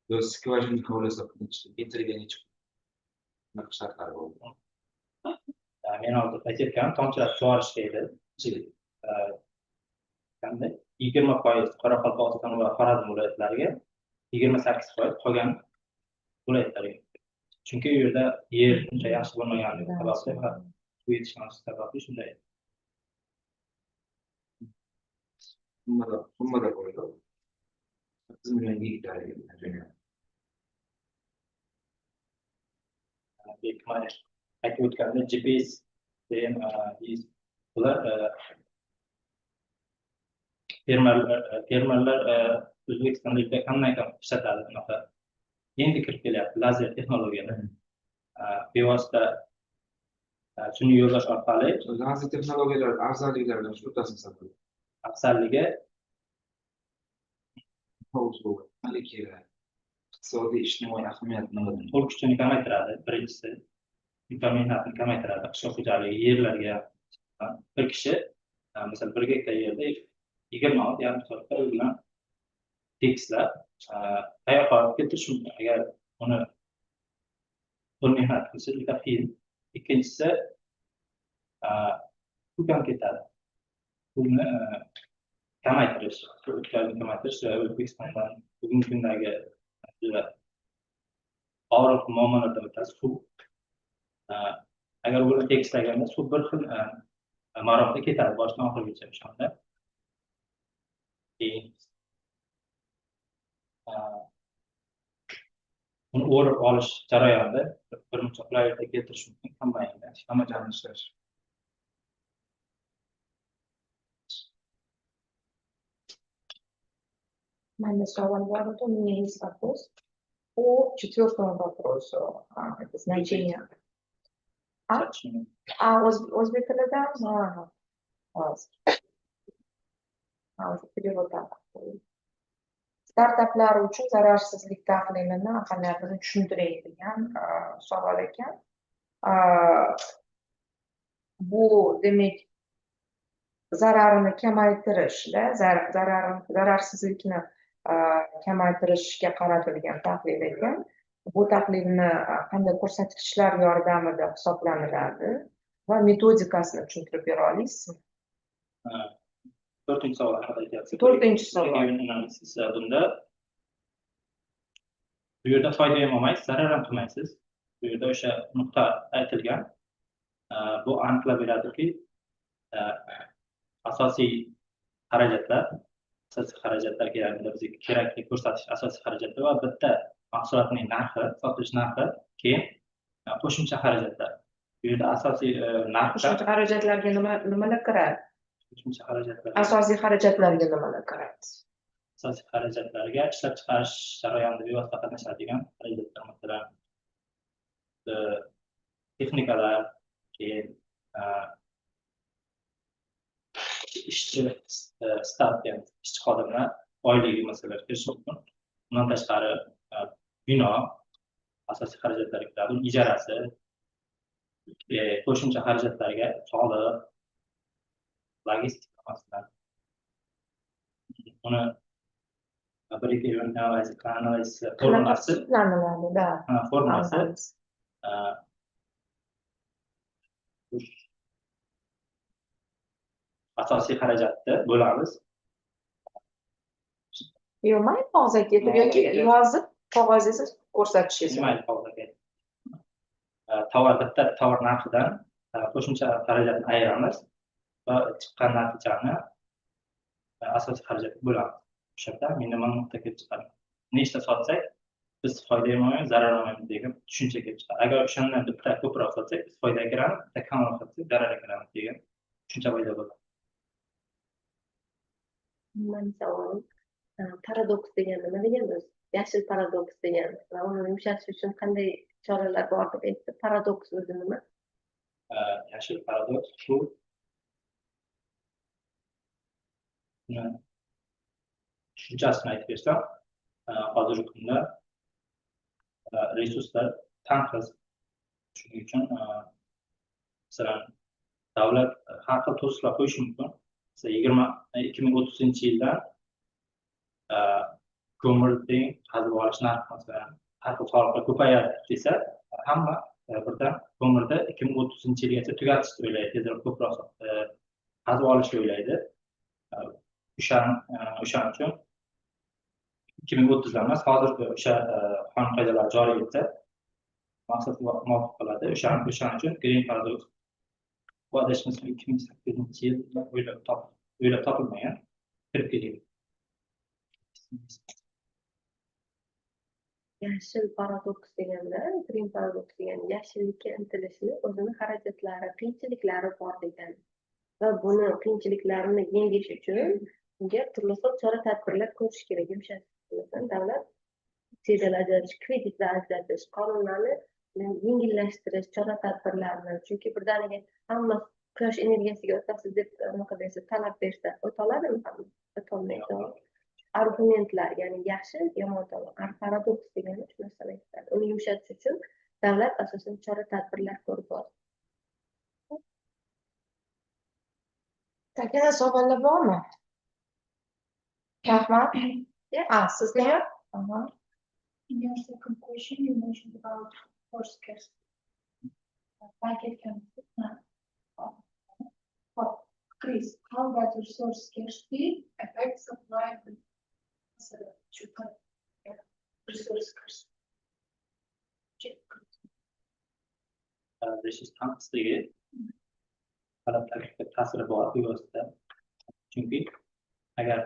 Yo'q, skvajinni kovlasa keltirgan necha qanaqa shartlari bor? Men hozir aytayotganim tomchilatib sug'orish deydi. Qanday? 20% Qoraqalpog'iston va Xorazm viloyatlariga, 28% qolgan viloyatlarga. Chunki u yerda yer uncha yaxshi bo'lmaganligi sababli va suv yetishmasligi sababli shunday. Summada qo'ydi. 1 million gektar dunyo. Aytib o'tganda GPS degan bular fermerlar O'zbekistonda juda qanday ishlatadi bunaqa endi kirib kelyapti lazer texnologiyalari. Bevosita sun'iy yo'ldosh orqali Lazer texnologiyalar afzalliklaridan shu o'rtasini afzalligi iqtisodiy ijtimoiy ahamiyat nimada? qo'l kuchini kamaytiradi. Birinchisi, imkoniyatni kamaytiradi. Qishloq xo'jaligi yerlarga bir kishi masalan 1 gektar yerda 20 ot, yarim soatda u bilan tekislab qayoqqa olib keltirish mumkin. Agar uni qo'l mehnat qilsa juda qiyin. Ikkinchisi pul ham ketadi. Pulni kamaytirish, o'tkazishni kamaytirish va O'zbekistondan bugungi kundagi juda og'ir muammolardan bittasi suv. Agar buni tekislaganda suv bir xil maromda ketadi boshdan oxirigacha o'shanda. Keyin uni o'rib olish jarayonida birmuncha qulayliklar keltirish mumkin kombaynda. Hammadan ishlash. У меня сразу у меня есть вопрос по 4-му вопросу. Это значение. O'zbek tilida? Перевод так. Startaplar uchun zararsizlik tahlilini ahamiyatini tushuntiring degan savol ekan. Bu demak zararini kamaytirishda, zararsizlikni kamaytirishga qaratilgan tahlil ekan. Bu tahlilni qanday ko'rsatkichlar yordamida hisoblaniladi va metodikasini tushuntirib bera olasizmi? 4-chi savol haqida aytyapsiz. 4-chi savol. Bunda bu yerda foyda ham olmaysiz, zarar ham qilmaysiz. Bu yerda o'sha nuqta aytilgan. Bu aniqlab beradiki, asosiy xarajatlar kerakli, bizga kerakli ko'rsatish asosiy xarajatlar va bitta mahsulotning narxi, sotilish narxi, keyin qo'shimcha xarajatlar. Bu yerda asosiy narxda Qo'shimcha xarajatlarga nimalar kiradi? qo'shimcha xarajatlar. Asosiy xarajatlarga nimalar kiradi? Asosiy xarajatlarga ishlab chiqarish jarayonida bevosita qatnashadigan xarajatlar, masalan, texnikalar, keyin ishchi stat, ya'ni ishchi xodimlar oyligi masalalari kirishi mumkin. Bundan tashqari bino asosiy xarajatlarga kiradi, uning ijarasi, qo'shimcha xarajatlarga soliq, logistika masalan. Uni bir-ikki formasi asosiy xarajatni bo'lamiz. Yo'q, mayli hozir ketib yoki yozib qog'ozingiz ko'rsatishingiz. Mayli hozir. Tovar bitta tovar narxidan qo'shimcha xarajatni ayiramiz va chiqqan natijani asosiy xarajatga bo'lamiz. O'shanda minimal nuqta kelib chiqadi. Nechta sotsak, biz foyda ham olmaymiz, zarar olmaymiz degan tushuncha kelib chiqadi. Agar o'shandan bitta ko'proq sotsak, biz foydaga kiramiz, bitta kamroq sotsak, zararga kiramiz degan tushuncha paydo bo'ladi. Savol. Paradoks degani nima deganmiz? Yashil paradoks degan va uni yumshatish uchun qanday choralar bor deb aytdi. Paradoks o'zi nima? Yashil paradoks shu tushunchasini aytib bersam, hozirgi kunda resurslar tanqis. Shuning uchun masalan davlat har xil to'siqlar qo'yishi mumkin. Masalan 2030-yildan ko'mirning qazib olish narxi masalan har xil soliqlar ko'payadi desa, hamma birdan ko'mirni 2030-yilgacha tugatishni o'ylaydi, tezroq ko'proq qazib olishni o'ylaydi. O'shaning uchun 2030 emas, hozirgi o'sha qonun qoidalar joriy etsa, maqsadga muvofiq qiladi. O'shaning uchun green paradoks bu adashmas 2008-yilda o'ylab topilmagan kirib kelgan. yashil paradoks deganda, green paradoks degani yashillikka intilishni o'zini xarajatlari, qiyinchiliklari bor degani. Va buni qiyinchiliklarini yengish uchun unga turli xil chora-tadbirlar ko'rish kerak. Yumshatishdan davlat subsidiyalar ajratish, kreditlar ajratish, qonunlarni yengillashtirish chora-tadbirlarini, chunki birdaniga hamma quyosh energiyasiga o'tasiz deb unaqa desa, talab bersa, o'toladimi hamma? O'tolmaydi. Argumentlar, ya'ni yaxshi, yomon tomon, paradoks degani shu narsani aytadi. Uni yumshatish uchun davlat asosan chora-tadbirlar ko'rib boradi. Yana savollar bormi? Rahmat. Sizga? In your second question, you mentioned about force scarcity. Like it can, but Chris, how does resource scarcity affect supply and resource scarcity? Resurs tanqisligi talab taklifga ta'siri bor bevosita. Chunki agar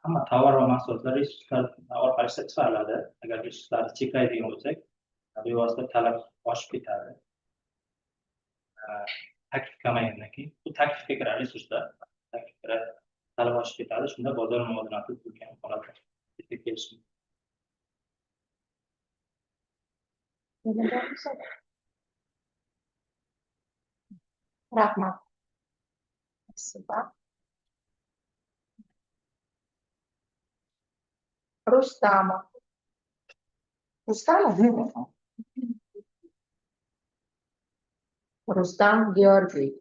hamma tovar va mahsulotlar resurslar orqali ishlab chiqariladi, agar resurslarni cheklaydigan bo'lsak, bevosita talab oshib ketadi. Taklif kamaygandan keyin bu taklifga kiradi resurslar, taklifga talab oshib ketadi, shunda bozor muvozanati buzilgan holatga kelishi mumkin. Rahmat. Спасибо. Rustama. Rustam Georgiy.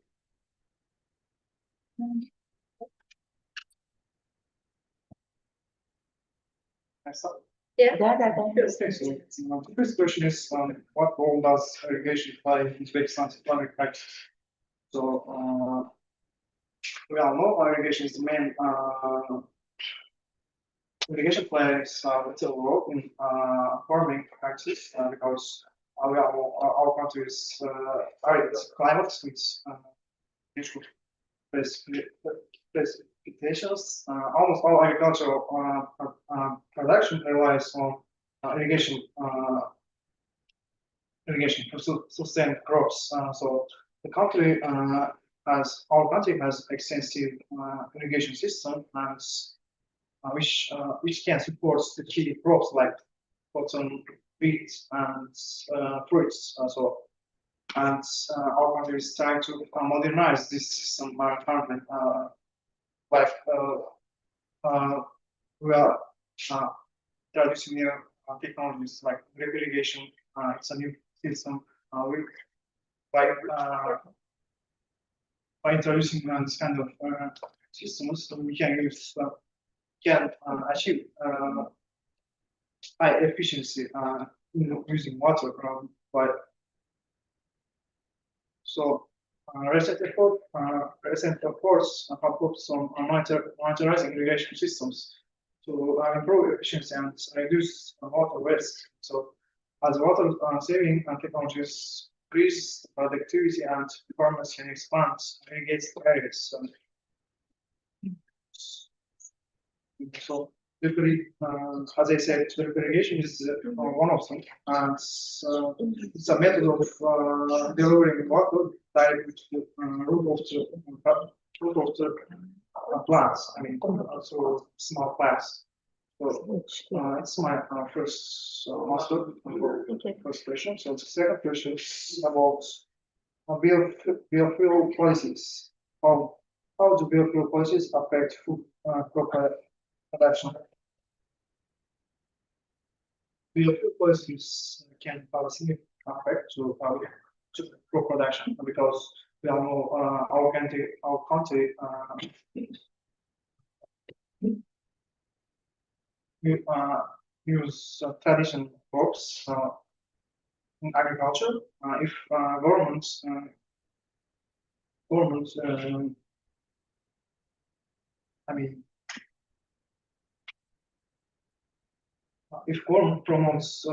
Yeah. The first question is, what role does irrigation play in Uzbekistan's economic practice? So, we all know irrigation is the main, irrigation plays a vital role in farming practice because we all know our country is arid climate with natural precipitations. Almost all agricultural production relies on irrigation to sustain crops. So the country our country has extensive irrigation system and which can support the key crops like cotton, wheat, and fruits. And our country is trying to modernize this system currently. We are introducing new technologies like drip irrigation. It's a new system. By introducing this kind of systems, we can achieve high efficiency in using water. Recent efforts have focused on monitoring irrigation systems to improve efficiency and reduce water waste. So, as water saving technologies increase productivity and farmers can expand irrigated areas. So, as I said, drip irrigation is one of them, and it's a method of delivering water directly to the root of the plants. I mean, also small plants. So it's my first answer for first question. So the second question is about biofuel policies. How do biofuel policies affect food production? Biofuel policies can have a significant effect to crop production because we all know our country we use traditional crops in agriculture. If government I mean, if government promotes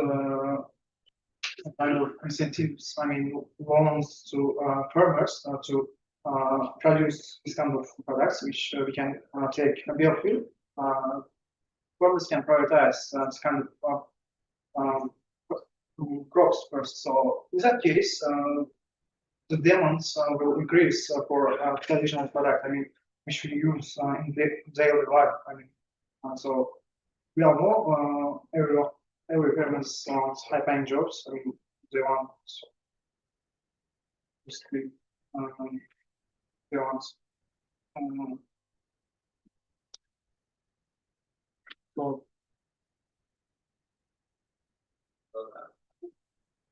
kind of incentives, I mean, loans to farmers to produce this kind of products, which we can take biofuel. farmers can prioritize this kind of crops first. So in that case, the demands will increase for traditional product. I mean, which we use in daily life. I mean, so we all know every farmers high-paying jobs. I mean, they want basically they want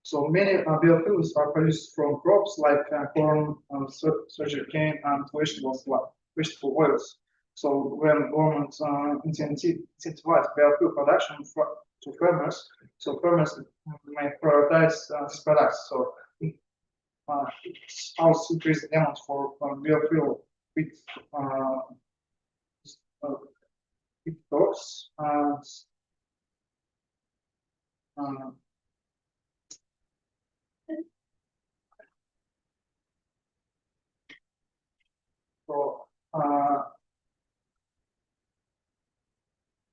so many biofuels are produced from crops like corn, sugarcane, and vegetable oils. So when government incentivize biofuel production to farmers, so farmers may prioritize these products. So it also increase the demand for biofuel with crops and so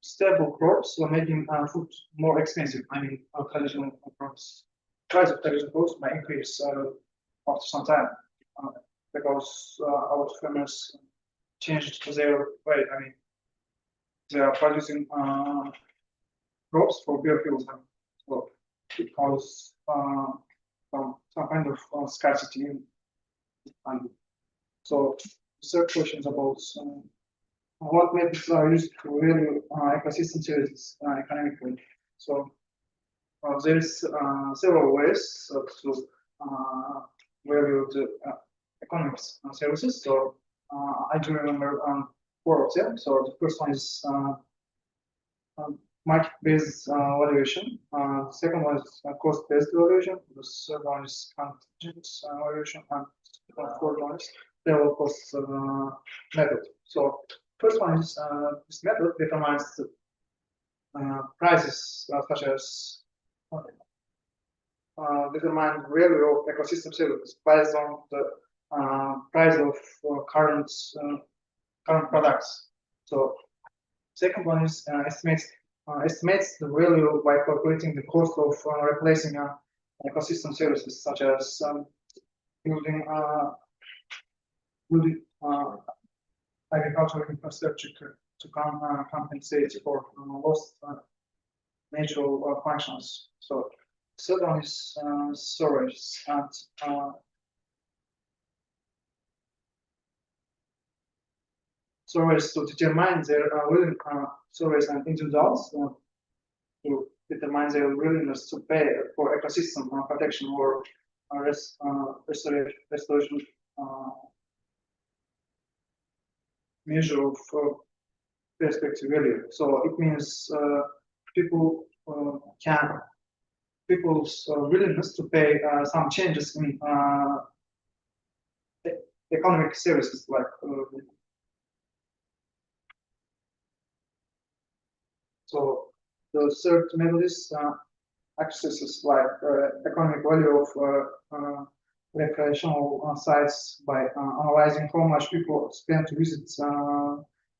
stable crops are making food more expensive. I mean, traditional crops, price of traditional crops may increase after some time because our farmers changed their way. I mean, they are producing crops for biofuels, so it causes some kind of scarcity. And so, third question is about what methods are used to value ecosystem services economically. So there is several ways to value the economic services. So I do remember 4 of them. So the first one is market-based valuation. The second one is cost-based valuation. The third one is contingent valuation, and the fourth one is level cost method. So first one is this method determines the prices such as determine value of ecosystem services based on the price of current products. So second one is estimates the value by calculating the cost of replacing ecosystem services such as building agricultural infrastructure to compensate for lost natural functions. So third one is storage and storage to determine their willing storage and individuals to determine their willingness to pay for ecosystem protection or restoration measure of perspective value. So it means people's willingness to pay some changes in economic services like so the third method is accesses like economic value of recreational sites by analyzing how much people spend to visit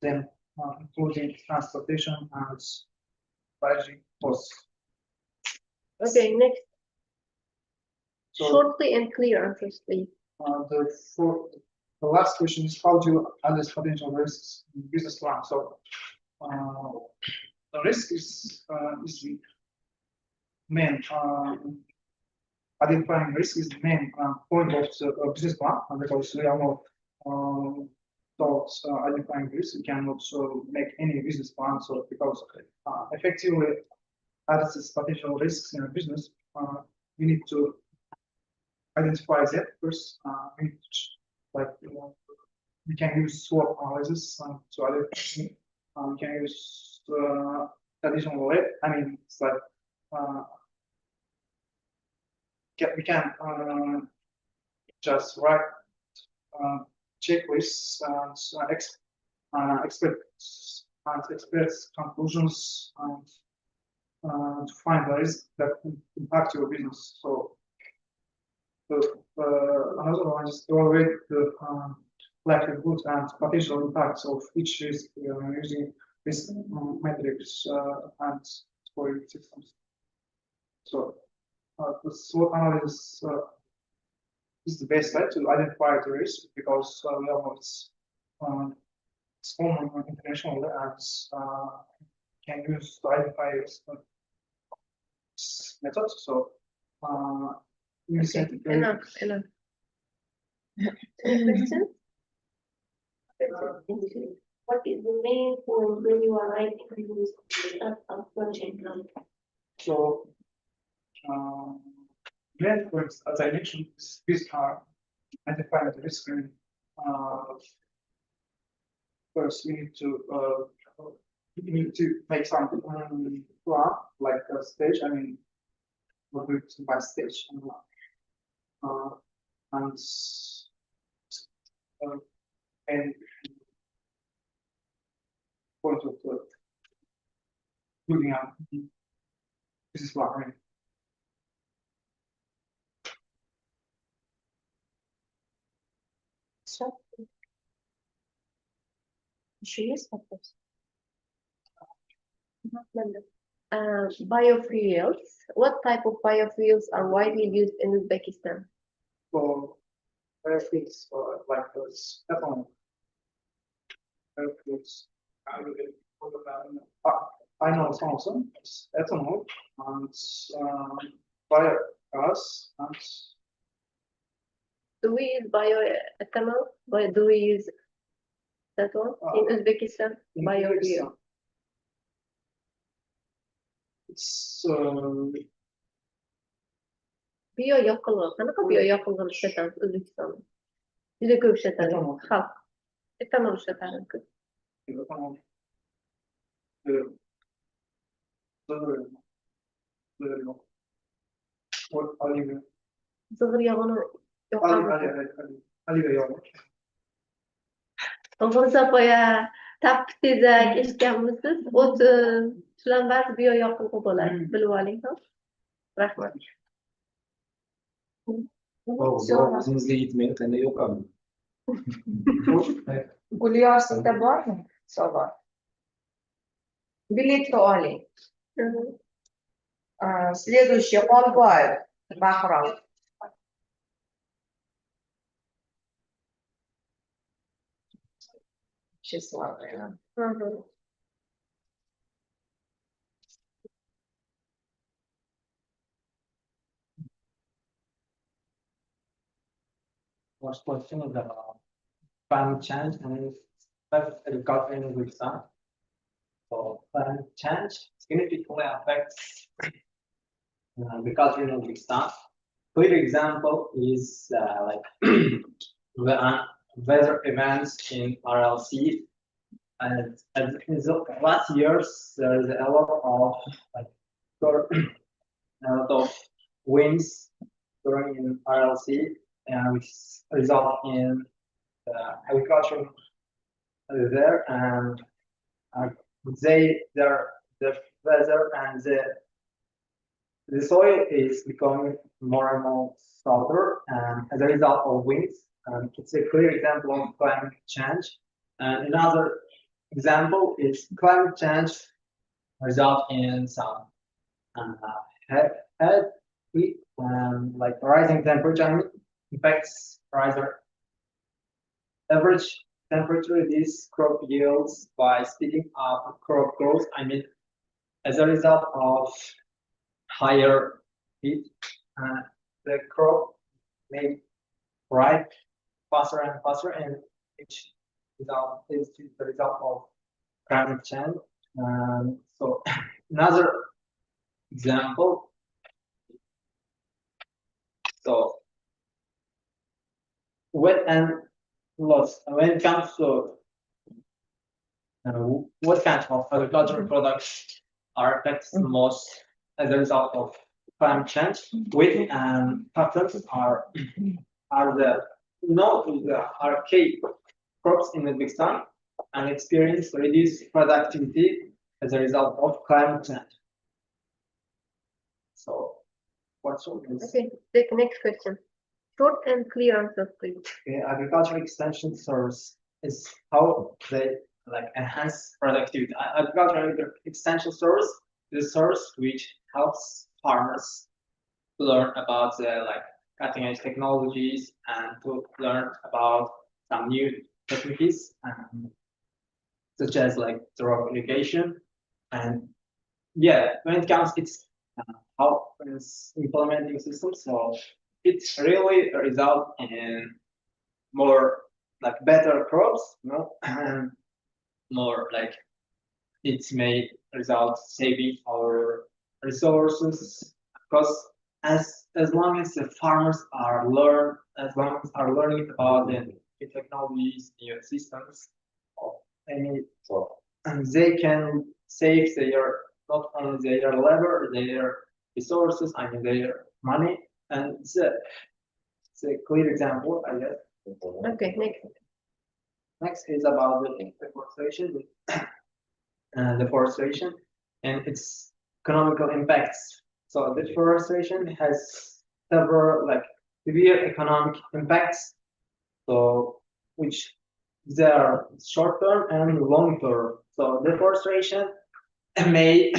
them, including transportation and budget costs. Okay, next. So, Shortly and clear answers, please. The last question is how do you address potential risks in business plan? So the risk is the main identifying risk is the main point of the business plan, because we are not taught identifying risk. We cannot make any business plan. So because effectively address potential risks in a business, we need to identify that first. We need to, like we can use SWOT analysis to identify. We can use traditional way. I mean, it's like we can just write checklists and experts conclusions and to find the risk that impact your business. So another one is evaluate the likelihood and potential impacts of each risk using with metrics and scoring systems. So the SWOT analysis is the best way to identify the risk because we know it's common internationally and can use to identify risk methods. So Okay, enough. Question? What is the main point when you are writing this project? So, main points, as I mentioned, these are identifying the risk. First, we need to make something plan, like a stage. I mean, what we do by stage, and point of the building up. This is what I mean. Еще есть вопрос? Biofuels. What type of biofuels are widely used in Uzbekistan? For biofuels, like ethanol. Biofuels. I know some of them. It's ethanol and biogas and. Do we use bioethanol? Do we use that one in Uzbekistan? Biofuel. It's Bioyoqilg'i. Qanaqa bioyoqilg'ini ishlatamiz O'zbekistonda? Juda ko'p ishlatadi xalq. Etanol ishlatadi ko'p. Zig'ir yog'ini G'urzapoya, tappi tezak eshitganmisiz? O'tin, shularning ba'zi bioyoqilg'i bo'ladi. Bilib oling. Rahmat. O'zimizga yetmaydi, qanday yo'qami? Gulyor, sizda bormi savol? Biletni oling. Следующий Xolboyev Bahrom. Tщеславная. First question is about climate change and agriculture in Uzbekistan. So climate change significantly affects agriculture in Uzbekistan. Clear example is like the weather events in RLC. And in the last years, there is a lot of winds during in RLC, which result in agriculture there, and the weather and the soil is becoming more and more softer, and as a result of winds, it's a clear example of climate change. And another example is climate change result in some like rising temperature impacts average temperature. This crop yields by speeding up crop growth. I mean, as a result of higher heat, the crop may ripe faster and faster, and which is the result of climate change. So another example. So wet and loss. When it comes to what kind of agricultural products are affected the most as a result of climate change, wheat and cotton are key crops in Uzbekistan and experience reduced productivity as a result of climate change. So, what's all this? Okay, take the next question. Short and clear answer, please. Agricultural extension service is how they like enhance productivity. Agriculture is an essential source, the source which helps farmers to learn about the like cutting edge technologies and to learn about some new techniques, such as like drop irrigation. And yeah, when it comes, it's how it's implementing systems. So it really result in more like better crops, you know, and more like it may result saving our resources, because as long as the farmers are learning about the new technologies, new systems of any sort, and they can save their not only their labor, their resources, I mean their money, and it's a clear example, I guess. Okay, next. Next is about the deforestation, deforestation and its economical impacts. So deforestation has several like severe economic impacts. So which there are short term and long term. So deforestation may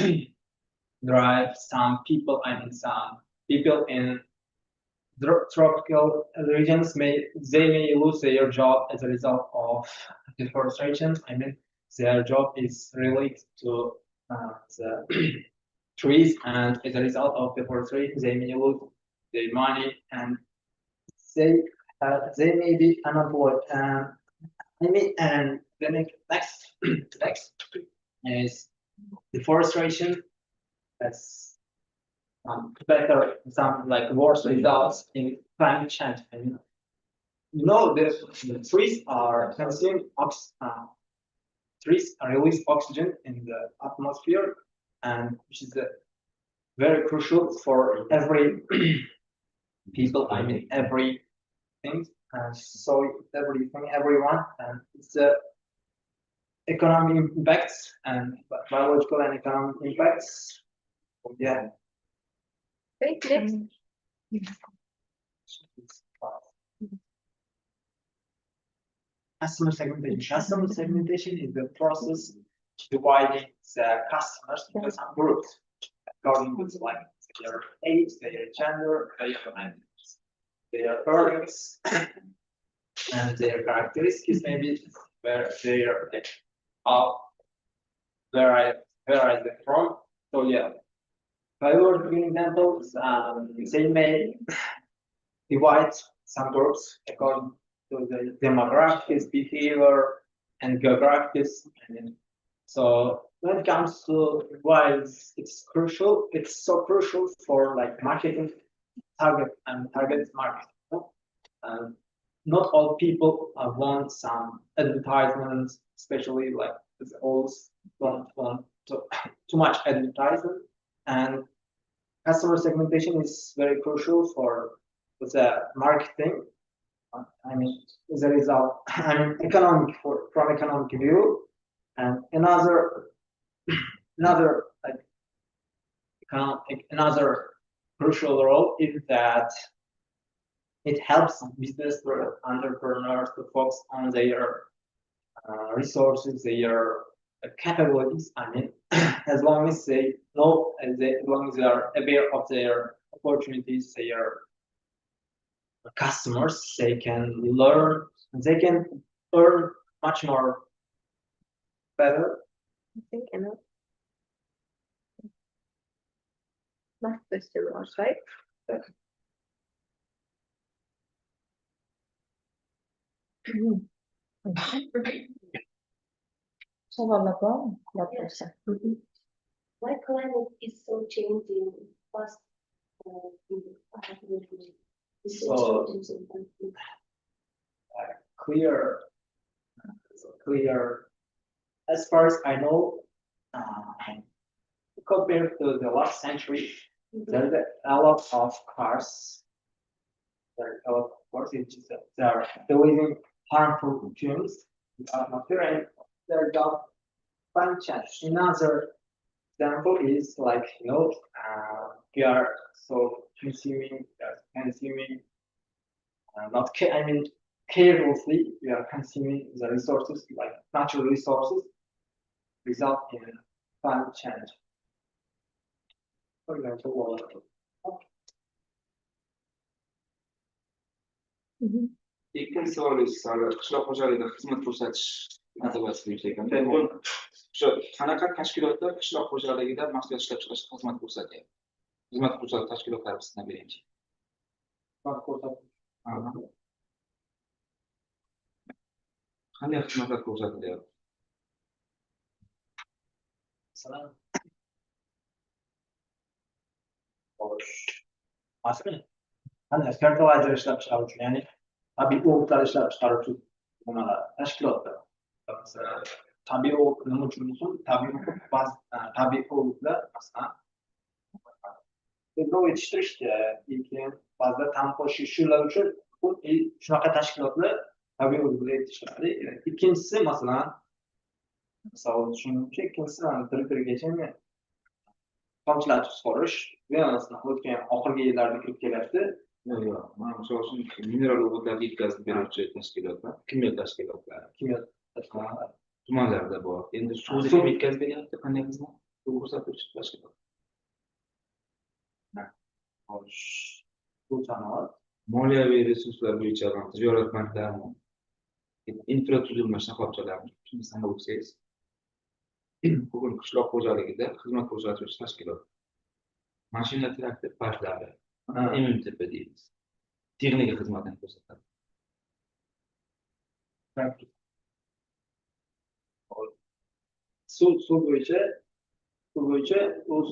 drive some people, I mean some people in tropical regions may lose their job as a result of deforestation. I mean their job is related to the trees, and as a result of deforestation they may lose their money and they may be unemployed. I mean, and the next is deforestation has better, some like worse results in climate change. I mean, you know, the trees are consuming trees release oxygen in the atmosphere, and which is very crucial for every people. I mean, everything. So everything, everyone, and it's economic impacts and biological and economic impacts. Yeah. Okay, next. Customer segmentation. Customer segmentation is the process dividing the customers into some groups according to like their age, their gender, their earnings, and their characteristics, maybe where they are where are they from. So yeah, by giving examples, they may divide some groups according to the demographics, behavior, and geographics. And so when it comes to why it's crucial, it's so crucial for like marketing target market. Not all people want some advertisements, especially like the olds don't want too much advertisement, and customer segmentation is very crucial for the marketing. I mean, as a result, I mean, from economic view, and another like another crucial role is that it helps business entrepreneurs to focus on their resources, their capabilities. I mean, as long as they know, as long as they are aware of their opportunities, their customers, they can learn, they can earn much more better. I think enough. Last question was right. Why climate is so changing fast? Clear, as far as I know, compared to the last century, there's a lot of cars. There are a lot of cars which they are releasing harmful fumes in the atmosphere, and there's a climate change. Another example is like, you know, we are so consuming, not I mean carelessly, we are consuming the resources like natural resources result in climate change. For example, water. Ikkinchi savolingiz hali qishloq xo'jaligida xizmat ko'rsatish masalasi ekan. O'sha qanaqa tashkilotlar qishloq xo'jaligida mahsulot ishlab chiqarishga xizmat ko'rsatyapti? Xizmat ko'rsatuvchi tashkilotlar bizdan birinchi. Qanday xizmatlar ko'rsatilyapti? Masalan, masalan, qanday fertilizer ishlab chiqaruvchi, ya'ni tabiiy o'g'itlar ishlab chiqaruvchi nimalar, tashkilotlar. Masalan, tabiiy o'g'it nima uchun muhim? Tabiiy o'g'itlar masalan to'g'ri yetishtirishga, keyin ba'zida ta'm qo'shish shular uchun shunaqa tashkilotlar tabiiy o'g'itlar yetishtiradi. Ikkinchisi masalan savol tushunimcha, ikkinchisi bir-birigacha tomchilatib sug'orish o'tgan oxirgi yillarda kirib kelyapti. Yo'q, mana misol uchun mineral o'g'itlarga yetkazib beruvchi tashkilotlar, kimyo tashkilotlari, tumanlarda bor. Endi suvni kim yetkazib beryapti? Qanday xizmat ko'rsatuvchi tashkilot? Bu sanoat Moliyaviy resurslar bo'yicha tijorat banklari, infratuzilma shoxobchalari sanab o'tsangiz, bugun qishloq xo'jaligida xizmat ko'rsatuvchi tashkilot. Mashina traktor parklari, MMTP deymiz. Texnika xizmatini ko'rsatadi. suv bo'yicha o'z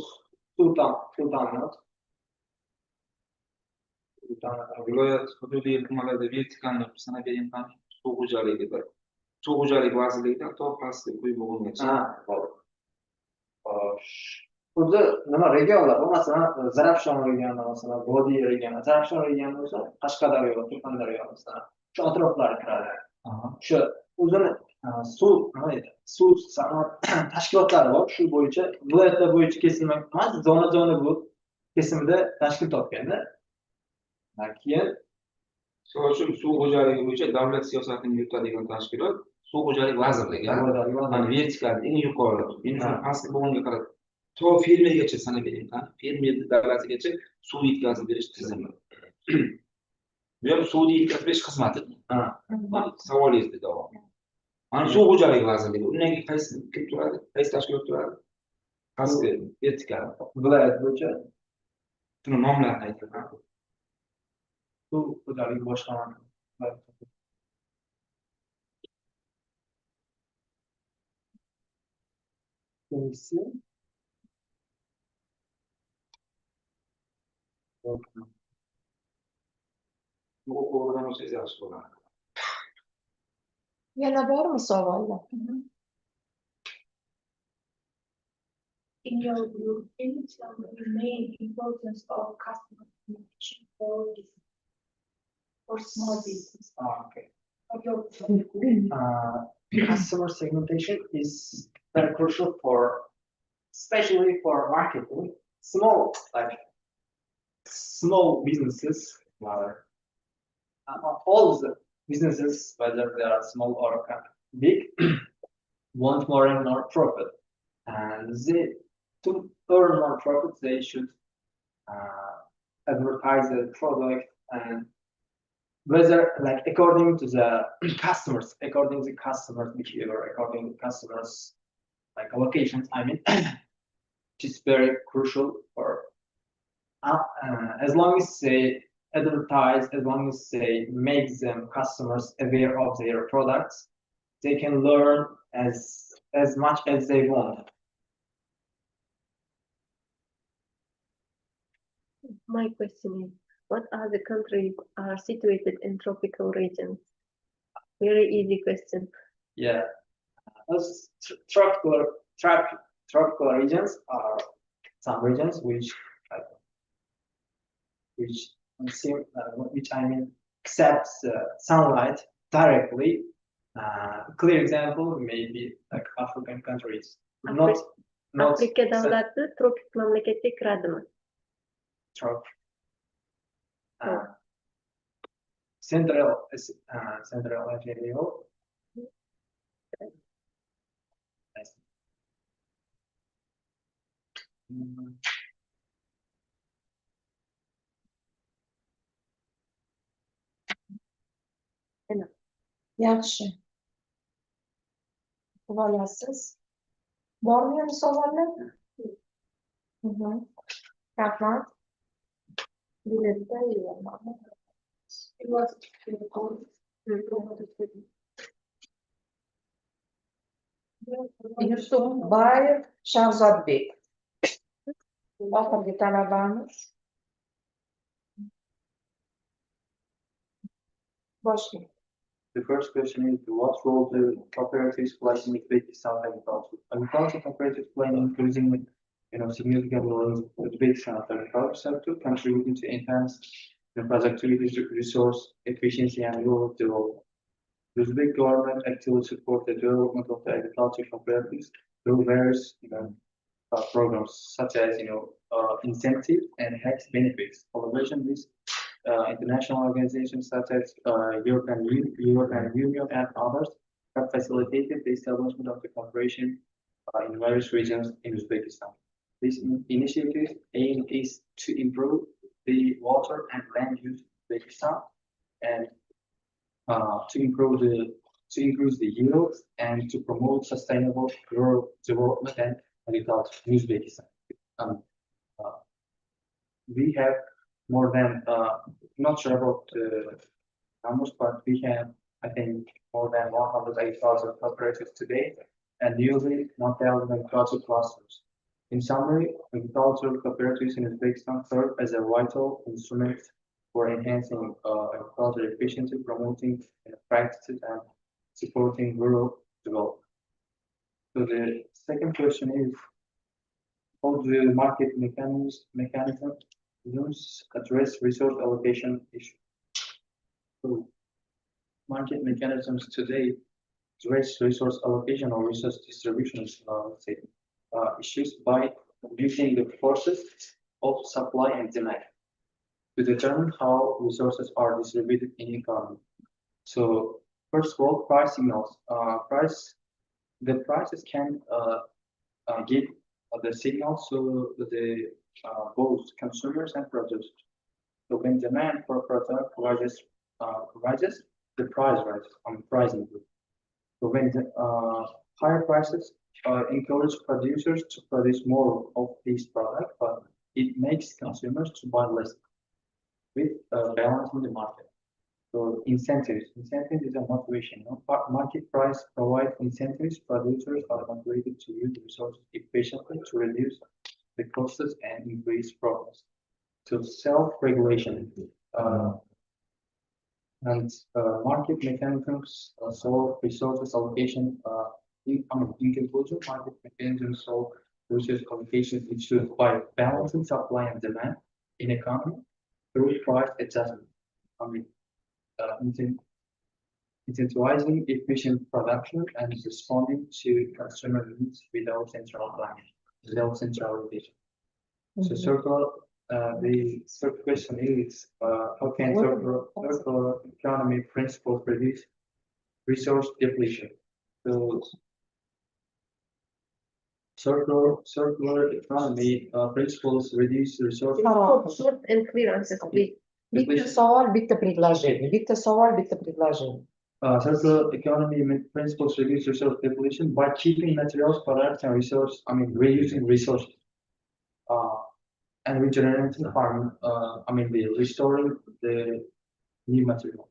suv ta'minot. Viloyat hududiy tumanlarda vertikalni sanab bering ham suv xo'jaligida. Suv xo'jaligi vazirligidan to pastga quyi bo'g'ingacha. O'zi nima regionlar bor, masalan, Zarafshon regioni, masalan, Vodiy regioni. Zarafshon regioni bo'lsa, Qashqadaryo, Surxondaryo, masalan, shu atroflari kiradi. Shu o'zini suv sanoat tashkilotlari bor, shu bo'yicha viloyatlar bo'yicha kesilma emas, zona bu kesimida tashkil topganda. Keyin Misol uchun suv xo'jaligi bo'yicha davlat siyosatini yuritadigan tashkilot suv xo'jaligi vazirligi. Mana vertikal eng yuqori, endi pastki bo'g'inga qarab to fermergacha sanab bering ham, fermer davlatigacha suv yetkazib berish tizimi. Bu ham suvni yetkazib berish xizmati. Savolingizda davom. Mana suv xo'jaligi vazirligi, undan keyin qaysi kim turadi? Qaysi tashkilot turadi? Pastki vertikal viloyat bo'yicha shuni nomlarini aytib. suv xo'jaligi boshqarmasi. Ikkinchisi Bu o'g'ridan o'tsangiz yaxshi bo'ladi. Yana bormi savollar? In your view, can you tell me the main importance of customer communication for small business? Okay. Of your Customer segmentation is very crucial especially for marketing. Small businesses, all the businesses, whether they are small or big, want more and more profit. And to earn more profit, they should advertise their product, and whether according to the customers behavior, according to customers allocations, which is very crucial for as long as they advertise, as long as they make them customers aware of their products, they can learn as much as they want. My question is, what are the countries are situated in tropical regions? Very easy question. Yeah, those tropical regions are some regions which accepts sunlight directly. Clear example maybe like African countries. Afrika davlati tropik mamlakatga kiradimi? Central Asia Yaxshi. Qilolasiz. Bormi endi savollar? Rahmat. Biletda yo'q. Yusufbayev Shahzodbek. Oxirgi talabamiz. Boshqa. The first question is, what role do cooperatives play in Uzbekistan agriculture? Agriculture cooperatives play an increasingly, significant role in Uzbekistan agriculture sector, contributing to enhance the productivity, resource efficiency, and rural development. The Uzbek government actively supports the development of the agriculture cooperatives through various, programs such as, incentive and tax benefits. Collaboration with international organizations such as European Union and others have facilitated the establishment of the cooperation in various regions in Uzbekistan. This initiative aim is to improve the water and land use in Uzbekistan and to increase the yields and to promote sustainable rural development and agriculture in Uzbekistan. We have more than not sure about the numbers, but we have, I think, more than 108,000 cooperatives today and nearly 1,000 agricultural clusters. In summary, agricultural cooperatives in Uzbekistan serve as a vital instrument for enhancing agricultural efficiency, promoting practices, and supporting rural development. So the second question is, how do market mechanisms address resource allocation issues? So market mechanisms today address resource allocation or resource distribution, issues by reducing the forces of supply and demand to determine how resources are distributed in economy. So first of all, price signals. The prices can give the signals to the both consumers and producers. So when demand for product rises, the price rises on pricing. So when the higher prices encourage producers to produce more of these products, but it makes consumers to buy less with balance in the market. So incentives is a motivation. Market price provides incentives. Producers are motivated to use resources efficiently to reduce the costs and increase profits. So self-regulation and market mechanisms solve resources allocation. In conclusion, market mechanisms solve resource allocation issues by balancing supply and demand in economy through price adjustment. Incentivizing efficient production and responding to consumer needs without centralization. So the third question is, how can circular economy principles reduce resource depletion? So circular economy principles reduce resource. Short and clear answers, please. Bitta savol, bitta предложение. Bitta savol, bitta предложение. Circular economy principles reduce resource depletion by keeping materials, products, and reusing resources. And regenerative farming, restoring the new materials.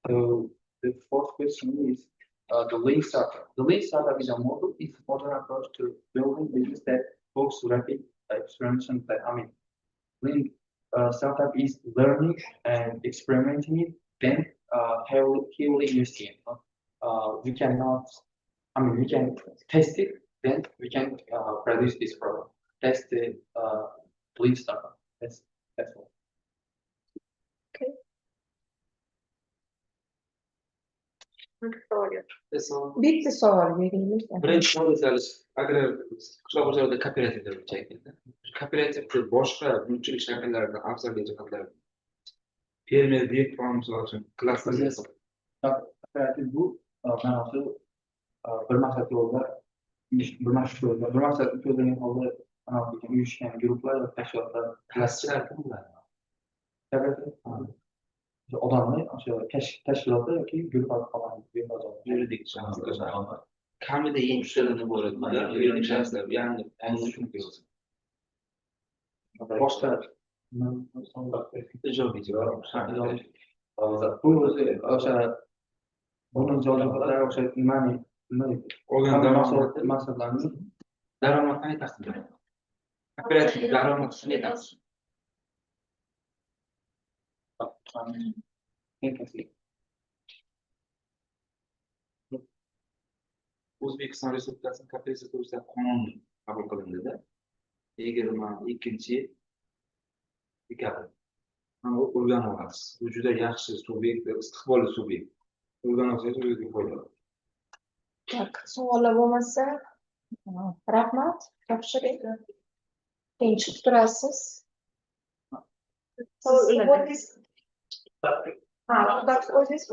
So the fourth question is the lean startup. The lean startup is a modern approach to building business that focuses rapid expansion. Lean startup is learning and experimenting it, then heavily investing. We can test it, then we can produce this product. That's the lean startup. That's all. Okay. Bitta savol beraylik. Birinchi savol agrar qishloq xo'jaligida kooperativlar bo'yicha aytildi. Kooperativni boshqa mulkchilik shakllaridan afzallik jihatlari. Fermer, dehqon, misol uchun klasterga Kooperativ bu ma'nosi bir maqsad yo'lida ko'zlagan holda uyushgan guruhlar va tashkilotlar. klasterlar kimlar? odamni o'sha tashkilotda yoki guruh yuridik shaxslar kamida 70 tadan iborat yuridik shaxslar, ya'ni shunga o'zi boshqa ijobiy bu o'zi o'sha buni jozibalari o'sha nimani olgan maqsadlarni daromad qanday taqsim etiladi? Operativ daromad qanday taqsim? O'zbekiston Respublikasining Konstitutsiya to'g'risida qonun qabul qilindida 22 dekabr. Mana bu o'rganib olasiz. Bu juda yaxshi subyekt, istiqbolli subyekt. O'rganib olsangiz o'zingizga foyda. Tak, savollar bo'lmasa, rahmat, topshiring. Tinchib turasiz. What is... that's what is...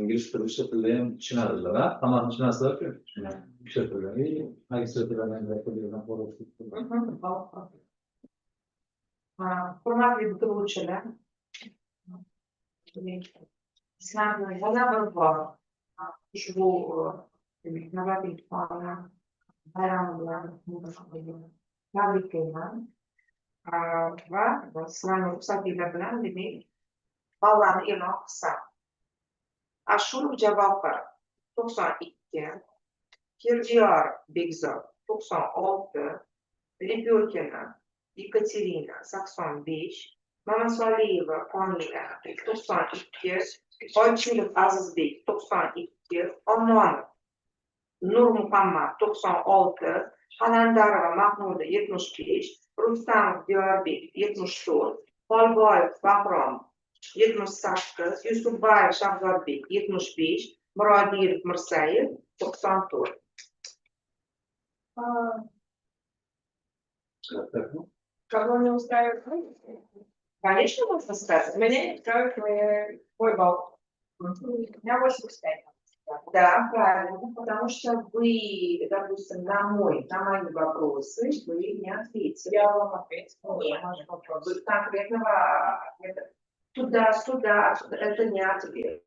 ingliz tilida ham tushunadilar, hammani tushunasizlar-ku. O'sha tilda, Hurmatli bitiruvchilar, sizlarni yana bir bor ushbu navbatdagi imtihonlar bayrami bilan tabriklayman. Va sizlarni ruxsatinglar bilan demak ballarni e'lon qilsam. Ashurov Javohir 92, Kirdiyor Bekzod 96, Lepyorkina Yekaterina 85, Mamasoliyeva Komila 92, Oychulov Azizbek 92, Omonov Nurmuhammad 96, Xanandarova Mahmuda 75, Rustamov Diyorbek 74, Xolboyev Bahrom 78, Yusufbayev Shahzodbek 75, Murodiyev Mirsayev 94. Кого не устраивает? Конечно, можно сказать. Меня не устраивает мой балл. У меня 85. Да, правильно, потому что вы, допустим, на мои вопросы вы не ответили. Я вам ответила. Нет, вы конкретного ответа. Туда, сюда, это не ответ.